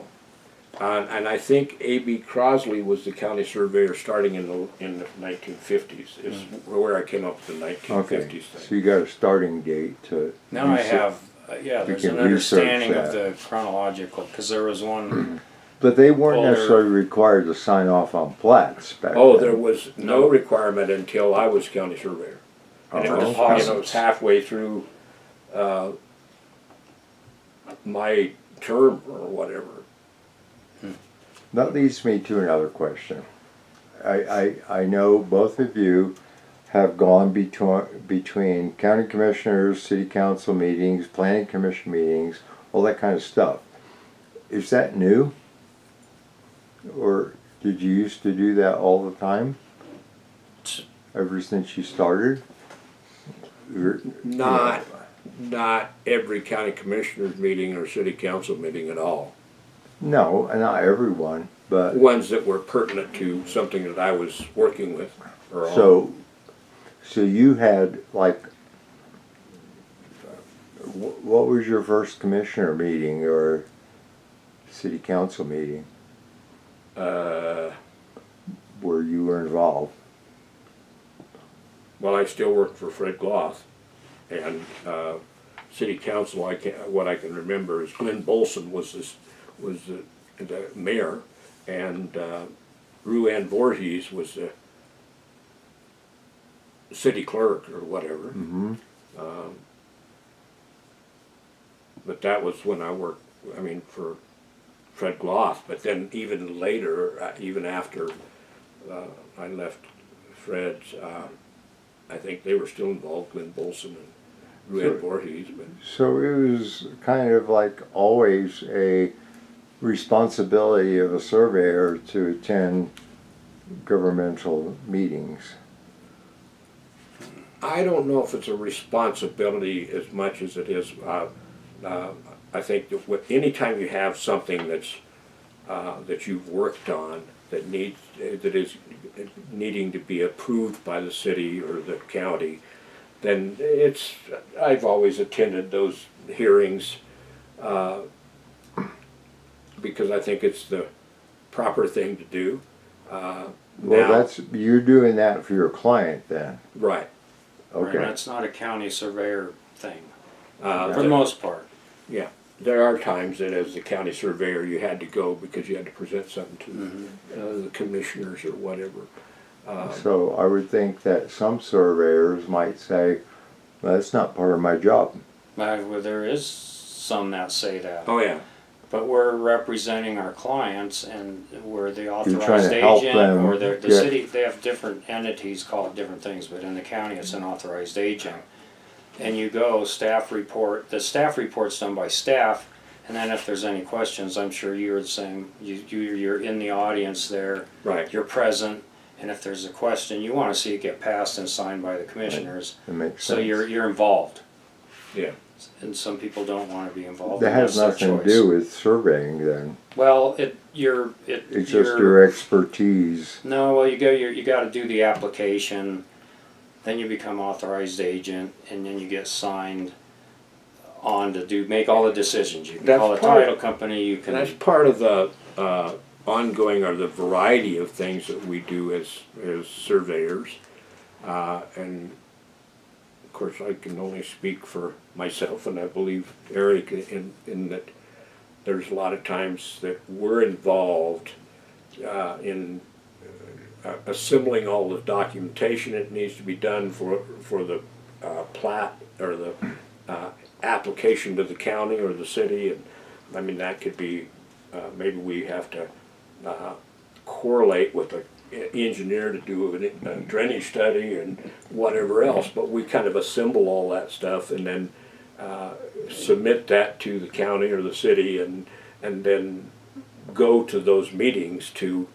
Speaker 2: And I think A.B. Crosley was the county surveyor starting in the 1950s. Is where I came up with the 1950s
Speaker 5: Okay,
Speaker 2: thing.
Speaker 5: so you got a starting date to.
Speaker 3: Now I
Speaker 5: research.
Speaker 3: have, yeah, there's
Speaker 5: can
Speaker 3: an understanding
Speaker 5: research
Speaker 3: of the chronological, because there was one,
Speaker 5: But they weren't
Speaker 3: older-
Speaker 5: necessarily required to sign off on plats back
Speaker 2: Oh,
Speaker 5: then.
Speaker 2: there was no requirement until I was county surveyor. And it
Speaker 5: Oh,
Speaker 2: was,
Speaker 5: okay.
Speaker 2: you know, it's halfway through my term or whatever.
Speaker 5: That leads me to another question. I know both of you have gone between county commissioners, city council meetings, planning commission meetings, all that kind of stuff. Is that new? Or did you used to do that all the time? Ever since you started?
Speaker 2: Not every county commissioners meeting or city council meeting at all.
Speaker 5: No, not everyone, but
Speaker 2: Ones that were pertinent to something that I was working with or on.
Speaker 5: so you had like, what was your first commissioner meeting or city council meeting where you were involved?
Speaker 2: Well, I still worked for Fred Gloth, and city council. What I can remember is Glenn Bolson was the mayor, and Ruann Voorhees was the city clerk or whatever.
Speaker 5: Mm-hmm.
Speaker 2: But that was when I worked. I mean, for Fred Gloth. But then even later, even after I left Fred's. I think they were still involved, Glenn Bolson and Ruann Voorhees. But
Speaker 5: So it was kind of like always a responsibility of a surveyor to attend governmental meetings.
Speaker 2: I don't know if it's a responsibility as much as it is. I think that anytime you have something that's that you've worked on that is needing to be approved by the city or the county, then I've always attended those hearings because I think it's the proper thing to do.
Speaker 5: Well, you're doing that for your client then.
Speaker 2: Right.
Speaker 5: Okay.
Speaker 3: and that's not a county surveyor thing,
Speaker 2: Uh,
Speaker 3: for the most part.
Speaker 2: Yeah, there are times that as the county surveyor you had to go because you had to present something to the commissioners or whatever.
Speaker 5: So I would think that some surveyors might say, well, that's not part of my job.
Speaker 3: Well, there is some that say that.
Speaker 2: Oh yeah,
Speaker 3: But we're representing our clients, and we're the
Speaker 5: trying
Speaker 3: authorized
Speaker 5: to help
Speaker 3: agent,
Speaker 5: them
Speaker 3: or the
Speaker 5: get-
Speaker 3: city, they have different entities call it different things, but in the county it's an authorized agent. And you go, staff report, the staff report's done by staff, and then if there's any questions, I'm sure you're the same, you're in the audience there,
Speaker 2: right.
Speaker 3: you're present, and if there's a question, you wanna see it get passed and signed by the commissioners,
Speaker 5: It makes
Speaker 3: so
Speaker 5: sense.
Speaker 3: you're involved.
Speaker 2: Yeah.
Speaker 3: And some people don't wanna be involved,
Speaker 5: That
Speaker 3: and
Speaker 5: has
Speaker 3: that's their
Speaker 5: nothing to
Speaker 3: choice.
Speaker 5: do with surveying then.
Speaker 3: Well,
Speaker 5: It's just
Speaker 3: you're-
Speaker 5: your expertise.
Speaker 3: No, well, you gotta do the application, then you become authorized agent, and then you get signed on to make all the decisions. You can
Speaker 2: That's
Speaker 3: call a
Speaker 2: part-
Speaker 3: title company, you
Speaker 2: And that's
Speaker 3: can,
Speaker 2: part of the ongoing or the variety of things that we do as surveyors. And of course, I can only speak for myself, and I believe Eric in that there's a lot of times that we're involved in assembling all the documentation that needs to be done for the plat or the application to the county or the city. And I mean, that could be maybe we have to correlate with an engineer to do a drainage study and whatever else, but we kind of assemble all that stuff and then submit that to the county or the city, and then go to those meetings to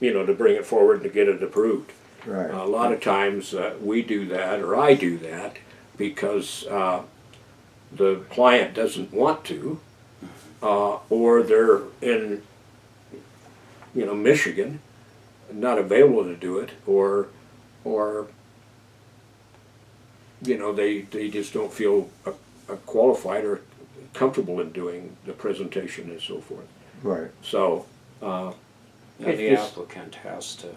Speaker 2: to bring it forward and to get it approved.
Speaker 5: Right.
Speaker 2: A lot of times we do that, or I do that, because the client doesn't want to, or they're in, Michigan, not available to do it, or they just don't feel qualified or comfortable in doing the presentation and so forth.
Speaker 5: Right.
Speaker 2: So,
Speaker 3: And
Speaker 2: It's
Speaker 3: the
Speaker 2: just-
Speaker 3: applicant has to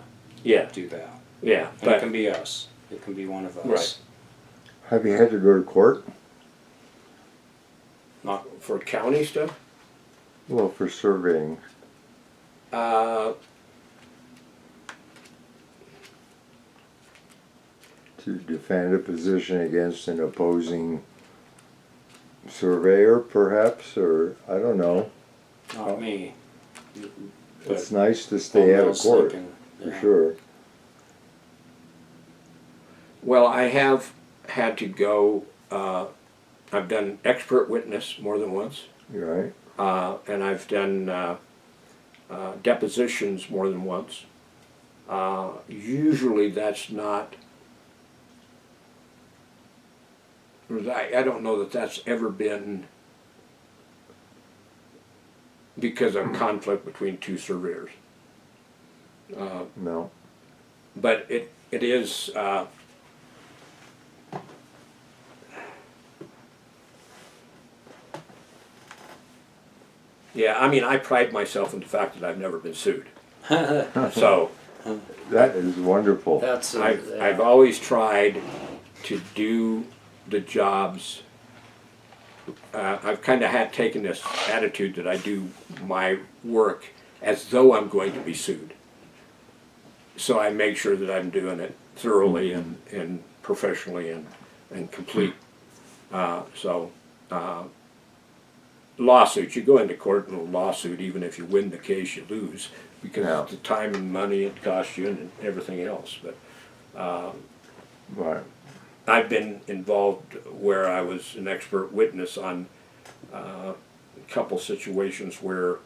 Speaker 2: yeah,
Speaker 3: do that.
Speaker 2: yeah,
Speaker 3: And it
Speaker 2: but
Speaker 3: can be us. It can be one of us.
Speaker 2: Right.
Speaker 5: Have you had to go to court?
Speaker 3: Not
Speaker 2: for county stuff,
Speaker 5: Well, for surveying.
Speaker 2: uh,
Speaker 5: To defend a position against an opposing surveyor, perhaps, or I don't know.
Speaker 3: not me.
Speaker 5: It's nice to stay out of
Speaker 3: Almost
Speaker 5: court,
Speaker 3: thinking,
Speaker 5: for
Speaker 3: yeah.
Speaker 5: sure.
Speaker 2: well, I have had to go, I've done expert witness more than once,
Speaker 5: Right?
Speaker 2: and I've done depositions more than once. Usually that's not, I don't know that that's ever been because of conflict between two surveyors.
Speaker 5: No.
Speaker 2: But it is, yeah, I mean, I pride myself in the fact that I've never been sued. So
Speaker 5: That is wonderful.
Speaker 3: That's
Speaker 2: I've always tried to do the jobs. I've kind of had taken this attitude that I do my work as though I'm going to be sued. So I make sure that I'm doing it thoroughly and professionally and complete. Lawsuits, you go into court in a lawsuit, even if you win the case, you lose because
Speaker 5: Yeah.
Speaker 2: of the time and money it costs you and everything else. But
Speaker 5: Right.
Speaker 2: I've been involved where I was an expert witness on a couple situations where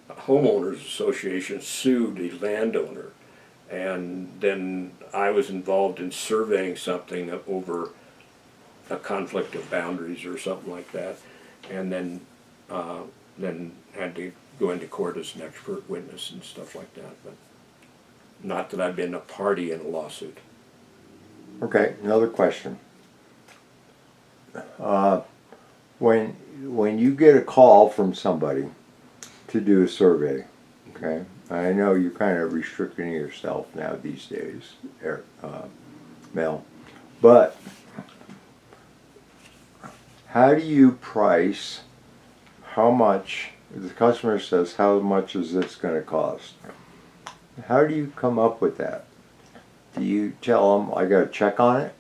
Speaker 2: a homeowners association sued a landowner, and then I was involved in surveying something over a conflict of boundaries or something like that, and then had to go into court as an expert witness and stuff like that. But not that I've been a party in a lawsuit.
Speaker 5: Okay, another question. When you get a call from somebody to do a survey, okay, I know you're kind of restricting yourself now these days, Mel, but how do you price how much, the customer says, how much is this going to cost? How do you come up with that? Do you tell them, I got to check on it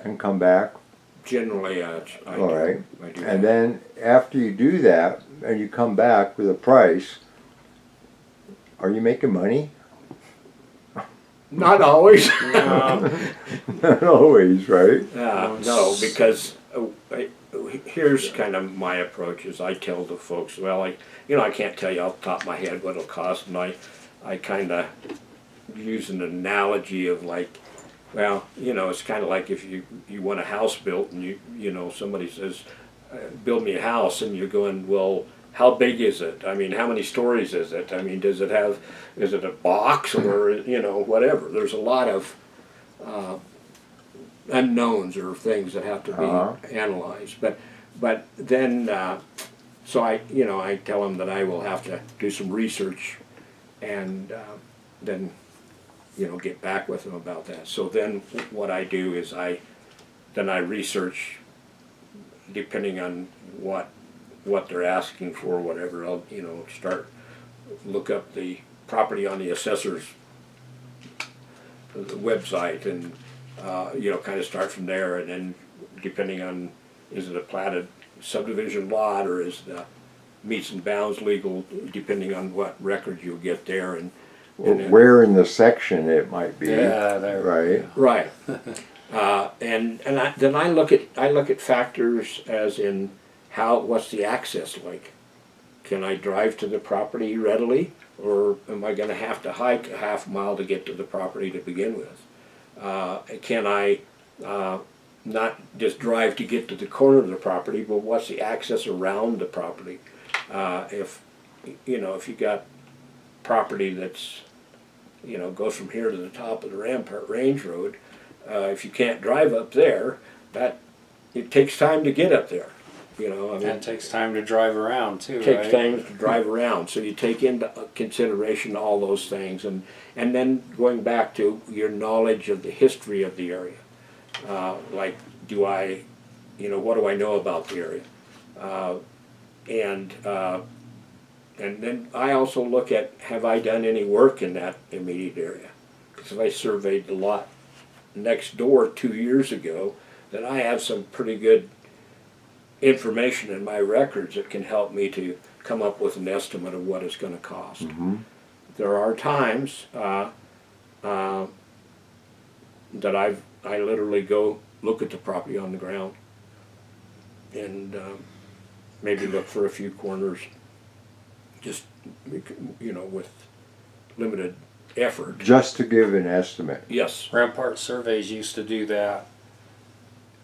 Speaker 5: and come back?
Speaker 2: Generally, I
Speaker 5: All
Speaker 2: do.
Speaker 5: right.
Speaker 2: I do
Speaker 5: And
Speaker 2: that.
Speaker 5: then after you do that and you come back with a price, are you making money?
Speaker 2: Not always.
Speaker 5: Not always, right?
Speaker 2: No, because here's kind of my approach is I tell the folks, well, I can't tell you off the top of my head what it'll cost, and I kind of use an analogy of like, well, it's kind of like if you want a house built and somebody says, build me a house, and you're going, well, how big is it? I mean, how many stories is it? I mean, is it a box or, whatever? There's a lot of unknowns or things that have to be analyzed. But then, so I tell them that I will have to do some research and then, get back with them about that. So then what I do is I research, depending on what they're asking for, whatever, I'll, look up the property on the assessor's website and, kind of start from there, and then depending on, is it a platted subdivision lot or is the meets and bounds legal, depending on what record you'll get there, and then,
Speaker 5: Where in the section it might be.
Speaker 3: Yeah, there.
Speaker 5: Right.
Speaker 2: right. Then I look at factors as in what's the access like? Can I drive to the property readily, or am I going to have to hike a half mile to get to the property to begin with? Can I not just drive to get to the corner of the property, but what's the access around the property? If if you got property that's goes from here to the top of the Rampart Range Road, if you can't drive up there, it takes time to get up there.
Speaker 3: It takes time to drive around too,
Speaker 2: takes
Speaker 3: right?
Speaker 2: time to drive around. So you take into consideration all those things, and then going back to your knowledge of the history of the area. Like, what do I know about the area? And then I also look at, have I done any work in that immediate area? Because if I surveyed the lot next door 2 years ago, then I have some pretty good information in my records that can help me to come up with an estimate of what it's going to cost.
Speaker 5: Mm-hmm.
Speaker 2: There are times that I literally go look at the property on the ground and maybe look for a few corners, just with limited effort.
Speaker 5: Just to give an estimate.
Speaker 2: Yes.
Speaker 3: Rampart Surveys used to do that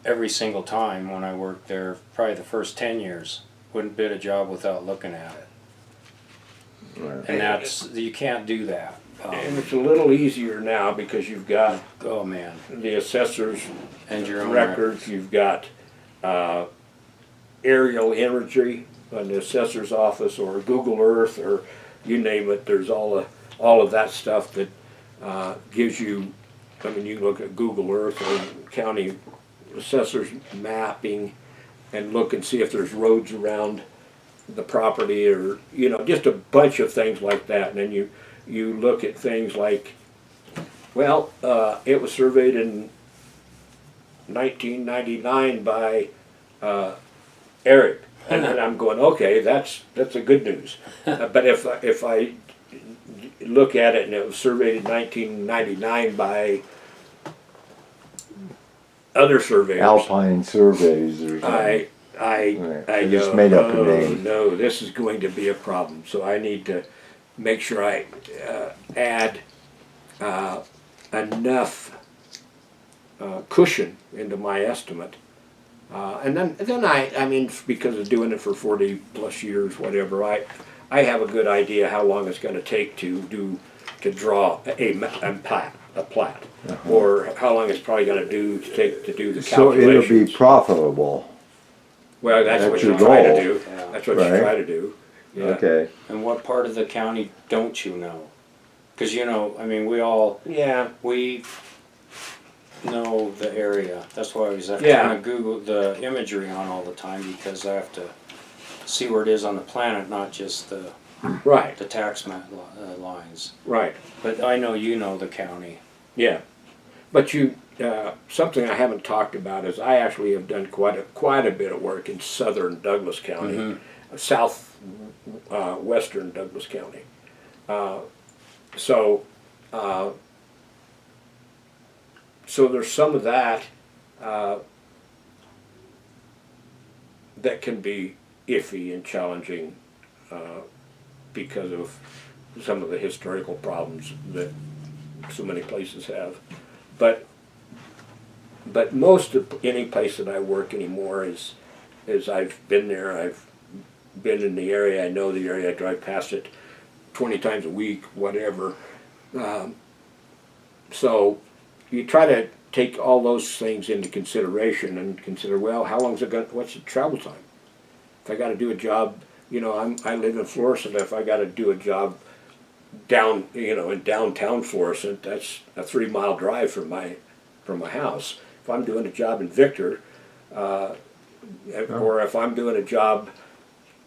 Speaker 3: every single time when I worked there, probably the first 10 years. Wouldn't bid a job without looking at it.
Speaker 5: Right.
Speaker 3: And you can't do that.
Speaker 2: And it's a little easier now because you've got
Speaker 3: Oh man.
Speaker 2: the assessor's
Speaker 3: And your own
Speaker 2: records, you've got aerial imagery on the assessor's office or Google Earth or you name it. There's all of that stuff that gives you. I mean, you look at Google Earth or county assessor's mapping and look and see if there's roads around the property or just a bunch of things like that. And then you look at things like, well, it was surveyed in 1999 by Eric, and then I'm going, okay, that's a good news. But if I look at it and it was surveyed in 1999 by other surveyors,
Speaker 5: Alpine Surveys or something.
Speaker 2: I
Speaker 5: They just
Speaker 2: go,
Speaker 5: made up a
Speaker 2: oh,
Speaker 5: name.
Speaker 2: no, this is going to be a problem. So I need to make sure I add enough cushion into my estimate. And then I mean, because of doing it for 40 plus years, whatever, I have a good idea how long it's going to take to draw a plat, or how long it's probably going to take to do the
Speaker 5: So it'll
Speaker 2: calculations.
Speaker 5: be profitable.
Speaker 2: Well, that's what
Speaker 5: your
Speaker 2: you try to
Speaker 5: goal.
Speaker 2: do.
Speaker 3: Yeah.
Speaker 2: That's what
Speaker 5: Right.
Speaker 2: you try to do. Yeah.
Speaker 5: Okay.
Speaker 3: And what part of the county don't you know? Because I mean,
Speaker 2: Yeah.
Speaker 3: we know the area. That's why I always have to
Speaker 2: Yeah.
Speaker 3: kind of Google the imagery on all the time because I have to see where it is on the planet, not just the
Speaker 2: Right.
Speaker 3: tax lines.
Speaker 2: Right.
Speaker 3: But I know you know the county.
Speaker 2: Yeah. But something I haven't talked about is I actually have done quite a bit of work in southern Douglas County, south western Douglas County. So there's some of that that can be iffy and challenging because of some of the historical problems that so many places have. But most of any place that I work anymore is I've been there, I've been in the area, I know the area, I drive past it 20 times a week, whatever. So you try to take all those things into consideration and consider, well, how long is it going? What's the travel time? If I got to do a job, I live in Florissant. If I got to do a job down, in downtown Florissant, that's a 3-mile drive from my house. If I'm doing a job in Victor, or if I'm doing a job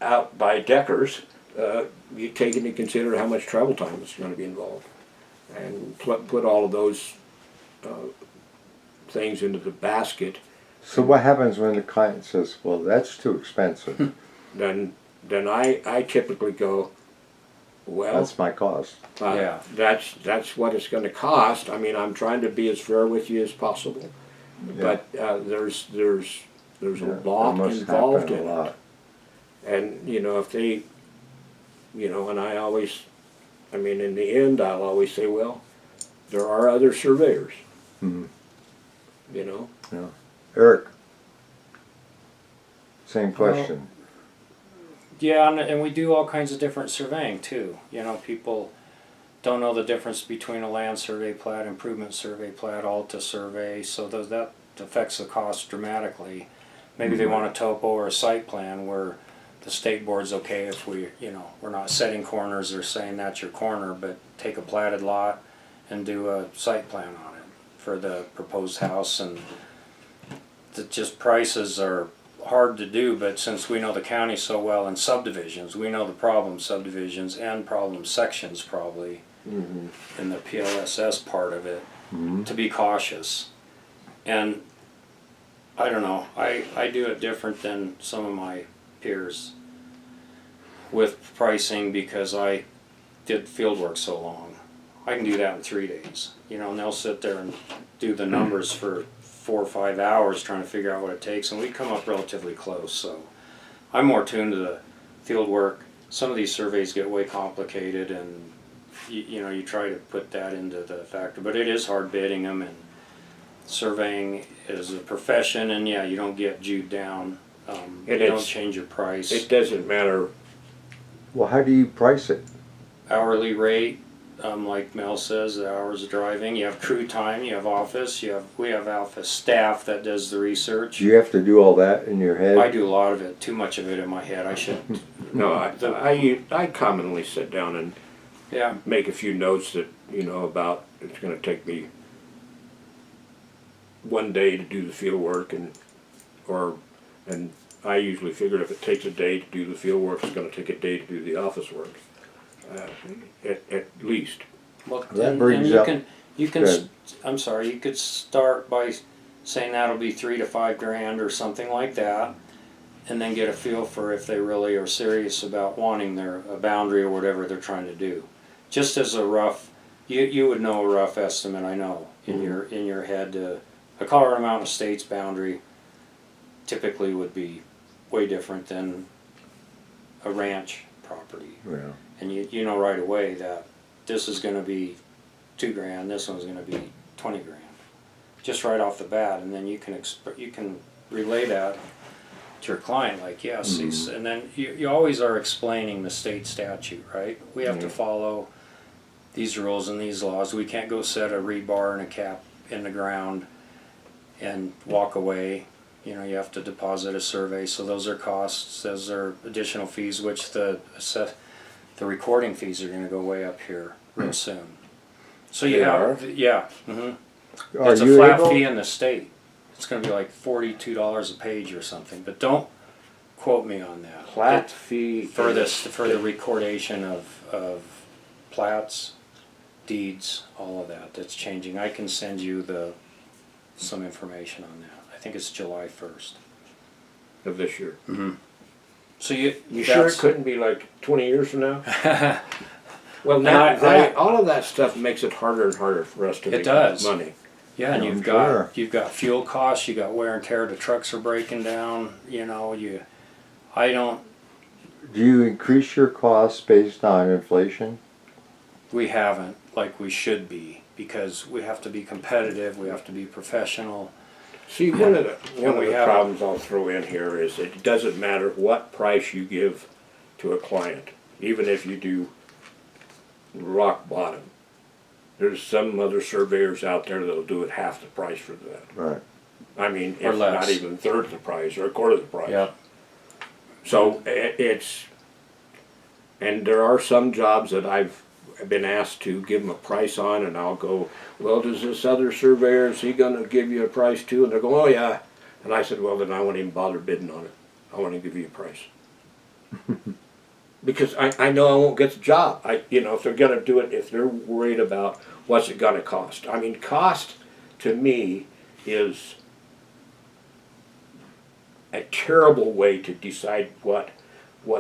Speaker 2: out by Deckers, you take into consider how much travel time is going to be involved, and put all of those things into the basket.
Speaker 5: So what happens when the client says, well, that's too expensive?
Speaker 2: Then I typically go, well,
Speaker 5: That's my cost.
Speaker 3: Yeah.
Speaker 2: that's what it's going to cost. I mean, I'm trying to be as fair with you as possible, but there's a lot
Speaker 5: That must
Speaker 2: involved
Speaker 5: happen
Speaker 2: in
Speaker 5: a lot.
Speaker 2: it. And if they, and I always, I mean, in the end, I'll always say, well, there are other surveyors.
Speaker 5: Mhm.
Speaker 2: You know,
Speaker 5: Yeah. Eric, same question.
Speaker 3: Yeah, and we do all kinds of different surveying too. You know, people don't know the difference between a land survey plat, improvement survey plat, Alta survey, so that affects the cost dramatically. Maybe they want a topo or a site plan where the state board's okay if we, you know, we're not setting corners or saying that's your corner, but take a platted lot and do a site plan on it for the proposed house. And just prices are hard to do, but since we know the county so well in subdivisions, we know the problem subdivisions and problem sections probably in the PLSS part of it, to be cautious. And I don't know, I do it different than some of my peers with pricing because I did field work so long. I can do that in 3 days, you know, and they'll sit there and do the numbers for 4 or 5 hours trying to figure out what it takes, and we come up relatively close. So I'm more tuned to the field work. Some of these surveys get way complicated, and you know, you try to put that into the factor, but it is hard bidding them, and surveying is a profession, and yeah, you don't get jewed down. You don't change your price.
Speaker 2: It doesn't matter.
Speaker 5: Well, how do you price it?
Speaker 3: Hourly rate, like Mel says, the hours of driving. You have crew time. You have office. We have office staff that does the research.
Speaker 5: Do you have to do all that in your head?
Speaker 3: I do a lot of it. Too much of it in my head. I should.
Speaker 2: No, I commonly sit down and
Speaker 3: Yeah.
Speaker 2: make a few notes that, you know, about it's going to take me 1 day to do the field work, and I usually figure if it takes a day to do the field work, it's going to take a day to do the office work, at least.
Speaker 3: Well,
Speaker 5: That brings
Speaker 3: you
Speaker 5: up-
Speaker 3: can
Speaker 5: Good.
Speaker 3: I'm sorry. You could start by saying that'll be $3 to $5 grand or something like that, and then get a feel for if they really are serious about wanting a boundary or whatever they're trying to do. Just as a rough, you would know a rough estimate. I know in your head. A Colorado Mountain State's boundary typically would be way different than a ranch property,
Speaker 5: Yeah.
Speaker 3: and you know right away that this is going to be $2 grand, this one's going to be 20 grand, just right off the bat, and then you can relay that to your client, like, yes, and then you always are explaining the state statute, right? We have to follow these rules and these laws. We can't go set a rebar and a cap in the ground and walk away. You know, you have to deposit a survey, so those are costs, those are additional fees, which the recording fees are going to go way up here real soon. So you
Speaker 2: They
Speaker 3: have,
Speaker 2: are?
Speaker 3: yeah,
Speaker 5: Are
Speaker 3: it's a
Speaker 5: you
Speaker 3: flat
Speaker 5: able?
Speaker 3: fee in the state. It's going to be like $42 a page or something, but don't quote me on that.
Speaker 2: Plat fee
Speaker 3: For the recordation of plats, deeds, all of that. That's changing. I can send you some information on that. I think it's July 1st.
Speaker 2: of this year.
Speaker 3: So you
Speaker 2: Sure it couldn't be like 20 years from now? Well,
Speaker 3: And
Speaker 2: now
Speaker 3: I-
Speaker 2: all of that stuff makes it harder and harder for us to
Speaker 3: It
Speaker 2: make
Speaker 3: does.
Speaker 2: money.
Speaker 3: Yeah, and
Speaker 5: I'm
Speaker 3: you've
Speaker 5: sure.
Speaker 3: got fuel costs, you got wear and tear. The trucks are breaking down. You know, I don't.
Speaker 5: Do you increase your costs based on inflation?
Speaker 3: We haven't like we should be because we have to be competitive. We have to be professional.
Speaker 2: See, one of
Speaker 3: we
Speaker 2: the
Speaker 3: have-
Speaker 2: problems I'll throw in here is it doesn't matter what price you give to a client, even if you do rock bottom. There's some other surveyors out there that'll do it half the price for that.
Speaker 5: Right.
Speaker 2: I mean,
Speaker 3: Or
Speaker 2: if
Speaker 3: less.
Speaker 2: not even a third the price or a quarter the price.
Speaker 3: Yeah.
Speaker 2: So and there are some jobs that I've been asked to give them a price on, and I'll go, well, does this other surveyor, is he gonna give you a price too? And they're going, oh yeah. And I said, well, then I won't even bother bidding on it. I want to give you a price. Because I know I won't get the job. If they're gonna do it, if they're worried about what's it gonna cost. I mean, cost to me is a terrible way to decide what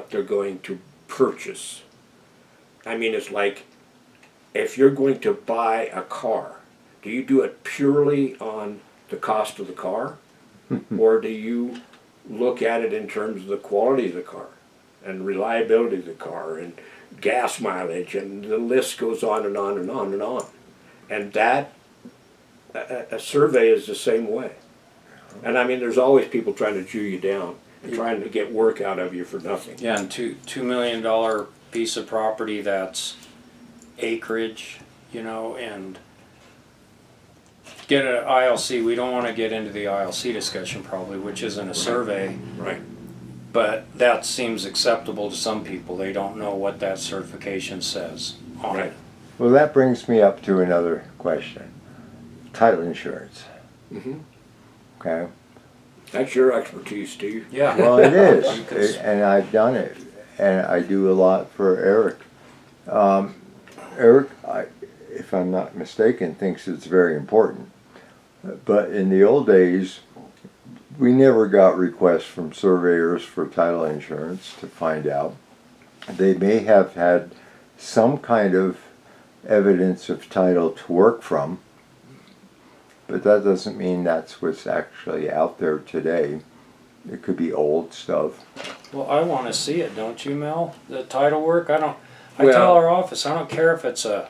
Speaker 2: they're going to purchase. I mean, it's like if you're going to buy a car, do you do it purely on the cost of the car? Or do you look at it in terms of the quality of the car and reliability of the car and gas mileage, and the list goes on and on and on and on. And that, a survey is the same way. And I mean, there's always people trying to chew you down, and trying to get work out of you for nothing.
Speaker 3: Yeah, and $2 million piece of property that's acreage, and get an ILC. We don't want to get into the ILC discussion probably, which isn't a survey,
Speaker 2: Right.
Speaker 3: but that seems acceptable to some people. They don't know what that certification says on
Speaker 2: Right.
Speaker 3: it.
Speaker 5: Well, that brings me up to another question. Title insurance.
Speaker 2: Mhm.
Speaker 5: Okay.
Speaker 2: That's your expertise, Steve.
Speaker 3: Yeah.
Speaker 5: Well, it is,
Speaker 3: Because-
Speaker 5: and I've done it, and I do a lot for Eric. Eric, if I'm not mistaken, thinks it's very important. But in the old days, we never got requests from surveyors for title insurance to find out. They may have had some kind of evidence of title to work from, but that doesn't mean that's what's actually out there today. It could be old stuff.
Speaker 3: Well, I want to see it, don't you, Mel? The title work. I
Speaker 2: Well-
Speaker 3: tell our office, I don't care if it's a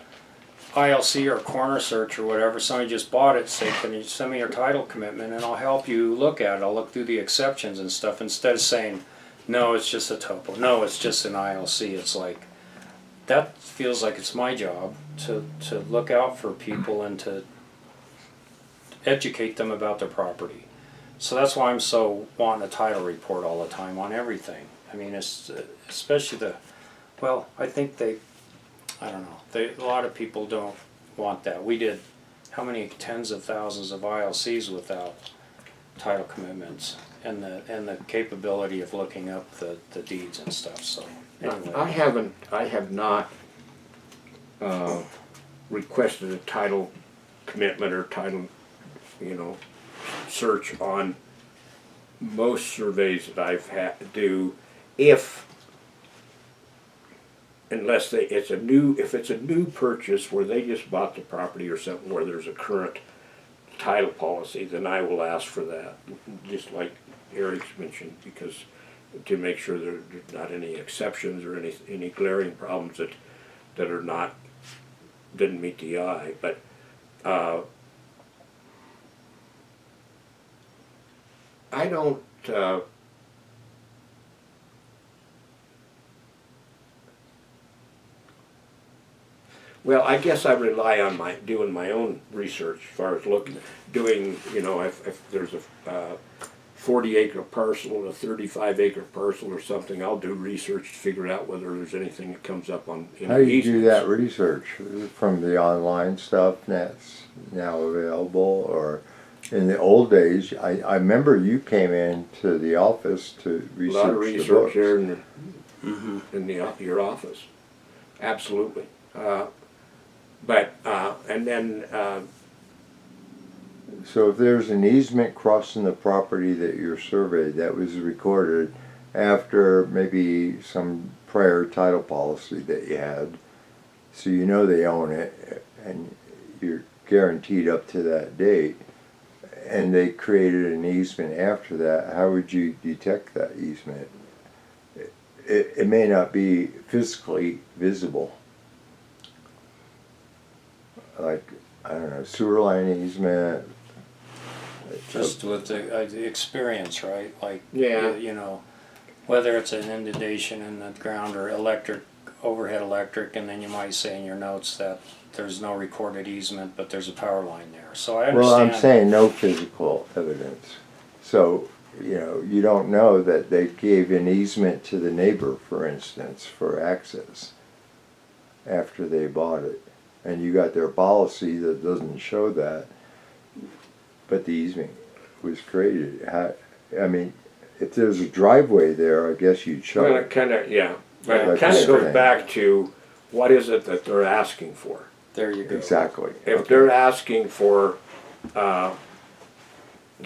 Speaker 3: ILC or corner search or whatever. Somebody just bought it. Say, can you send me your title commitment, and I'll help you look at it. I'll look through the exceptions and stuff instead of saying, no, it's just a topo. No, it's just an ILC. It's like that feels like it's my job to look out for people and to educate them about their property. So that's why I'm so wanting a title report all the time on everything. I mean, it's especially I think I don't know. A lot of people don't want that. We did how many tens of thousands of ILCs without title commitments and the capability of looking up the deeds and stuff. So anyway,
Speaker 2: I have not requested a title commitment or title, search on most surveys that I've had to do, unless if it's a new purchase where they just bought the property or something where there's a current title policy, then I will ask for that, just like Eric's mentioned, because to make sure there's not any exceptions or any glaring problems that are not, didn't meet the eye. But I don't well, I guess I rely on doing my own research as far as doing, if there's a 40-acre parcel and a 35-acre parcel or something, I'll do research to figure out whether there's anything that comes up on
Speaker 5: How do you do
Speaker 2: easements.
Speaker 5: that research? From the online stuff that's now available, or in the old days, I remember you came in to the office to
Speaker 2: A lot of
Speaker 5: research the
Speaker 2: research
Speaker 5: books.
Speaker 2: there in your office, absolutely. And then
Speaker 5: So if there's an easement crossing the property that you're surveyed, that was recorded after maybe some prior title policy that you had, so you know they own it and you're guaranteed up to that date, and they created an easement after that, how would you detect that easement? It may not be physically visible. Like, I don't know, sewer line easement.
Speaker 3: just with the experience, right? Like,
Speaker 2: Yeah.
Speaker 3: whether it's an inundation in the ground or overhead electric, and then you might say in your notes that there's no recorded easement, but there's a power line there. So I understand.
Speaker 5: Well, I'm saying no physical evidence. So, you don't know that they gave an easement to the neighbor, for instance, for access after they bought it. And you got their policy that doesn't show that, but the easement was created. If there's a driveway there, I guess you'd show
Speaker 2: well,
Speaker 5: it.
Speaker 2: it kind of, yeah, but
Speaker 3: Yeah,
Speaker 2: it kind of
Speaker 5: that's
Speaker 2: goes
Speaker 5: the
Speaker 2: back to what is it that they're asking for?
Speaker 3: There you go.
Speaker 5: Exactly.
Speaker 2: If they're asking for the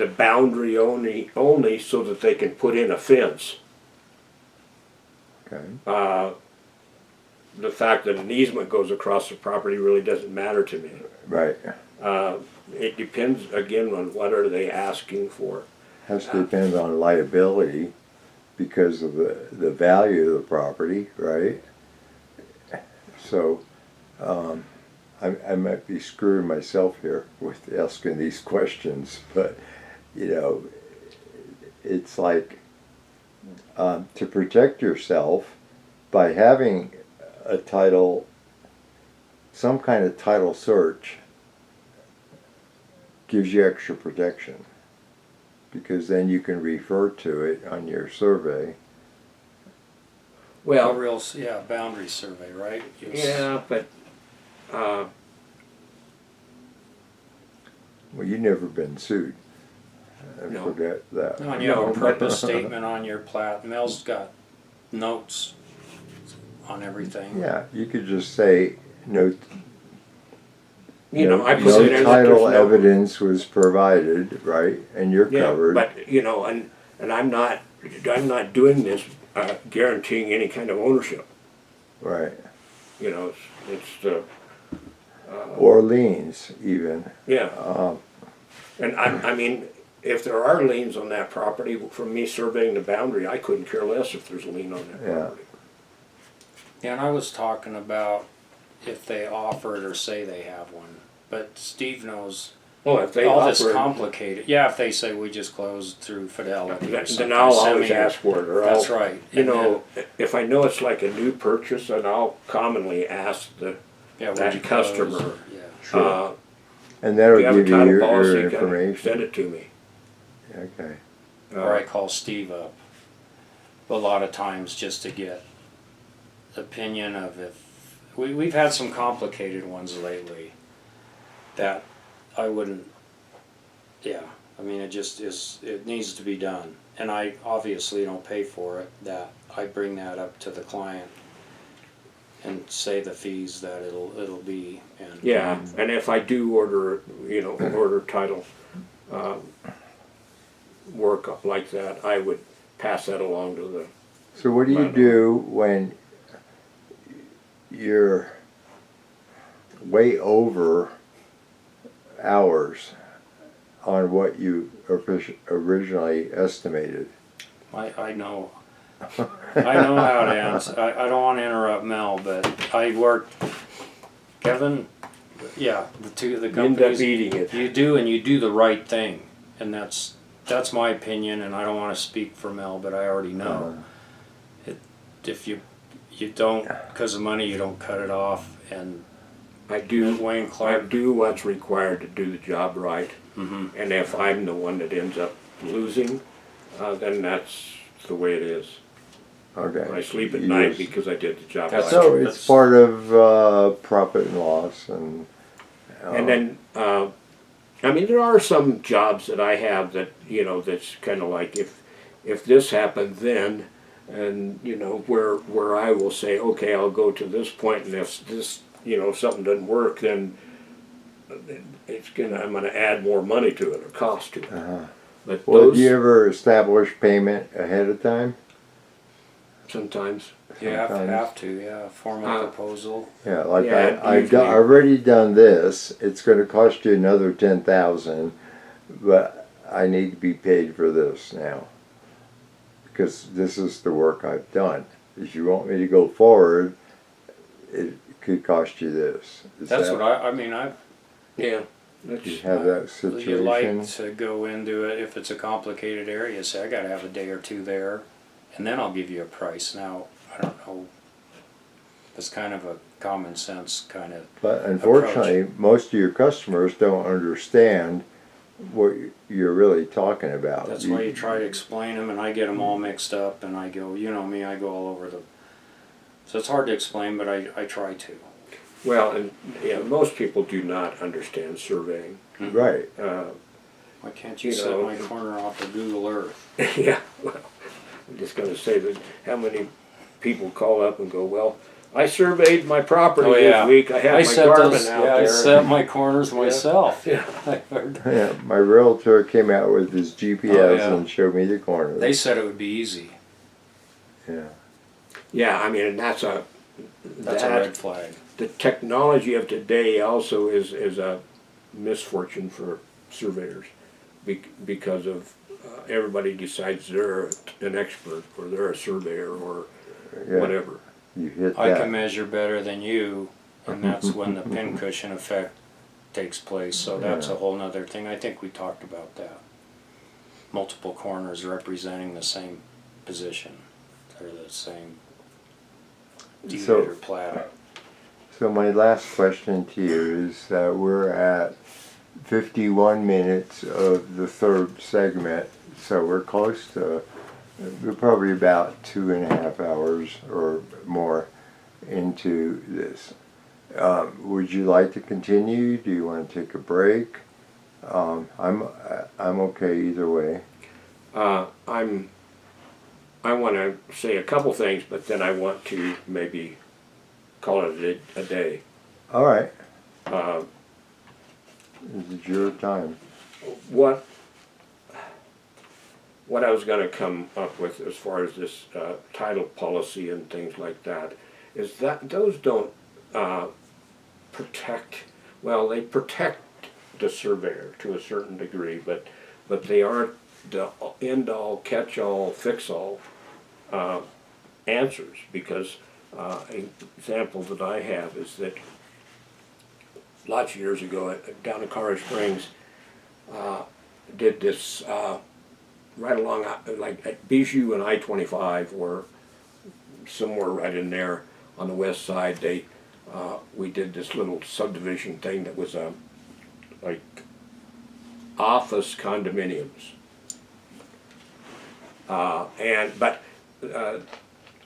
Speaker 2: boundary only so that they can put in a fence,
Speaker 5: Okay.
Speaker 2: the fact that an easement goes across the property really doesn't matter to me.
Speaker 5: Right.
Speaker 2: It depends, again, on what are they asking for.
Speaker 5: Has to depend on liability because of the value of the property, right? So, I might be screwing myself here with asking these questions, but you know, it's like to protect yourself by having a title, some kind of title search gives you extra protection, because then you can refer to it on your survey.
Speaker 3: A
Speaker 2: Well,
Speaker 3: real, yeah, boundary survey, right?
Speaker 2: yeah, but
Speaker 5: Well, you've never been sued. I
Speaker 2: No.
Speaker 5: forget that.
Speaker 3: No, and you have
Speaker 2: No,
Speaker 3: a
Speaker 2: but-
Speaker 3: purpose statement on your plat. Mel's got notes on everything.
Speaker 5: Yeah, you could just say no.
Speaker 2: you know, I put
Speaker 5: no
Speaker 2: in there that
Speaker 5: title
Speaker 2: there's no,
Speaker 5: evidence was provided, right? And you're
Speaker 2: yeah,
Speaker 5: covered.
Speaker 2: but you know, and I'm not doing this guaranteeing any kind of ownership.
Speaker 5: Right.
Speaker 2: You know, it's the
Speaker 5: Or liens, even.
Speaker 2: yeah.
Speaker 5: Um,
Speaker 2: And I mean, if there are liens on that property, from me surveying the boundary, I couldn't care less if there's a lien on that
Speaker 5: Yeah.
Speaker 2: property.
Speaker 3: Yeah, and I was talking about if they offer it or say they have one. But Steve knows
Speaker 2: Well, if they
Speaker 3: all this
Speaker 2: offer it,
Speaker 3: complicated. Yeah, if they say we just closed through Fidelity or something.
Speaker 2: then I'll
Speaker 3: send
Speaker 2: always
Speaker 3: me your-
Speaker 2: ask for it, or
Speaker 3: That's
Speaker 2: I'll,
Speaker 3: right.
Speaker 2: you
Speaker 3: And
Speaker 2: know, if I know it's like a new purchase, then I'll commonly ask the,
Speaker 3: then, yeah, would
Speaker 2: that
Speaker 3: you close
Speaker 2: customer,
Speaker 3: or- yeah.
Speaker 5: Sure.
Speaker 2: uh,
Speaker 5: and
Speaker 2: do
Speaker 5: that'll
Speaker 2: you have a
Speaker 5: give you
Speaker 2: title
Speaker 5: your
Speaker 2: policy, kind of
Speaker 5: information.
Speaker 2: send it to me.
Speaker 5: Okay.
Speaker 3: Or I call Steve up a lot of times just to get opinion of if we've had some complicated ones lately that I wouldn't. Yeah, I mean it just is. It needs to be done, and I obviously don't pay for it. That I bring that up to the client and say the fees that it'll be. And
Speaker 2: Yeah, and if I do order, you know, order title work like that, I would pass that along to the,
Speaker 5: So what do you do when you're way over hours on what you originally estimated?
Speaker 3: I know. I know how to answer. I don't want to interrupt Mel, but I worked. Kevin, yeah, the
Speaker 2: end up
Speaker 3: companies.
Speaker 2: eating it.
Speaker 3: You do, and you do the right thing, and that's my opinion. And I don't want to speak for Mel, but I already know. If you don't, because of money, you don't cut it off. And
Speaker 2: I do,
Speaker 3: Wayne
Speaker 2: I
Speaker 3: Clark.
Speaker 2: do what's required to do the job right,
Speaker 3: Mm-hmm.
Speaker 2: and if I'm the one that ends up losing, then that's the way it is.
Speaker 5: Okay.
Speaker 2: I sleep at
Speaker 5: You
Speaker 2: night
Speaker 5: just-
Speaker 2: because I did the job
Speaker 3: That's
Speaker 2: right.
Speaker 5: So
Speaker 3: That's-
Speaker 5: it's part of profit and loss, and
Speaker 2: And then, I mean, there are some jobs that I have that, you know, that's kind of like if this happened then, and you know, where I will say, okay, I'll go to this point, and if this, you know, something doesn't work, then I'm gonna add more money to it or cost to it. But
Speaker 5: well,
Speaker 2: those
Speaker 5: do you ever establish payment ahead of time?
Speaker 2: sometimes,
Speaker 3: You
Speaker 5: Sometimes.
Speaker 3: have to, yeah, formal proposal.
Speaker 5: Yeah, like
Speaker 2: Yeah,
Speaker 5: I've
Speaker 2: usually-
Speaker 5: already done this. It's going to cost you another 10,000, but I need to be paid for this now because this is the work I've done. If you want me to go forward, it could cost you this.
Speaker 3: That's what I mean.
Speaker 2: yeah, that's,
Speaker 5: You have that
Speaker 3: You
Speaker 5: situation.
Speaker 3: like to go into it if it's a complicated area. Say I got to have a day or two there, and then I'll give you a price. Now I don't know. It's kind of a common sense kind of.
Speaker 5: But unfortunately, most of your customers don't understand what you're really talking about.
Speaker 3: That's why you try to explain them, and I get them all mixed up, and I go, you know me, I go all over the. So it's hard to explain, but I try to.
Speaker 2: well, and yeah, most people do not understand surveying.
Speaker 5: Right.
Speaker 3: Why can't you
Speaker 2: You
Speaker 3: set
Speaker 2: know,
Speaker 3: my corner off of Google Earth?
Speaker 2: Yeah, well, I'm just gonna say that how many people call up and go, well, I surveyed my property this week, I had my garden out
Speaker 3: I
Speaker 2: there.
Speaker 3: set my corners myself.
Speaker 2: Yeah.
Speaker 3: I heard.
Speaker 5: Yeah, my realtor came out with his GPS
Speaker 3: yeah.
Speaker 5: and showed me the corner.
Speaker 3: They said it would be easy.
Speaker 5: Yeah.
Speaker 2: Yeah, I mean, and that's a
Speaker 3: Red flag.
Speaker 2: the technology of today also is a misfortune for surveyors because of everybody decides they're an expert or they're a surveyor or
Speaker 5: Yeah.
Speaker 2: whatever.
Speaker 5: You hit
Speaker 3: I
Speaker 5: that.
Speaker 3: can measure better than you, and that's when the pincushion effect takes place. So that's a whole nother thing. I think we talked about that. multiple corners representing the same position, or the same deed
Speaker 5: So-
Speaker 3: or plat.
Speaker 5: So my last question to you is that we're at 51 minutes of the third segment, so we're close to, we're probably about 2.5 hours or more into this. Would you like to continue? Do you want to take a break? I'm okay either way.
Speaker 2: I want to say a couple things, but then I want to maybe call it a day.
Speaker 5: All right,
Speaker 2: Uh,
Speaker 5: this is your time.
Speaker 2: what I was going to come up with as far as this title policy and things like that is that those don't protect. Well, they protect the surveyor to a certain degree, but they aren't the end-all, catch-all, fix-all answers, because an example that I have is that lots of years ago down in Colorado Springs did this right along like at Bijou and I-25, or somewhere right in there on the west side. We did this little subdivision thing that was like office condominiums. But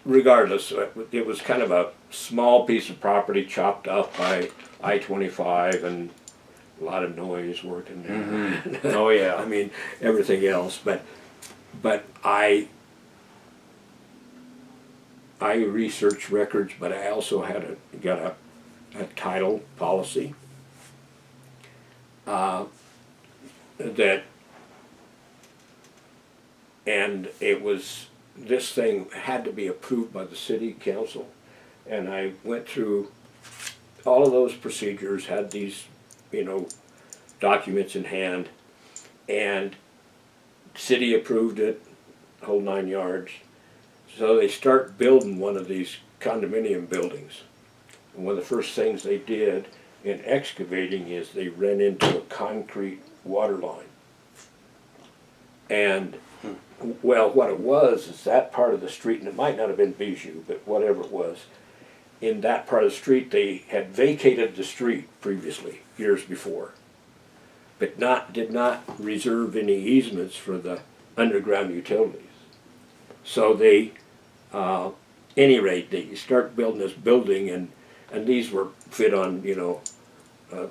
Speaker 2: regardless, it was kind of a small piece of property chopped off by I-25, and a lot of noise working there.
Speaker 3: Mm-hmm. Oh yeah.
Speaker 2: I mean, everything else, but I researched records, but I also got a title policy that, and this thing had to be approved by the city council, and I went through all of those procedures, had these, documents in hand, and city approved it, whole 9 yards. So they start building one of these condominium buildings. And one of the first things they did in excavating is they ran into a concrete water line. And, well, what it was is that part of the street, and it might not have been Bijou, but whatever it was, in that part of the street, they had vacated the street previously, years before, but did not reserve any easements for the underground utilities. So they, any rate, they start building this building, and these were fit on, a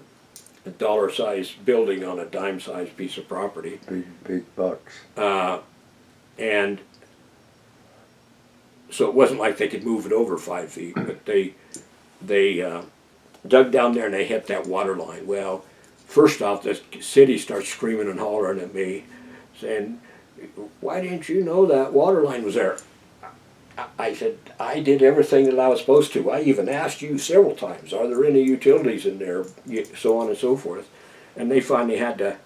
Speaker 2: dollar-sized building on a dime-sized piece of property.
Speaker 5: Big bucks.
Speaker 2: And so it wasn't like they could move it over 5 feet, but they dug down there and they hit that water line. Well, first off, the city starts screaming and hollering at me, saying, "Why didn't you know that water line was there?" I said, "I did everything that I was supposed to. I even asked you several times, are there any utilities in there?" So on and so forth. And they finally had to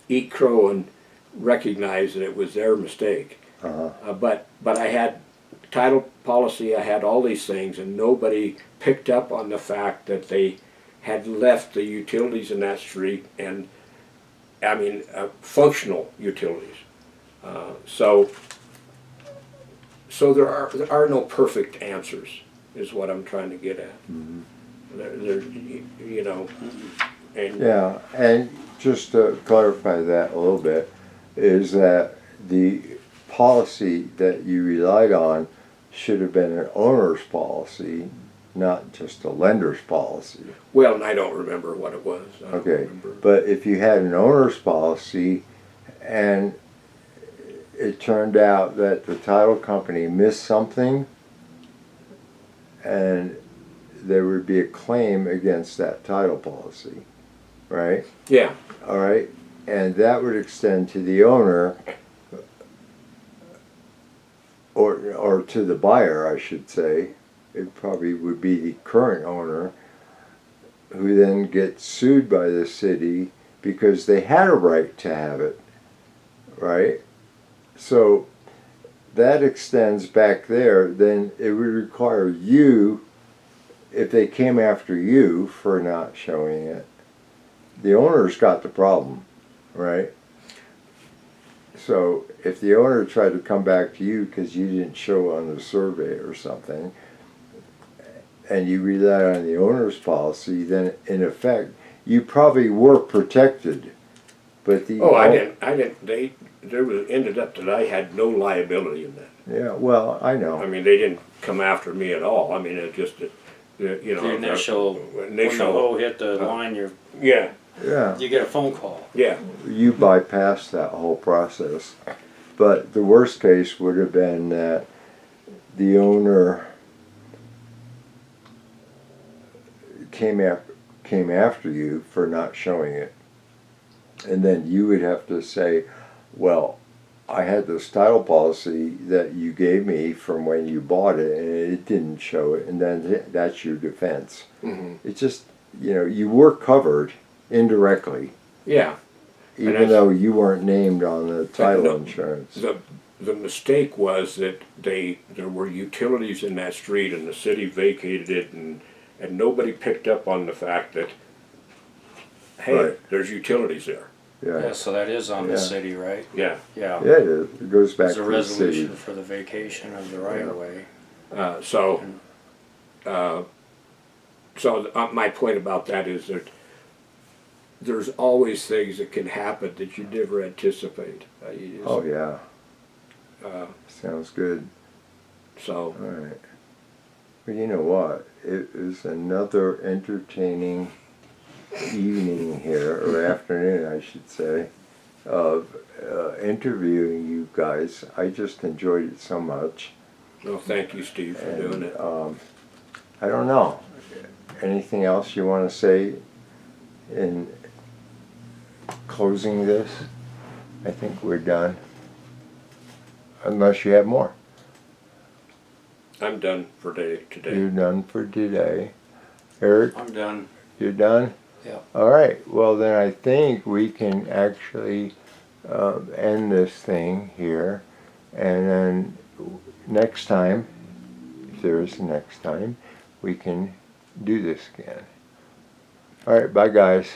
Speaker 2: eat crow and recognize that it was their mistake. But I had title policy, I had all these things, and nobody picked up on the fact that they had left the utilities in that street, and I mean functional utilities. So there are no perfect answers, is what I'm trying to get at.
Speaker 5: Mm-hmm.
Speaker 2: And
Speaker 5: Yeah, and just to clarify that a little bit, is that the policy that you relied on should have been an owner's policy, not just a lender's policy.
Speaker 2: well, and I don't remember what it was. I don't
Speaker 5: Okay,
Speaker 2: remember.
Speaker 5: but if you had an owner's policy and it turned out that the title company missed something, and there would be a claim against that title policy, right?
Speaker 2: Yeah,
Speaker 5: All right, and that would extend to the owner, or to the buyer, I should say. It probably would be the current owner, who then gets sued by the city because they had a right to have it, right? So that extends back there. Then it would require you, if they came after you for not showing it, the owner's got the problem, right? So if the owner tried to come back to you because you didn't show on the survey or something, and you rely on the owner's policy, then in effect, you probably were protected. But the
Speaker 2: Oh, I didn't, ended up that I had no liability in that.
Speaker 5: Yeah, well, I
Speaker 2: I
Speaker 5: know.
Speaker 2: mean, they didn't come after me at all. I mean, it just, you know.
Speaker 3: The initial, when the hoe hit the line,
Speaker 2: Yeah,
Speaker 5: Yeah,
Speaker 3: you get a phone call.
Speaker 2: yeah,
Speaker 5: you bypassed that whole process. But the worst case would have been that the owner came after you for not showing it. And then you would have to say, well, I had this title policy that you gave me from when you bought it and it didn't show it, and then that's your defense.
Speaker 2: hmm
Speaker 5: It's just, you were covered indirectly,
Speaker 2: yeah.
Speaker 5: even
Speaker 2: that's-
Speaker 5: though you weren't named on the title
Speaker 2: no,
Speaker 5: insurance.
Speaker 2: The mistake was that there were utilities in that street and the city vacated it and nobody picked up on the fact that, hey,
Speaker 5: Right.
Speaker 2: there's utilities there.
Speaker 3: Yeah,
Speaker 5: Yeah,
Speaker 3: so that is on the
Speaker 5: Yeah.
Speaker 3: city, right?
Speaker 2: Yeah.
Speaker 3: Yeah.
Speaker 5: yeah, it is. It goes back
Speaker 3: There's a
Speaker 5: to the city.
Speaker 3: resolution for the vacation of the right of way.
Speaker 2: So my point about that is that there's always things that can happen that you never anticipate. You just,
Speaker 5: Oh yeah,
Speaker 2: uh,
Speaker 5: sounds good.
Speaker 2: so
Speaker 5: All right. Well, you know what? It is another entertaining evening here, or afternoon, I should say, of interviewing you guys. I just enjoyed it so much.
Speaker 2: well, thank you, Steve, for doing it.
Speaker 5: I don't know. Anything else you want to say in closing this? I think we're done. Unless you have more.
Speaker 2: I'm done for today.
Speaker 5: You're done for today. Eric,
Speaker 3: I'm done.
Speaker 5: you're done?
Speaker 3: Yeah.
Speaker 5: All right. Well, then I think we can actually end this thing here. And then next time, if there is a next time, we can do this again. All right. Bye, guys.